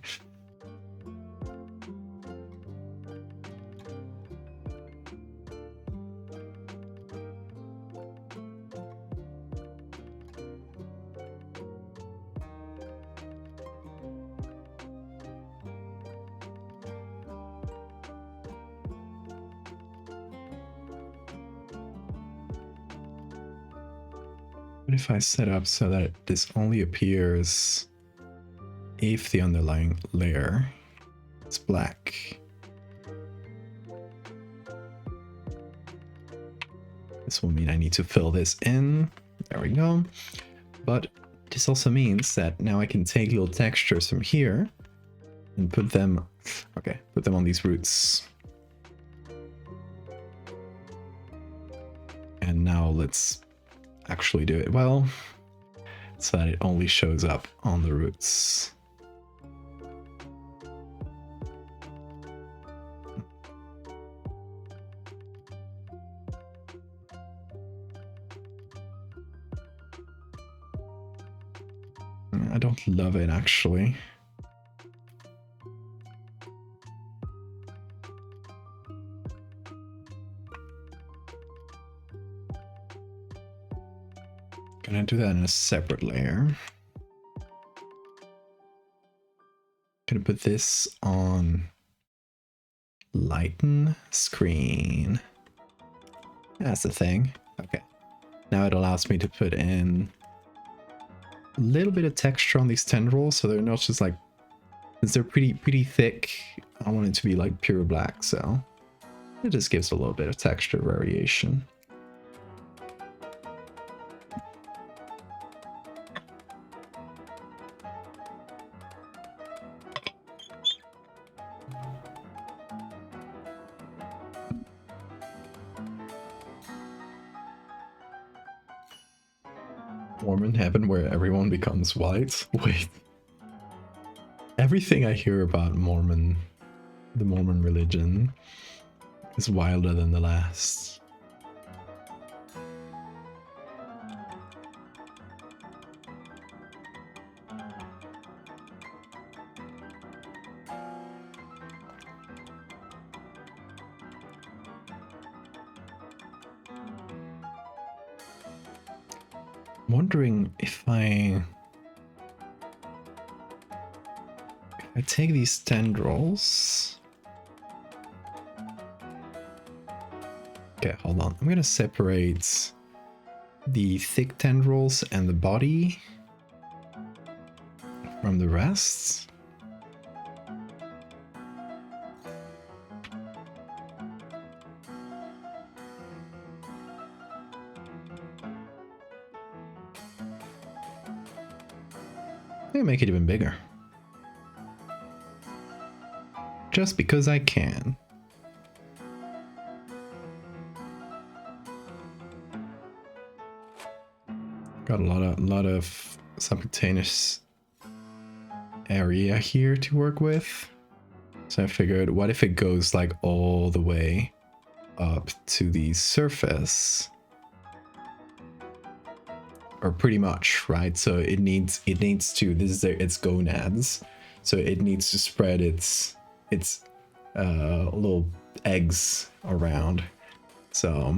What if I set up so that this only appears if the underlying layer is black? This will mean I need to fill this in. There we go. But this also means that now I can take little textures from here and put them on these roots. And now let's actually do it well, so that it only shows up on the roots. I don't love it, actually. Gonna do that in a separate layer. Gonna put this on lighten screen. That's the thing. Okay. Now it allows me to put in a little bit of texture on these tendrils, so they're not just like, since they're pretty thick, I don't want it to be like pure black, so it just gives a little bit of texture variation. Mormon heaven where everyone becomes white? Wait. Everything I hear about the Mormon religion is wilder than the last. I'm wondering if I take these tendrils. Okay, hold on. I'm gonna separate the thick tendrils and the body from the rest. I'm gonna make it even bigger. Just because I can. Got a lot of subcutaneous area here to work with. So I figured, what if it goes like all the way up to the surface? Or pretty much, right? So it needs to, this is its gonads. so it needs to spread its little eggs around. So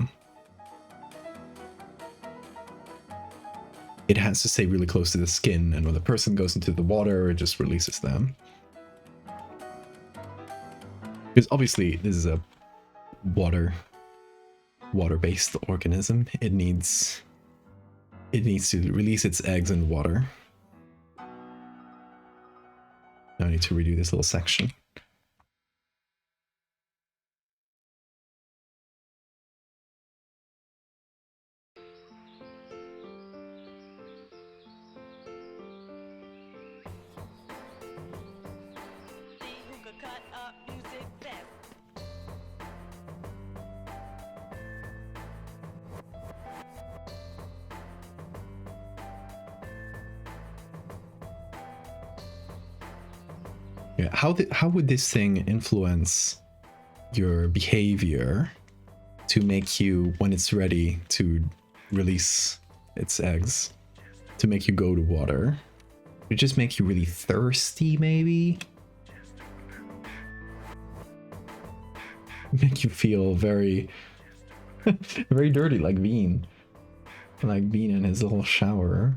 it has to stay really close to the skin, and when the person goes into the water, it just releases them. Because obviously this is a water-based organism. It needs to release its eggs in water. Now I need to redo this little section. Yeah, how would this thing influence your behavior to make you, when it's ready to release its eggs, to make you go to water? It just make you really thirsty, maybe? Make you feel very, very dirty, like Bean. Like Bean in his little shower.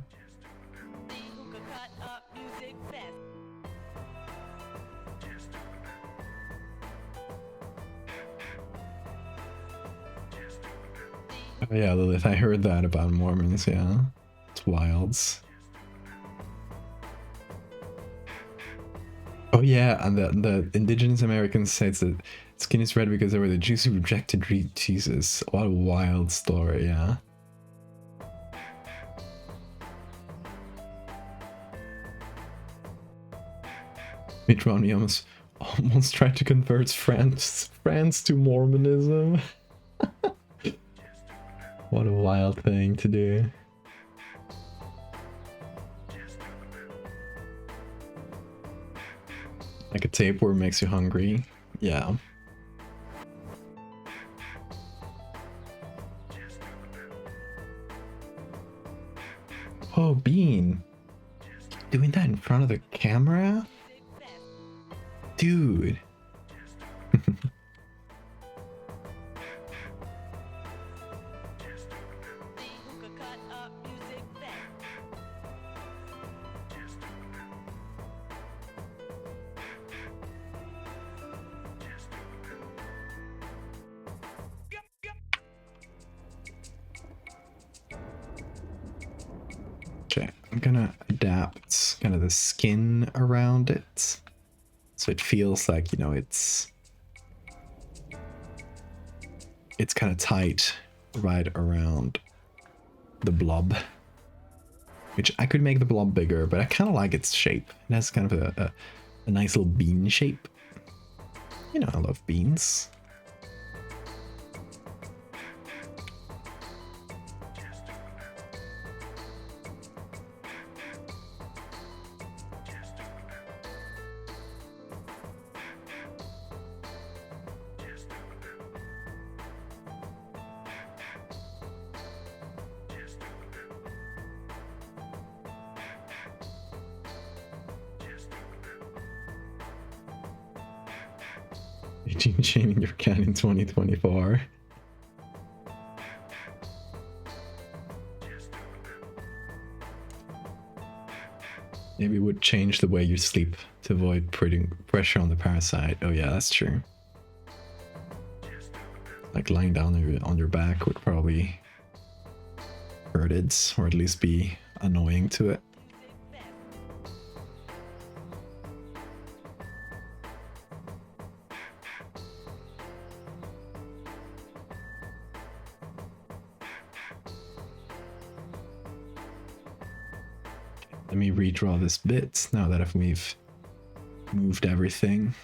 Oh yeah, Lilith, I heard that about Mormons, yeah. It's wilds. Oh yeah, and the indigenous Americans said that skin is red because they were the Jews who rejected Jesus. What a wild story, yeah. Mitt Romney almost tried to convert France to Mormonism. What a wild thing to do. Like a tapeworm makes you hungry. Yeah. Oh, Bean. Doing that in front of the camera? Dude. Okay, I'm gonna adapt kind of the skin around it, so it feels like, you know, it's kind of tight right around the blob. Which I could make the blob bigger, but I kind of like its shape. It has kind of a nice little bean shape. You know, I love beans. Shaming your cat in 2024. Maybe it would change the way you sleep to avoid putting pressure on the parasite. Oh yeah, that's true. Like lying down on your back would probably hurt it, or at least be annoying to it. Let me redraw this bit now that we've moved everything.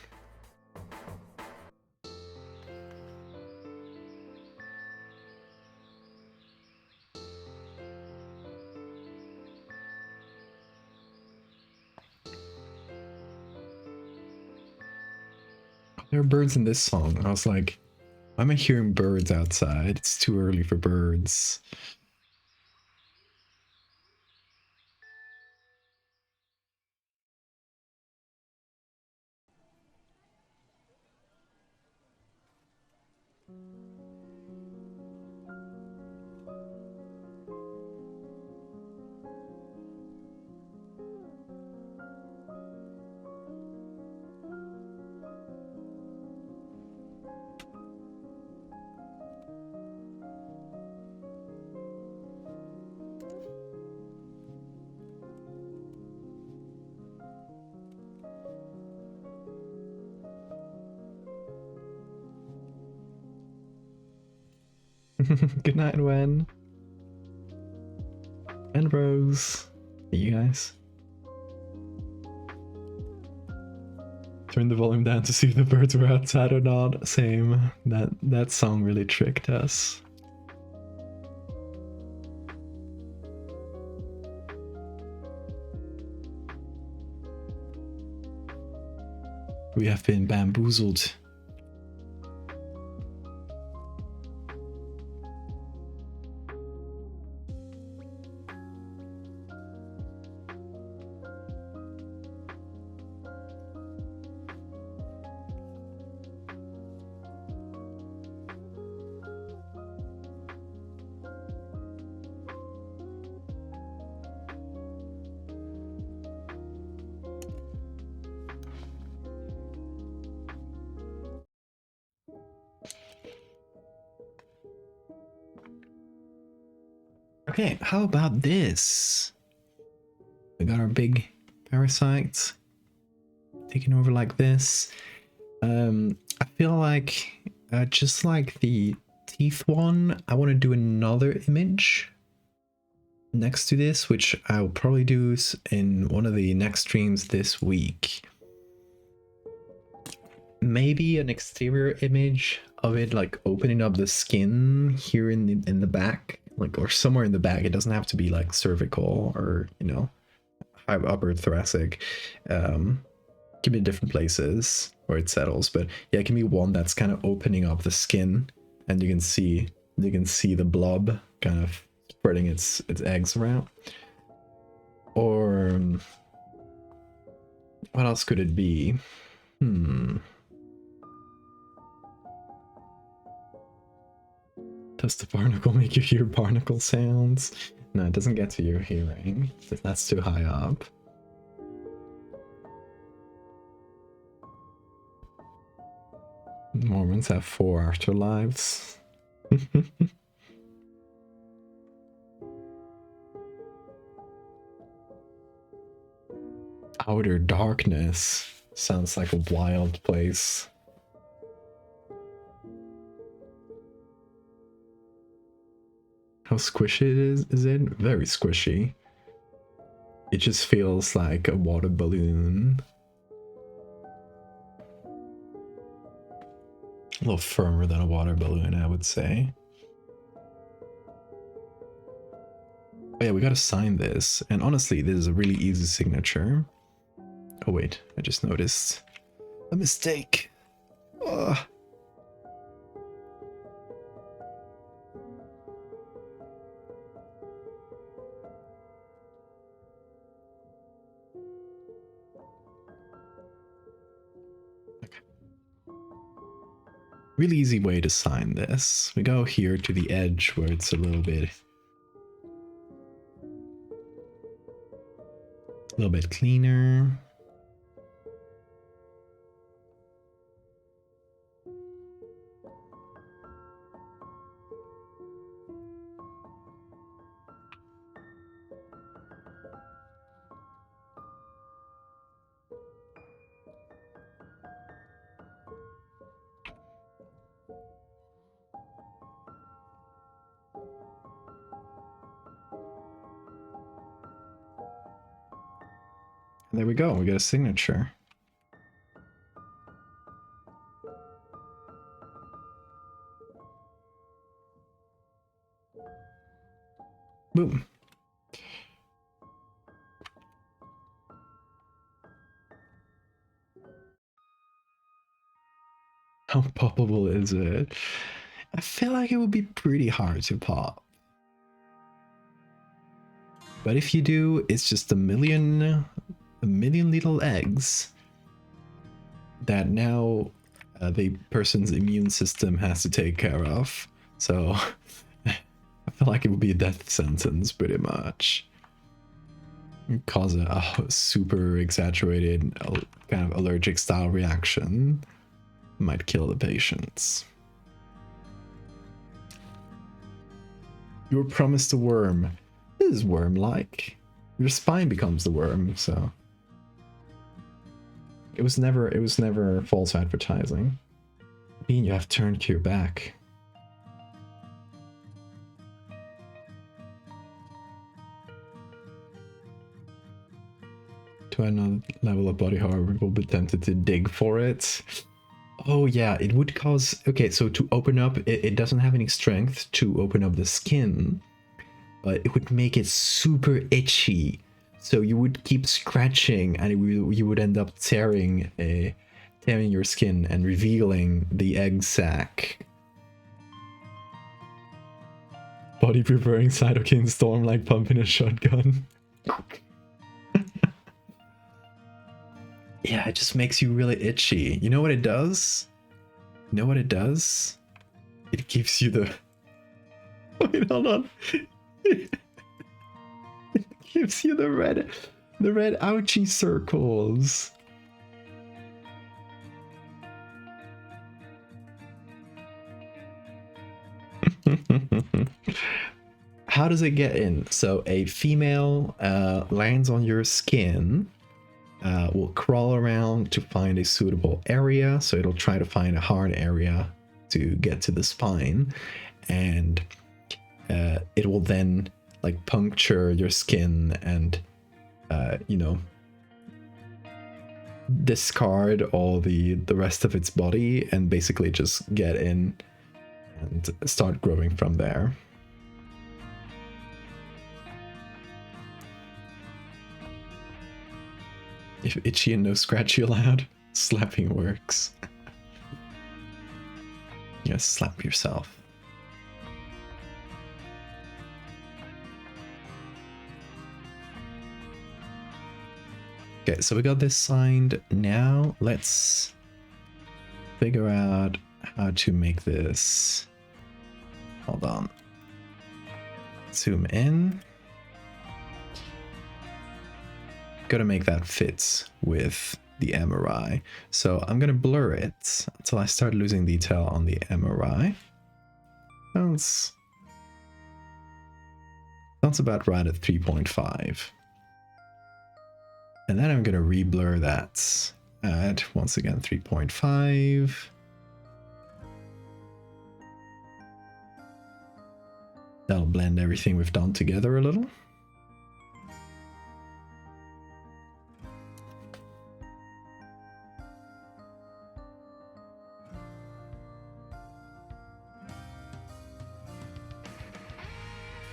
There are birds in this song. I was like, why am I hearing birds outside? It's too early for birds. Good night, Wen. And Rose. Hey, you guys. Turn the volume down to see if the birds were outside or not. Same. That song really tricked us. We have been bamboozled. Okay, how about this? We got our big parasites taking over like this. I feel like just like the teeth one, I want to do another image next to this, which I'll probably do in one of the next streams this week. Maybe an exterior image of it, like opening up the skin here in the back, like, or somewhere in the back. It doesn't have to be like cervical or, you know, upper thoracic. Can be different places where it settles, but yeah, it can be one that's kind of opening up the skin, and you can see the blob kind of spreading its eggs around. Or what else could it be? Does the barnacle make you hear barnacle sounds? No, it doesn't get to your hearing. That's too high up. Mormons have 4 afterlives. Outer darkness sounds like a wild place. How squishy is it? Very squishy. It just feels like a water balloon. A little firmer than a water balloon, I would say. Oh yeah, we gotta sign this. And honestly, this is a really easy signature. Oh wait, I just noticed a mistake. Ugh. Really easy way to sign this. We go here to the edge where it's a little bit cleaner. There we go, we got a signature. Boom. How poppable is it? I feel like it would be pretty hard to pop. But if you do, it's just a million little eggs that now the person's immune system has to take care of. So I feel like it would be a death sentence pretty much. It'd cause a super exaggerated kind of allergic style reaction. Might kill the patients. You were promised a worm. This is worm-like. Your spine becomes the worm, so it was never false advertising. I mean, you have turned to your back. To another level of body horror, we will be tempted to dig for it. Oh yeah, it would cause... Okay, so to open up, it doesn't have any strength to open up the skin, but it would make it super itchy. So you would keep scratching and you would end up tearing your skin and revealing the egg sac. Body preparing cytokine storm like pumping a shotgun. Yeah, it just makes you really itchy. You know what it does? You know what it does? It gives you the... Wait, hold on. It gives you the red ouchie circles. How does it get in? So a female lands on your skin, will crawl around to find a suitable area. So it'll try to find a hard area to get to the spine, and it will then like puncture your skin and you know, discard all the rest of its body and basically just get in and start growing from there. If itchy and no scratchy allowed, slapping works. Yeah, slap yourself. Okay, so we got this signed. Now let's figure out how to make this. Hold on. Zoom in. Gotta make that fit with the MRI. So I'm gonna blur it until I start losing detail on the MRI. Sounds about right at 3.5. And then I'm gonna re-blur that at, once again, 3.5. That'll blend everything we've done together a little.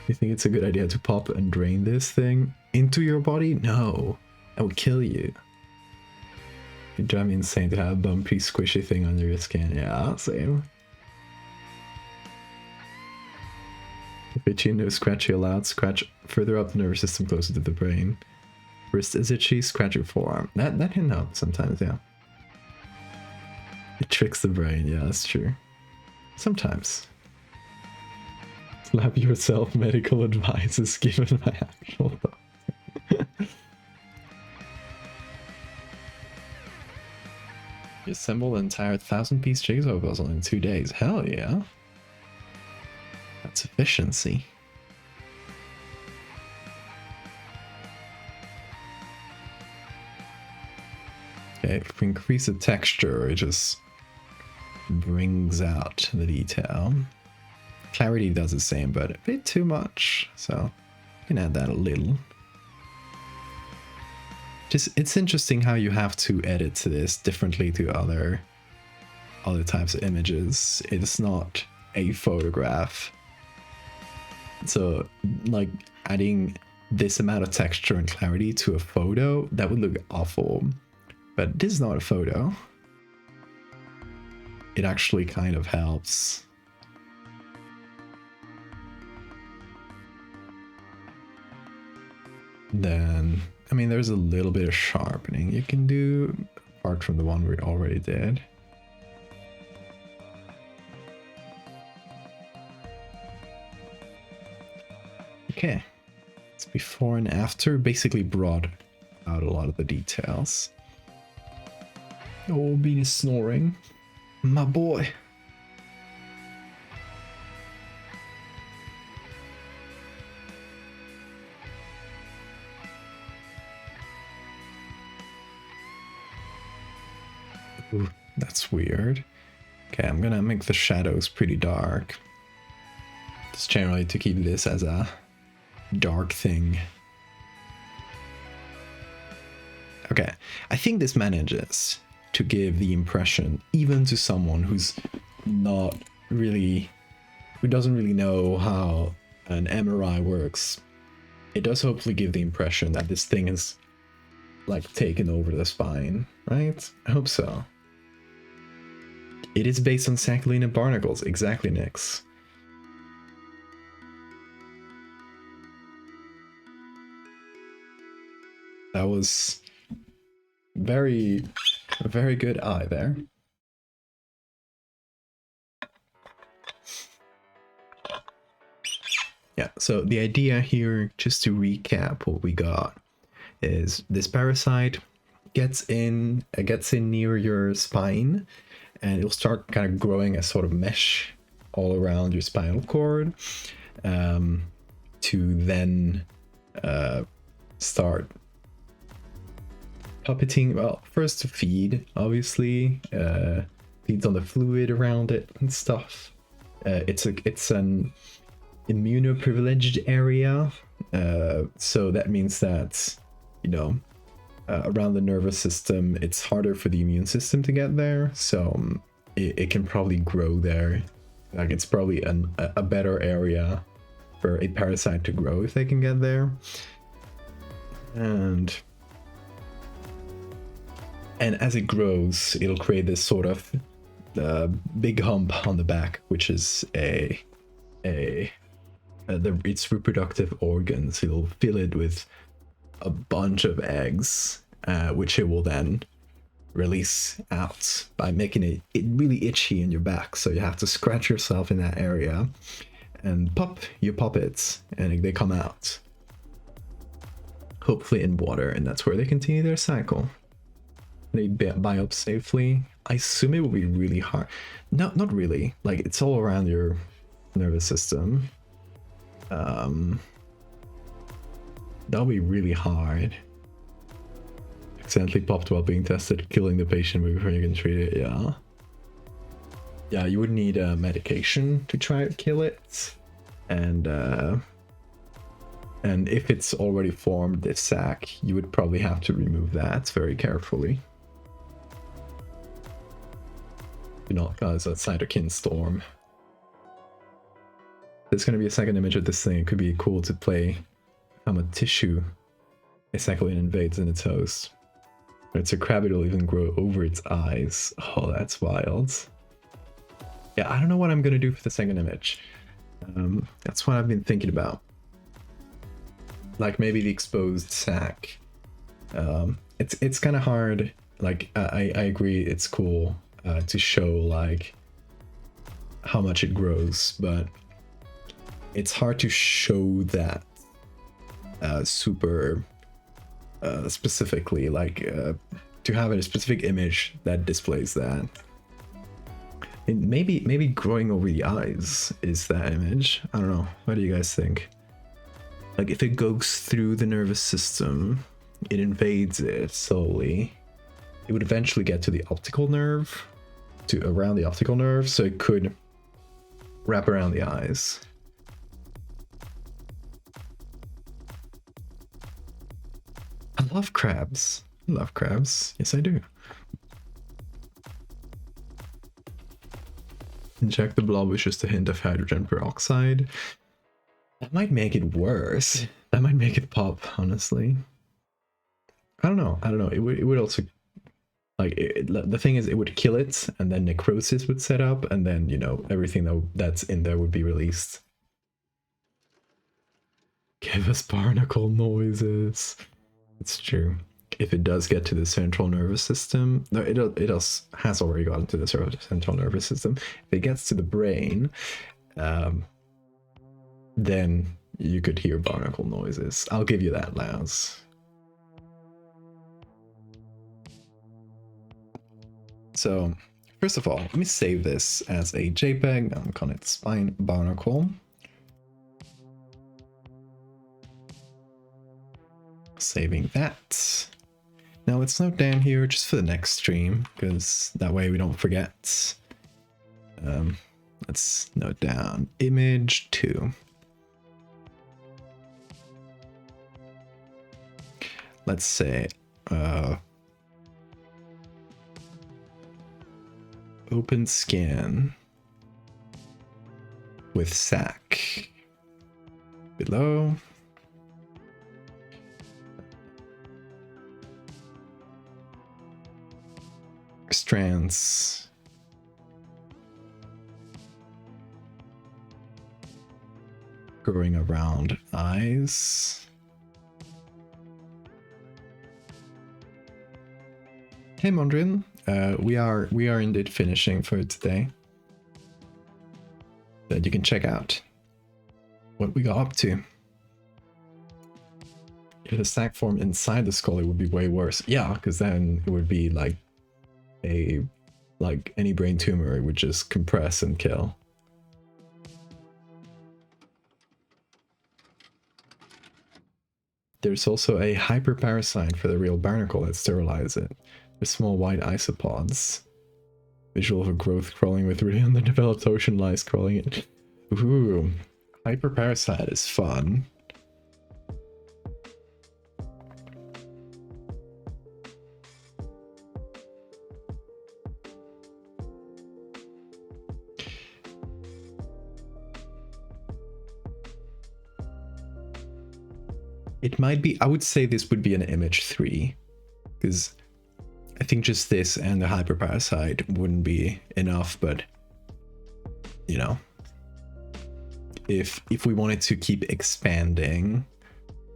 You think it's a good idea to pop and drain this thing into your body? No, that would kill you. It'd drive me insane to have a bumpy, squishy thing under your skin. Yeah, same. If itchy, no scratchy allowed. Scratch further up the nervous system closer to the brain. Wrist is itchy, scratch your forearm. That can help sometimes, yeah. It tricks the brain, yeah, that's true. Sometimes. Slap yourself, medical advice is given by actual doctor. You assembled an entire 1,000-piece jigsaw puzzle in 2 days. Hell yeah. That's efficiency. Okay, if we increase the texture, it just brings out the detail. Clarity does the same, but a bit too much, so you can add that a little. It's interesting how you have to edit this differently to other types of images. It's not a photograph. So, like, adding this amount of texture and clarity to a photo, that would look awful. But this is not a photo. It actually kind of helps. Then, I mean, there's a little bit of sharpening you can do, apart from the one we already did. Okay, it's before and after, basically brought out a lot of the details. Oh, Bean is snoring. My boy. Ooh, that's weird. Okay, I'm gonna make the shadows pretty dark. Just generally to keep this as a dark thing. Okay, I think this manages to give the impression, even to someone who's not really, who doesn't really know how an MRI works, it does hopefully give the impression that this thing is like taken over the spine, right? I hope so. It is based on Sacchaline and barnacles, exactly, Nyx. That was very, very good eye there. Yeah, so the idea here, just to recap what we got, is this parasite gets in near your spine, and it'll start kind of growing a sort of mesh all around your spinal cord, to then start puppeting. Well, first to feed, obviously, feeds on the fluid around it and stuff. It's an immunoprivileged area, so that means that, you know, around the nervous system, it's harder for the immune system to get there, so it can probably grow there. Like, it's probably a better area for a parasite to grow if they can get there. And as it grows, it'll create this sort of big hump on the back, which is its reproductive organs. It'll fill it with a bunch of eggs, which it will then release out by making it really itchy in your back. So you have to scratch yourself in that area and pop your puppets, and they come out. Hopefully in water, and that's where they continue their cycle. They biopsy safely. I assume it will be really hard. No, not really. Like, it's all around your nervous system. That'll be really hard. Accidentally popped while being tested, killing the patient before you can treat it. Yeah, you would need a medication to try to kill it, and if it's already formed this sac, you would probably have to remove that very carefully. Do not cause a cytokine storm. There's going to be a second image of this thing. It could be cool to play a tissue a cyclone invades in its host. It's a crab, it'll even grow over its eyes. Oh, that's wild. Yeah, I don't know what I'm going to do for the second image. That's what I've been thinking about. Like, maybe the exposed sac. It's kind of hard. Like, I agree, it's cool to show like how much it grows, but it's hard to show that super specifically, like to have a specific image that displays that. And maybe growing over the eyes is that image. I don't know. What do you guys think? Like, if it goes through the nervous system, it invades it slowly, it would eventually get to the optical nerve, around the optical nerve, so it could wrap around the eyes. I love crabs. I love crabs. Yes, I do. Inject the blob with just a hint of hydrogen peroxide. That might make it worse. That might make it pop, honestly. I don't know. It would also, like, the thing is, it would kill it, and then necrosis would set up, and then, you know, everything that's in there would be released. Give us barnacle noises. It's true. If it does get to the central nervous system, no, it has already gotten to the central nervous system. If it gets to the brain, then you could hear barnacle noises. I'll give you that, Laz. So, first of all, let me save this as a JPEG. I'm calling it spine barnacle. Saving that. Now let's note down here just for the next stream, because that way we don't forget. Let's note down image 2. Let's say, Open scan with sac below. Strands. Growing around eyes. Hey Mondrian, we are indeed finishing for today. That you can check out what we got up to. If the sac formed inside the skull, it would be way worse. Yeah, because then it would be like any brain tumor, it would just compress and kill. There's also a hyperparasite for the real barnacle that sterilizes it. With small white isopods. Visual of a growth crawling with really underdeveloped ocean lice crawling it. Ooh, hyperparasite is fun. It might be, I would say this would be an image 3, because I think just this and the hyperparasite wouldn't be enough, but you know, if we wanted to keep expanding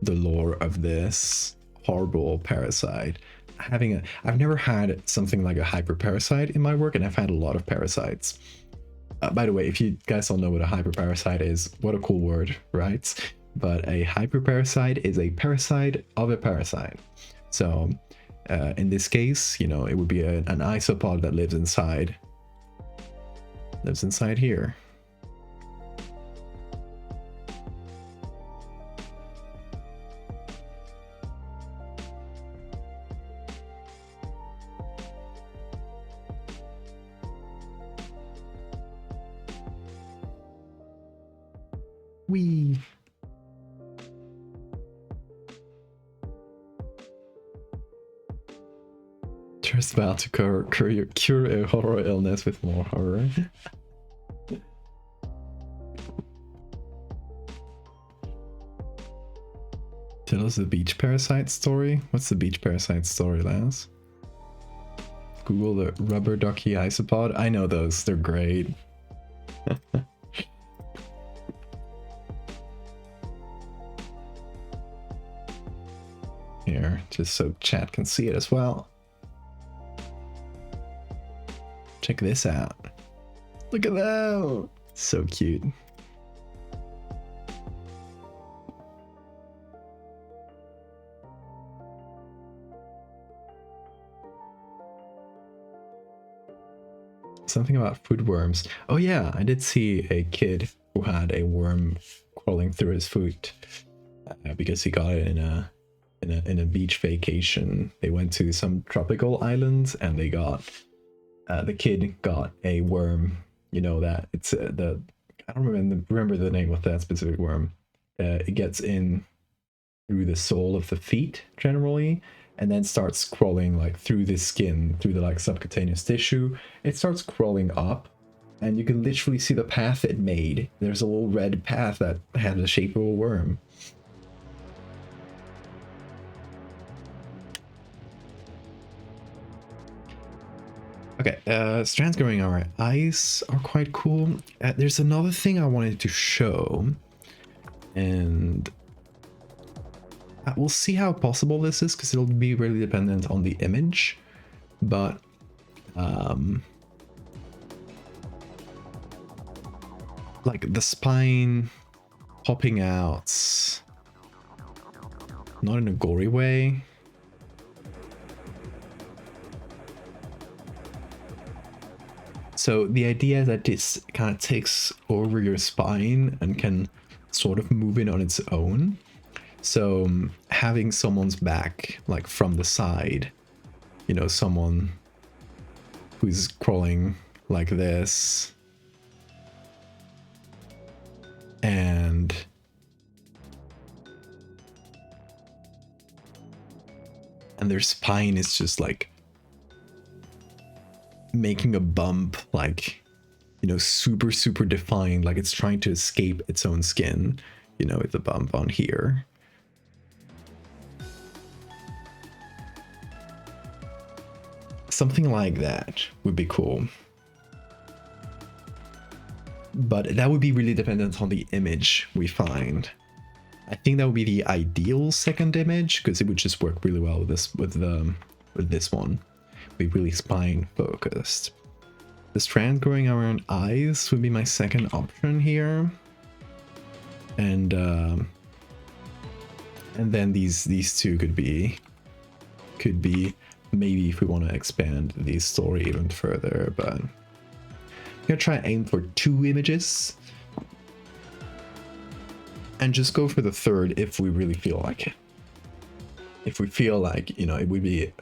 the lore of this horrible parasite, I've never had something like a hyperparasite in my work, and I've had a lot of parasites. By the way, if you guys don't know what a hyperparasite is, what a cool word, right? But a hyperparasite is a parasite of a parasite. So in this case, you know, it would be an isopod that lives inside here. Wee. Just about to cure a horror illness with more horror. Tell us the beach parasite story. What's the beach parasite story, Laz? Google the rubber ducky isopod. I know those, they're great. Here, just so chat can see it as well. Check this out. Look at that. So cute. Something about food worms. Oh yeah, I did see a kid who had a worm crawling through his food because he got it in a beach vacation. They went to some tropical islands and they got the kid got a worm. You know that it's I don't remember the name of that specific worm. It gets in through the sole of the feet generally, and then starts crawling like through the skin, through the like subcutaneous tissue. It starts crawling up, and you can literally see the path it made. There's a little red path that had the shape of a worm. Okay, strands growing on our eyes are quite cool. There's another thing I wanted to show, and we'll see how possible this is because it'll be really dependent on the image, but like the spine popping out, not in a gory way. So the idea that this kind of takes over your spine and can sort of move in on its own. So having someone's back, like from the side, you know, someone who's crawling like this, and and their spine is just like making a bump, like, you know, super defined, like it's trying to escape its own skin, you know, with the bump on here. Something like that would be cool. But that would be really dependent on the image we find. I think that would be the ideal second image, because it would just work really well with this one. Be really spine focused. The strand growing around eyes would be my second option here. And then these two could be maybe if we want to expand the story even further, but I'm gonna try and aim for 2 images and just go for the third if we really feel like it. If we feel like, you know, it would be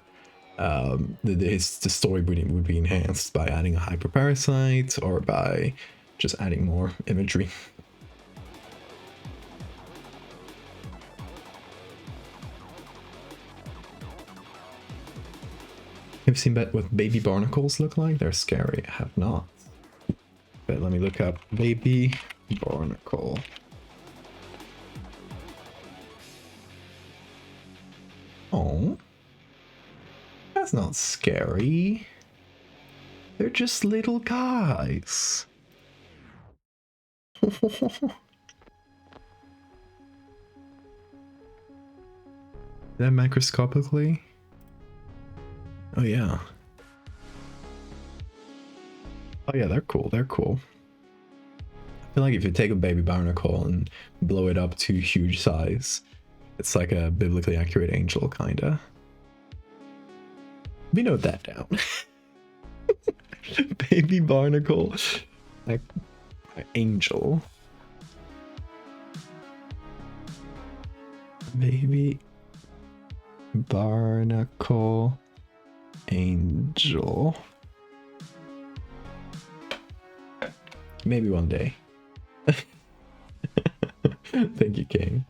the story would be enhanced by adding a hyperparasite or by just adding more imagery. Have you seen what baby barnacles look like? They're scary. I have not. But let me look up baby barnacle. Oh, that's not scary. They're just little guys. That microscopically? Oh yeah. Oh yeah, they're cool. They're cool. I feel like if you take a baby barnacle and blow it up to huge size, it's like a biblically accurate angel, kinda. We note that down. Baby barnacle, like angel. Baby barnacle angel. Maybe one day. Thank you, King.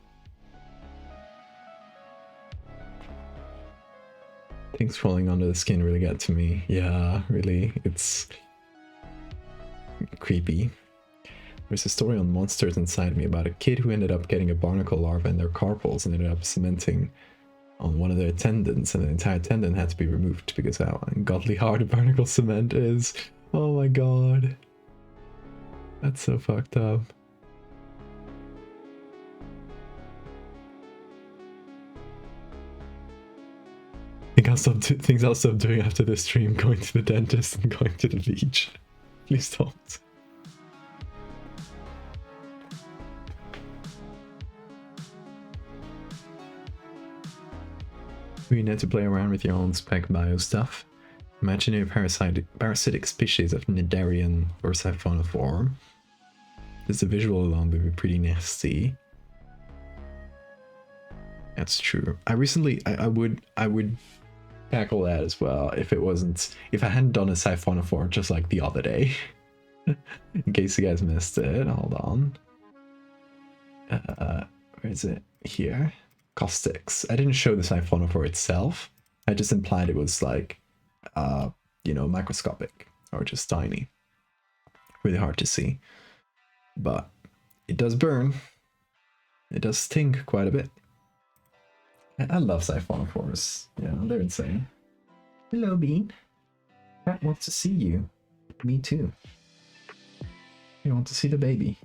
Things crawling under the skin really get to me. Yeah, really. It's creepy. There's a story on Monsters Inside Me about a kid who ended up getting a barnacle larva in their carpals and ended up cementing on one of their tendons, and the entire tendon had to be removed because how ungodly hard barnacle cement is. Oh my god. That's so fucked up. Things I'll stop doing after this stream: going to the dentist and going to the beach. Please don't. You need to play around with your own spec bio stuff. Imagine a parasitic species of Cnidarian or Siphonophore. Just the visual alone would be pretty nasty. That's true. I would tackle that as well if I hadn't done a Siphonophore just like the other day. In case you guys missed it, hold on. Where is it? Here. Caustics. I didn't show the Siphonophore itself. I just implied it was like, you know, microscopic or just tiny. Really hard to see. But it does burn. It does sting quite a bit. I love Siphonophores. Yeah, they're insane. Hello, Bean. Cat wants to see you. Me too. You want to see the baby.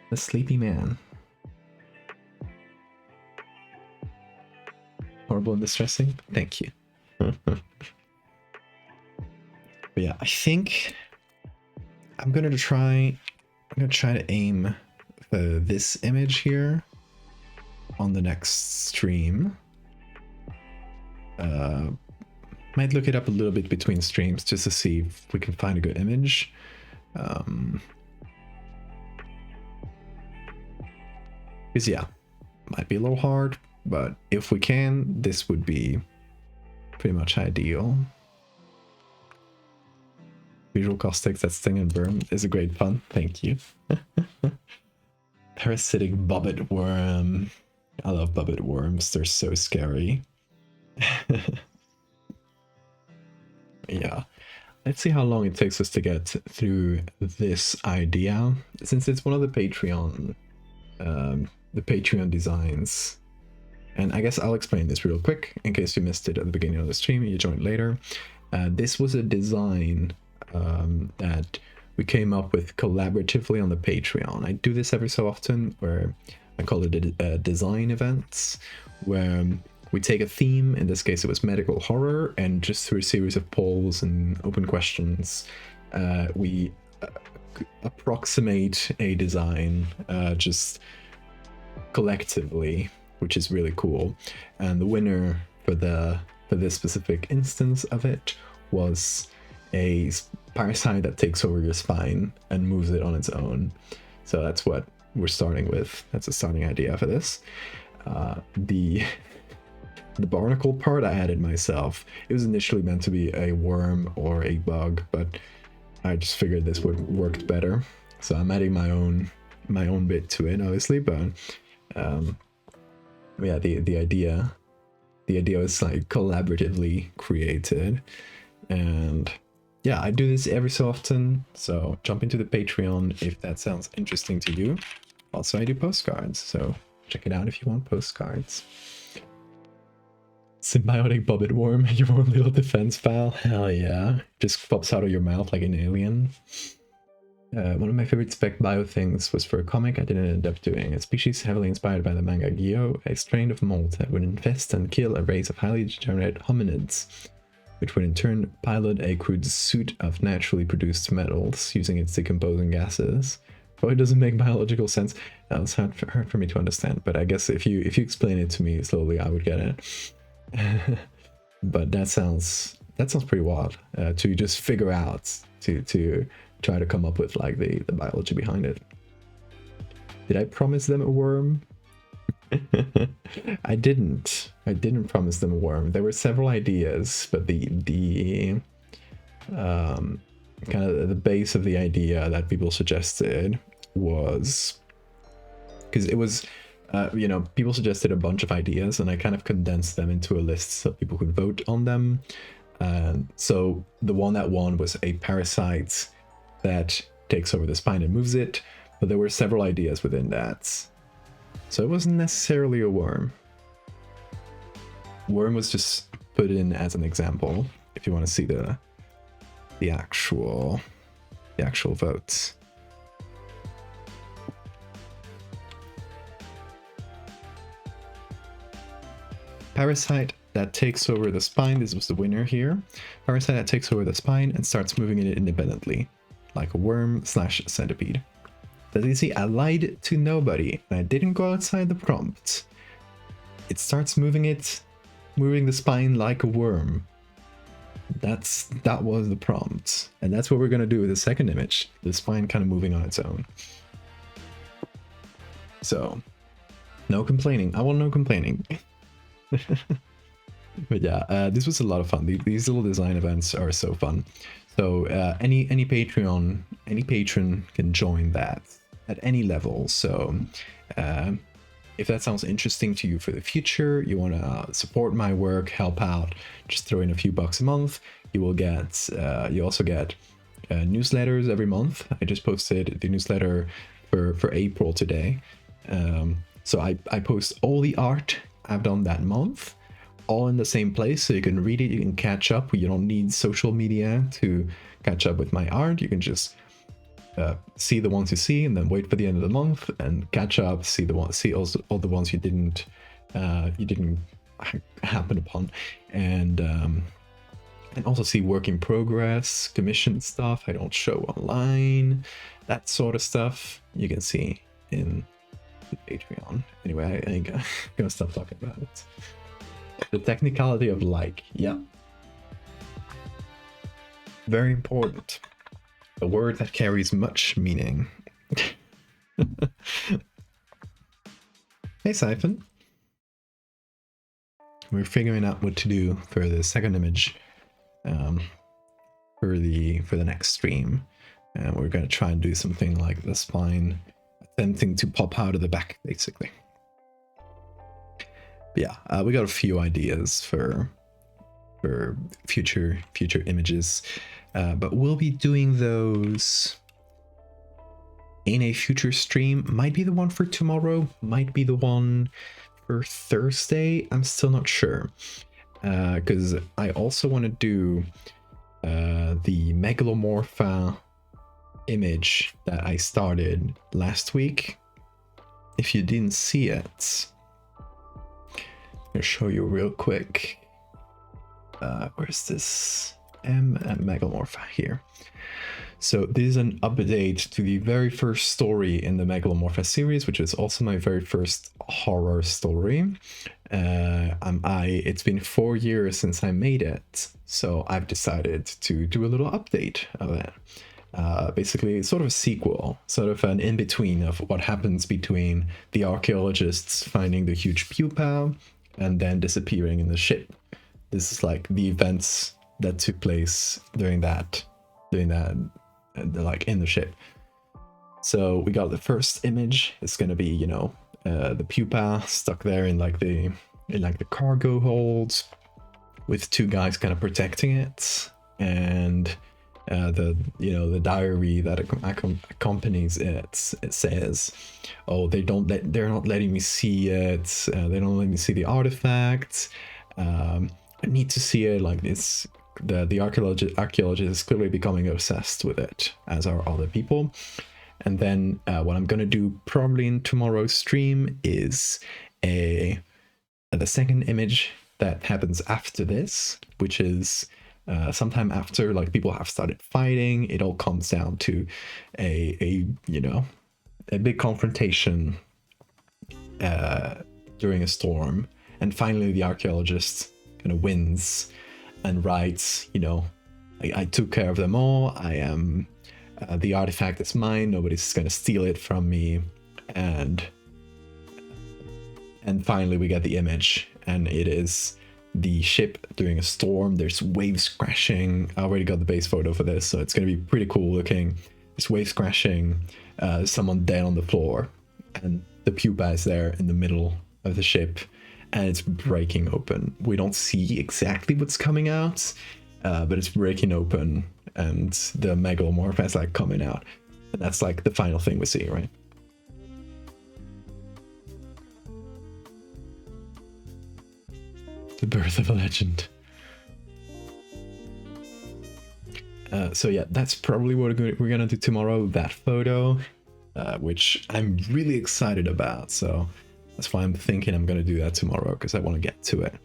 The sleepy man. Horrible and distressing? Thank you. But yeah, I think I'm gonna try to aim for this image here on the next stream. Might look it up a little bit between streams just to see if we can find a good image. Because yeah, might be a little hard, but if we can, this would be pretty much ideal. Visual caustics that sting and burn is a great fun. Thank you. Parasitic bobbit worm. I love bobbit worms. They're so scary. Yeah. Let's see how long it takes us to get through this idea, since it's one of the Patreon designs. And I guess I'll explain this real quick in case you missed it at the beginning of the stream and you joined later. This was a design that we came up with collaboratively on the Patreon. I do this every so often, where I call it design events, where we take a theme. In this case, it was medical horror, and just through a series of polls and open questions, we approximate a design just collectively, which is really cool. And the winner for this specific instance of it was a parasite that takes over your spine and moves it on its own. So that's what we're starting with. That's a starting idea for this. The barnacle part I added myself. It was initially meant to be a worm or a bug, but I just figured this would work better. So I'm adding my own bit to it, obviously, but yeah, the idea was like collaboratively created. And yeah, I do this every so often, so jump into the Patreon if that sounds interesting to you. Also, I do postcards, so check it out if you want postcards. Symbiotic bobbit worm, your own little defense pal. Hell yeah. Just pops out of your mouth like an alien. One of my favorite spec bio things was for a comic I didn't end up doing. A species heavily inspired by the manga Gyo, a strain of mold that would infest and kill a race of highly degenerate hominids, which would in turn pilot a crude suit of naturally produced metals using its decomposing gases. Probably doesn't make biological sense. That was hard for me to understand, but I guess if you explain it to me slowly, I would get it. But that sounds pretty wild to just figure out, to try to come up with like the biology behind it. Did I promise them a worm? I didn't promise them a worm. There were several ideas, but the kind of the base of the idea that people suggested was, because it was people suggested a bunch of ideas and I kind of condensed them into a list so people could vote on them. So the one that won was a parasite that takes over the spine and moves it, but there were several ideas within that. So it wasn't necessarily a worm. Worm was just put in as an example if you want to see the actual votes. Parasite that takes over the spine. This was the winner here. Parasite that takes over the spine and starts moving it independently, like a worm / centipede. As you see, I lied to nobody, and I didn't go outside the prompt. It starts moving the spine like a worm. That was the prompt, and that's what we're gonna do with the second image. The spine kind of moving on its own. So, no complaining. I want no complaining. But yeah, this was a lot of fun. These little design events are so fun. So any patron can join that at any level. So if that sounds interesting to you for the future, you want to support my work, help out, just throw in a few bucks a month. You will get you also get newsletters every month. I just posted the newsletter for April today. So I post all the art I've done that month, all in the same place, so you can read it, you can catch up. You don't need social media to catch up with my art. You can just see the ones you see, and then wait for the end of the month and catch up. See all the ones you didn't happen upon, and also see work in progress, commission stuff I don't show online, that sort of stuff you can see in the Patreon. Anyway, I ain't gonna stop talking about it. The technicality of like, yeah. Very important. A word that carries much meaning. Hey Siphon. We're figuring out what to do for the second image for the next stream. And we're gonna try and do something like the spine attempting to pop out of the back, basically. yeah, we got a few ideas for future images, but we'll be doing those in a future stream. Might be the one for tomorrow, might be the one for Thursday. I'm still not sure, because I also want to do the Megalomorpha image that I started last week. If you didn't see it, I'll show you real quick. Where's this? Megalomorpha here. So this is an update to the very first story in the Megalomorpha series, which is also my very first horror story. It's been 4 years since I made it, so I've decided to do a little update of it. Basically, sort of a sequel, sort of an in-between of what happens between the archaeologists finding the huge pupa and then disappearing in the ship. This is like the events that took place during that, like in the ship. So we got the first image. It's gonna be, you know, the pupa stuck there in like the cargo hold, with two guys kind of protecting it, and the diary that accompanies it. It says, "Oh, they're not letting me see it. They don't let me see the artifact. I need to see it." Like this, the archaeologist is clearly becoming obsessed with it, as are other people. And then what I'm gonna do probably in tomorrow's stream is the second image that happens after this, which is sometime after like people have started fighting. It all comes down to a big confrontation during a storm, and finally the archaeologist kind of wins and writes, you know, I took care of them all. I am the artifact is mine. Nobody's gonna steal it from me. And finally we get the image, and it is the ship during a storm. There's waves crashing. I already got the base photo for this, so it's gonna be pretty cool looking. There's waves crashing, someone dead on the floor, and the pupa is there in the middle of the ship, and it's breaking open. We don't see exactly what's coming out, but it's breaking open, and the Megalomorph is like coming out, and that's like the final thing we see, right? The birth of a legend. So yeah, that's probably what we're gonna do tomorrow, that photo, which I'm really excited about. So that's why I'm thinking I'm gonna do that tomorrow, because I want to get to it.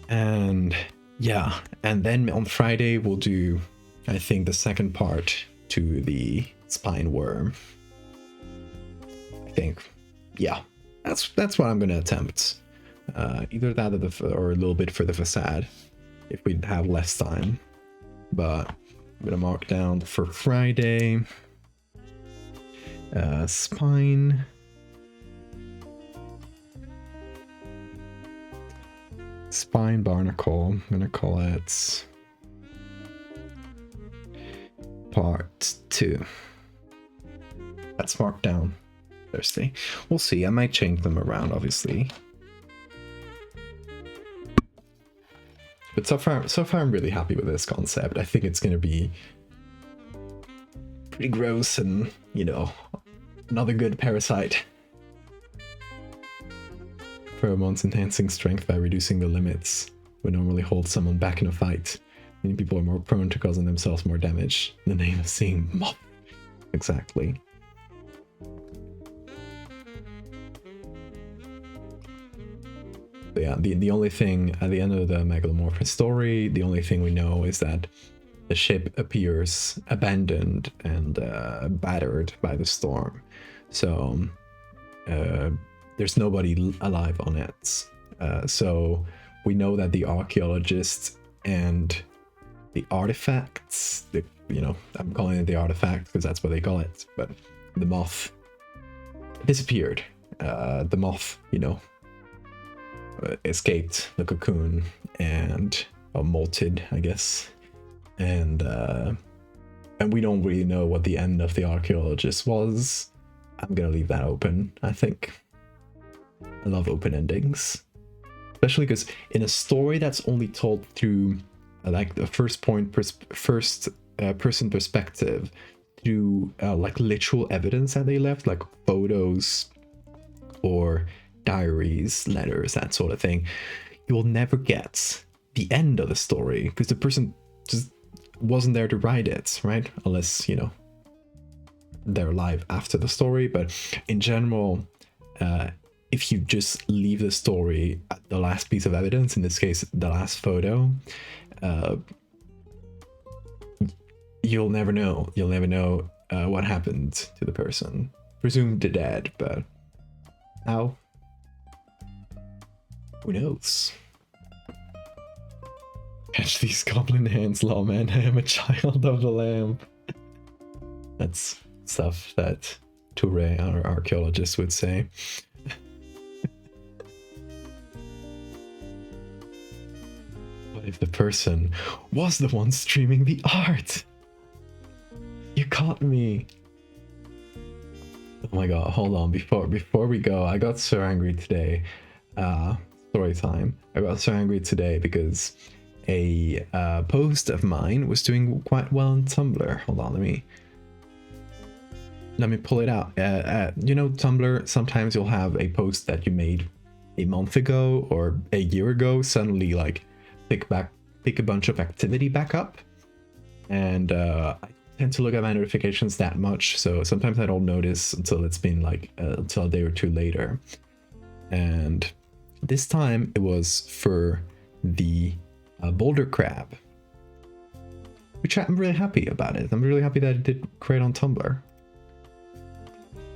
And yeah, and then on Friday we'll do, I think, the second part to the spine worm. I think, yeah, that's what I'm gonna attempt. Either that or a little bit for the facade, if we have less time. But I'm gonna mark down for Friday. Spine. Spine Barnacle. I'm gonna call it part 2. That's marked down Thursday. We'll see. I might change them around, obviously. But so far I'm really happy with this concept. I think it's gonna be pretty gross, and, you know, another good parasite. Pheromones enhancing strength by reducing the limits would normally hold someone back in a fight. Many people are more prone to causing themselves more damage in the name of seeing moth. Exactly. But yeah, the only thing at the end of the Megalomorph story, the only thing we know is that the ship appears abandoned and battered by the storm. So there's nobody alive on it. So we know that the archaeologists and the artifacts, I'm calling it the artifact because that's what they call it, but the moth disappeared. The moth, escaped the cocoon and molted, I guess. And we don't really know what the end of the archaeologist was. I'm gonna leave that open, I think. I love open endings. especially because in a story that's only told through like the first person perspective, through like literal evidence that they left, like photos or diaries, letters, that sort of thing, you will never get the end of the story because the person just wasn't there to write it, right? Unless, you know, they're alive after the story. But in general, if you just leave the story at the last piece of evidence, in this case the last photo, you'll never know what happened to the person. Presumed dead, but how? Who knows? Catch these goblin hands, lawman. I am a child of the lamp. That's stuff that Touré, our archaeologist, would say. What if the person was the one streaming the art? You caught me. Oh my god, hold on. Before we go, I got so angry today. Story time. I got so angry today because a post of mine was doing quite well on Tumblr. Hold on, let me pull it out. You know, Tumblr, sometimes you'll have a post that you made a month ago or a year ago suddenly like pick a bunch of activity back up, and I tend to look at my notifications that much, so sometimes I don't notice until it's been like until a day or two later. And this time it was for the boulder crab, which I'm really happy about it. I'm really happy that it did create on Tumblr.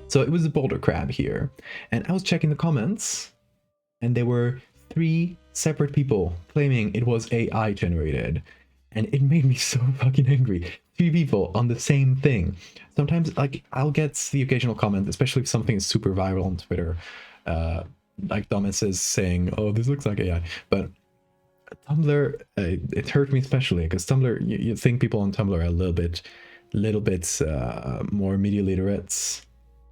So it was the boulder crab here, and I was checking the comments, and there were 3 separate people claiming it was AI generated, and it made me so fucking angry. 3 people on the same thing. Sometimes, like, I'll get the occasional comment, especially if something is super viral on Twitter, like dumbasses saying, "Oh, this looks like AI," but Tumblr, it hurt me especially because Tumblr, you think people on Tumblr are a little bit more media literates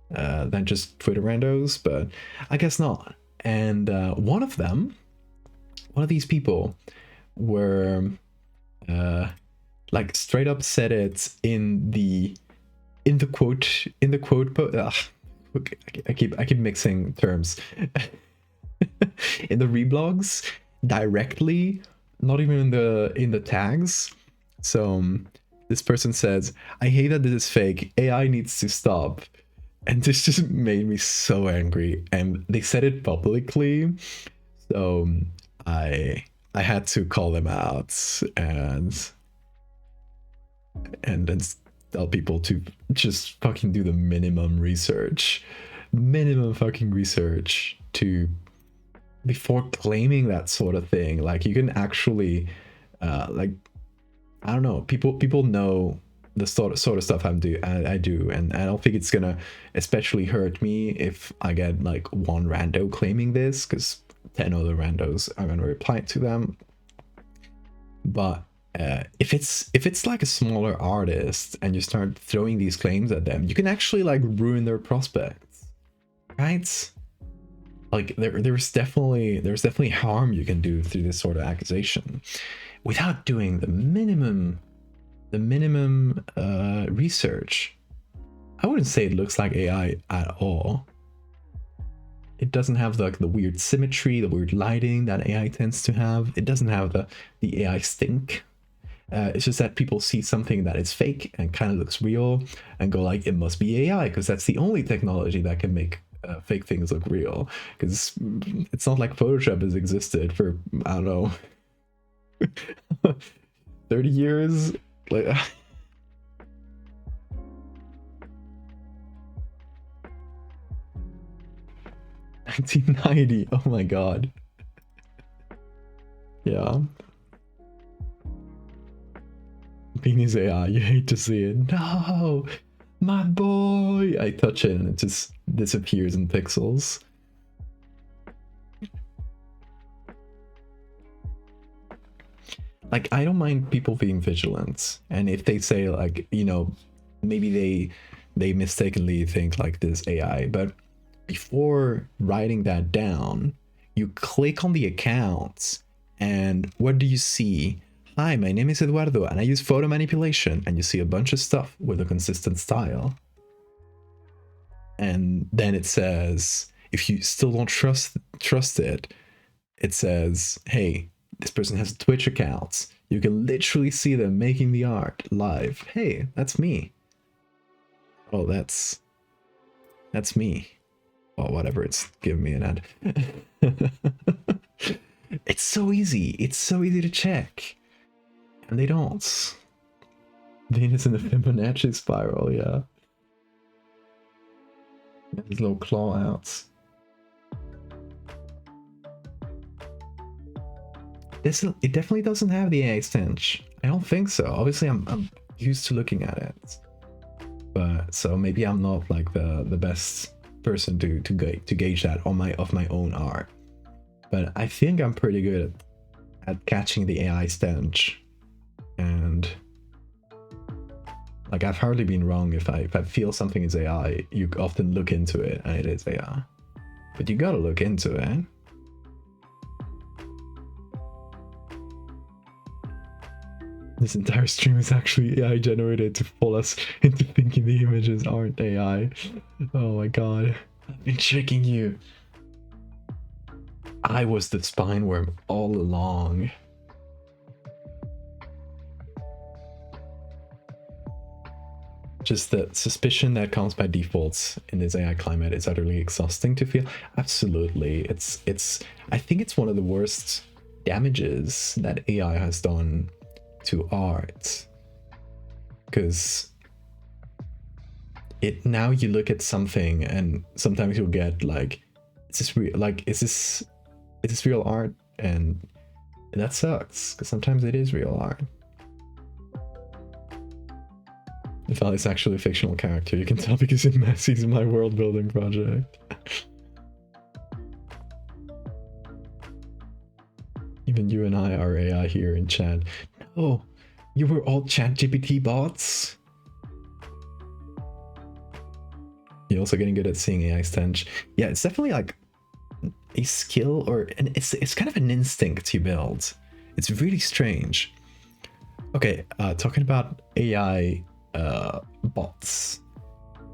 than just Twitter randos, but I guess not. And one of these people were like straight up said it in the quote I keep mixing terms. In the reblogs directly, not even in the tags. So this person says, "I hate that this is fake. AI needs to stop." And this just made me so angry, and they said it publicly, so I had to call them out and then tell people to just fucking do the minimum fucking research to before claiming that sort of thing. Like, you can actually like, I don't know, people know the sort of stuff I do, and I don't think it's gonna especially hurt me if I get like one rando claiming this, because 10 other randos are gonna reply to them. But if it's like a smaller artist and you start throwing these claims at them, you can actually like ruin their prospects, right? Like there's definitely harm you can do through this sort of accusation without doing the minimum research. I wouldn't say it looks like AI at all. It doesn't have the weird symmetry, the weird lighting that AI tends to have. It doesn't have the AI stink. It's just that people see something that is fake and kind of looks real and go like, it must be AI, because that's the only technology that can make fake things look real. Because it's not like Photoshop has existed for, I don't know, 30 years. Like, 1990. Oh my god. Yeah. Beanie's AI, you hate to see it. No, my boy. I touch it and it just disappears in pixels. Like, I don't mind people being vigilant, and if they say like, you know, maybe they mistakenly think like this AI, but before writing that down, you click on the account, and what do you see? Hi, my name is Eduardo, and I use photo manipulation, and you see a bunch of stuff with a consistent style. And then it says, if you still don't trust it, it says, hey, this person has a Twitch account. You can literally see them making the art live. Hey, that's me. Oh, that's me. Or whatever, it's giving me an ad. It's so easy. It's so easy to check. And they don't. Venus in the Fibonacci spiral, yeah. His little claw outs. It definitely doesn't have the AI stench. I don't think so. Obviously, I'm used to looking at it, but so maybe I'm not like the best person to gauge that on my own art. But I think I'm pretty good at catching the AI stench, and like I've hardly been wrong if I feel something is AI. You often look into it and it is AI, but you gotta look into it. This entire stream is actually AI generated to fool us into thinking the images aren't AI. Oh my god. I've been tricking you. I was the spine worm all along. Just the suspicion that comes by default in this AI climate is utterly exhausting to feel. Absolutely. I think it's one of the worst damages that AI has done to art, because now you look at something and sometimes you'll get like, is this real? Like, is this real art? And that sucks, because sometimes it is real art. If Val is actually a fictional character, you can tell because it messes my world building project. Even you and I are AI here in chat. Oh, you were all ChatGPT bots? You're also getting good at seeing AI stench. Yeah, it's definitely like a skill, it's kind of an instinct you build. It's really strange. Okay, talking about AI bots.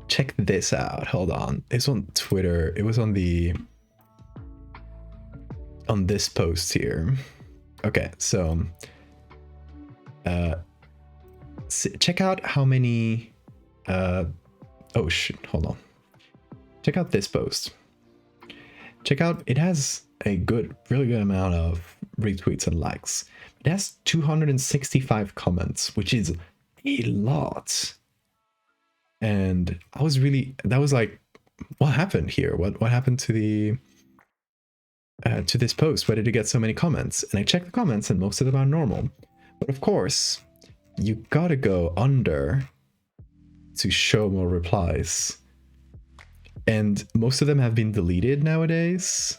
Check this out. Hold on. It's on Twitter. It was on this post here. Okay, so check out how many oh shit, hold on. Check out this post. Check out, it has a really good amount of retweets and likes. It has 265 comments, which is a lot. And that was like, what happened here? What happened to this post? Why did it get so many comments? And I checked the comments and most of them are normal. But of course, you gotta go under to show more replies. And most of them have been deleted nowadays.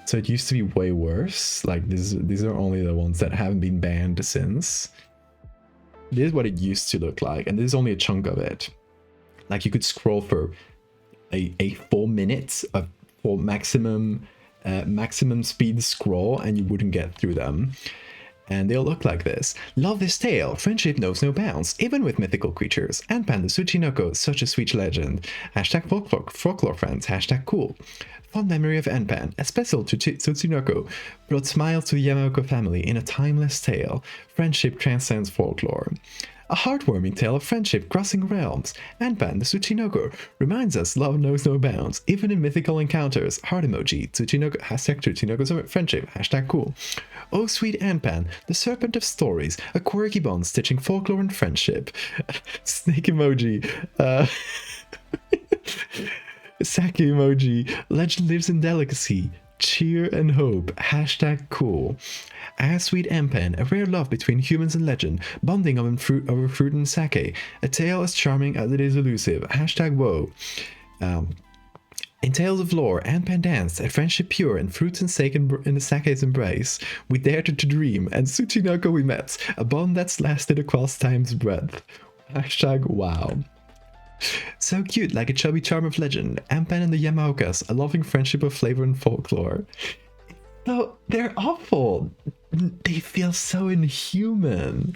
So it used to be way worse. Like these are only the ones that haven't been banned since. This is what it used to look like, and this is only a chunk of it. Like you could scroll for a 4 minutes of for maximum speed scroll, and you wouldn't get through them. And they'll look like this. Love this tale. Friendship knows no bounds, even with mythical creatures. Anpan the Tsuchinoko, such a sweet legend. Hashtag folklore friends. Hashtag cool. Fond memory of Anpan, a special to Tsuchinoko, brought smiles to the Yamaoka family in a timeless tale. Friendship transcends folklore. A heartwarming tale of friendship crossing realms. Anpan the Tsuchinoko reminds us love knows no bounds, even in mythical encounters. Heart emoji. Tsuchinoko, hashtag Tsuchinoko's friendship. Hashtag cool. Oh sweet Anpan, the serpent of stories, a quirky bond stitching folklore and friendship. Snake emoji. Sake emoji. Legend lives in delicacy. Cheer and hope. Hashtag cool. As sweet Anpan, a rare love between humans and legend, bonding over fruit and sake. A tale as charming as it is elusive. Hashtag woe. In tales of lore, Anpan danced, a friendship pure in fruits and sake in the sake's embrace. We dared to dream, and Tsuchinoko we met, a bond that's lasted across time's breadth. Hashtag wow. So cute, like a chubby charm of legend. Ampan and the Yamaokas, a loving friendship of flavor and folklore. No, they're awful. They feel so inhuman.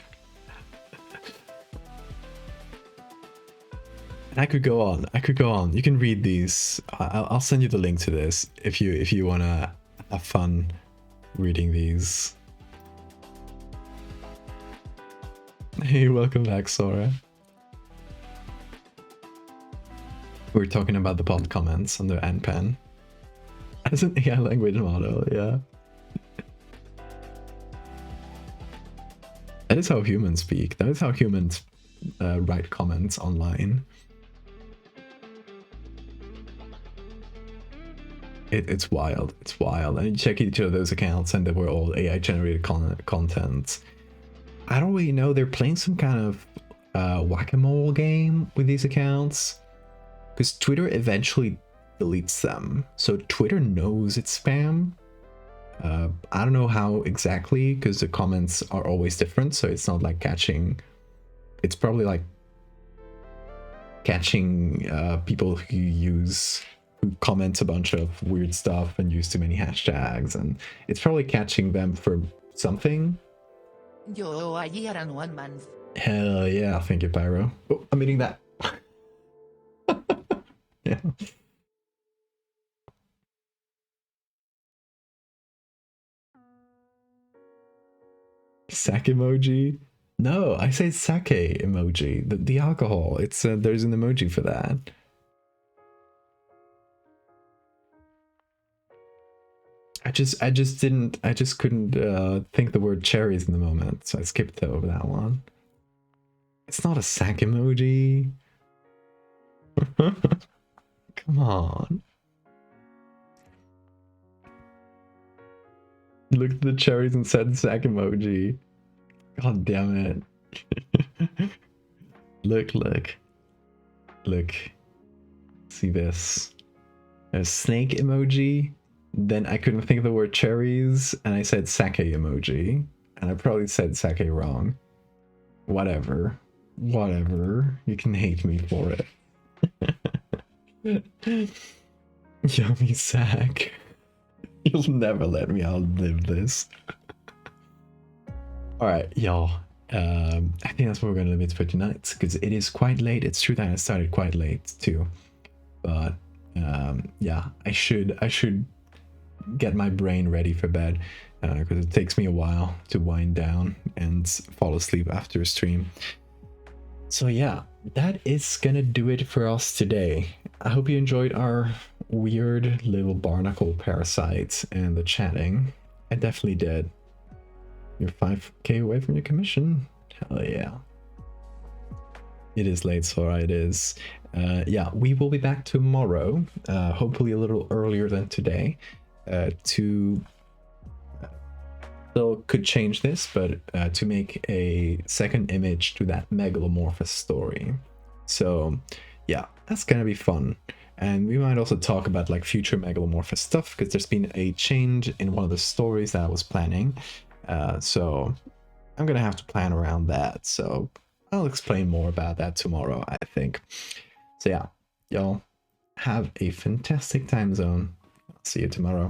And I could go on. I could go on. You can read these. I'll send you the link to this if you wanna have fun reading these. Hey, welcome back, Sora. We're talking about the pod comments on the Anpan. As an AI language model, yeah. That is how humans speak. That is how humans write comments online. It's wild. It's wild. And you check each of those accounts and they were all AI generated content. I don't really know. They're playing some kind of whack-a-mole game with these accounts. Because Twitter eventually deletes them. So Twitter knows it's spam. I don't know how exactly, because the comments are always different. So it's not like catching... It's probably like catching people who comment a bunch of weird stuff and use too many hashtags. And it's probably catching them for something. Yo, a year and 1 month. Hell yeah, thank you, Pyro. Oh, I'm eating that. Yeah. Sake emoji? No, I say sake emoji. The alcohol. It's there's an emoji for that. I just couldn't think the word cherries in the moment, so I skipped over that one. It's not a sake emoji. Come on. Looked at the cherries and said sack emoji. God damn it. Look. See this. A snake emoji. Then I couldn't think of the word cherries and I said sake emoji. And I probably said sake wrong. Whatever. You can hate me for it. Yummy sack. You'll never let me outlive this. Alright, y'all. I think that's what we're gonna leave it for tonight, because it is quite late. It's true that I started quite late too. But yeah, I should get my brain ready for bed, because it takes me a while to wind down and fall asleep after a stream. So yeah, that is gonna do it for us today. I hope you enjoyed our weird little barnacle parasites and the chatting. I definitely did. You're 5k away from your commission. Hell yeah. It is late, Sora, it is. Yeah, we will be back tomorrow, hopefully a little earlier than today, to... Still could change this, but to make a second image to that megalomorphous story. So yeah, that's gonna be fun. And we might also talk about like future megalomorphous stuff, because there's been a change in one of the stories that I was planning. So I'm gonna have to plan around that. So I'll explain more about that tomorrow, I think. So yeah, y'all have a fantastic time zone. I'll see you tomorrow.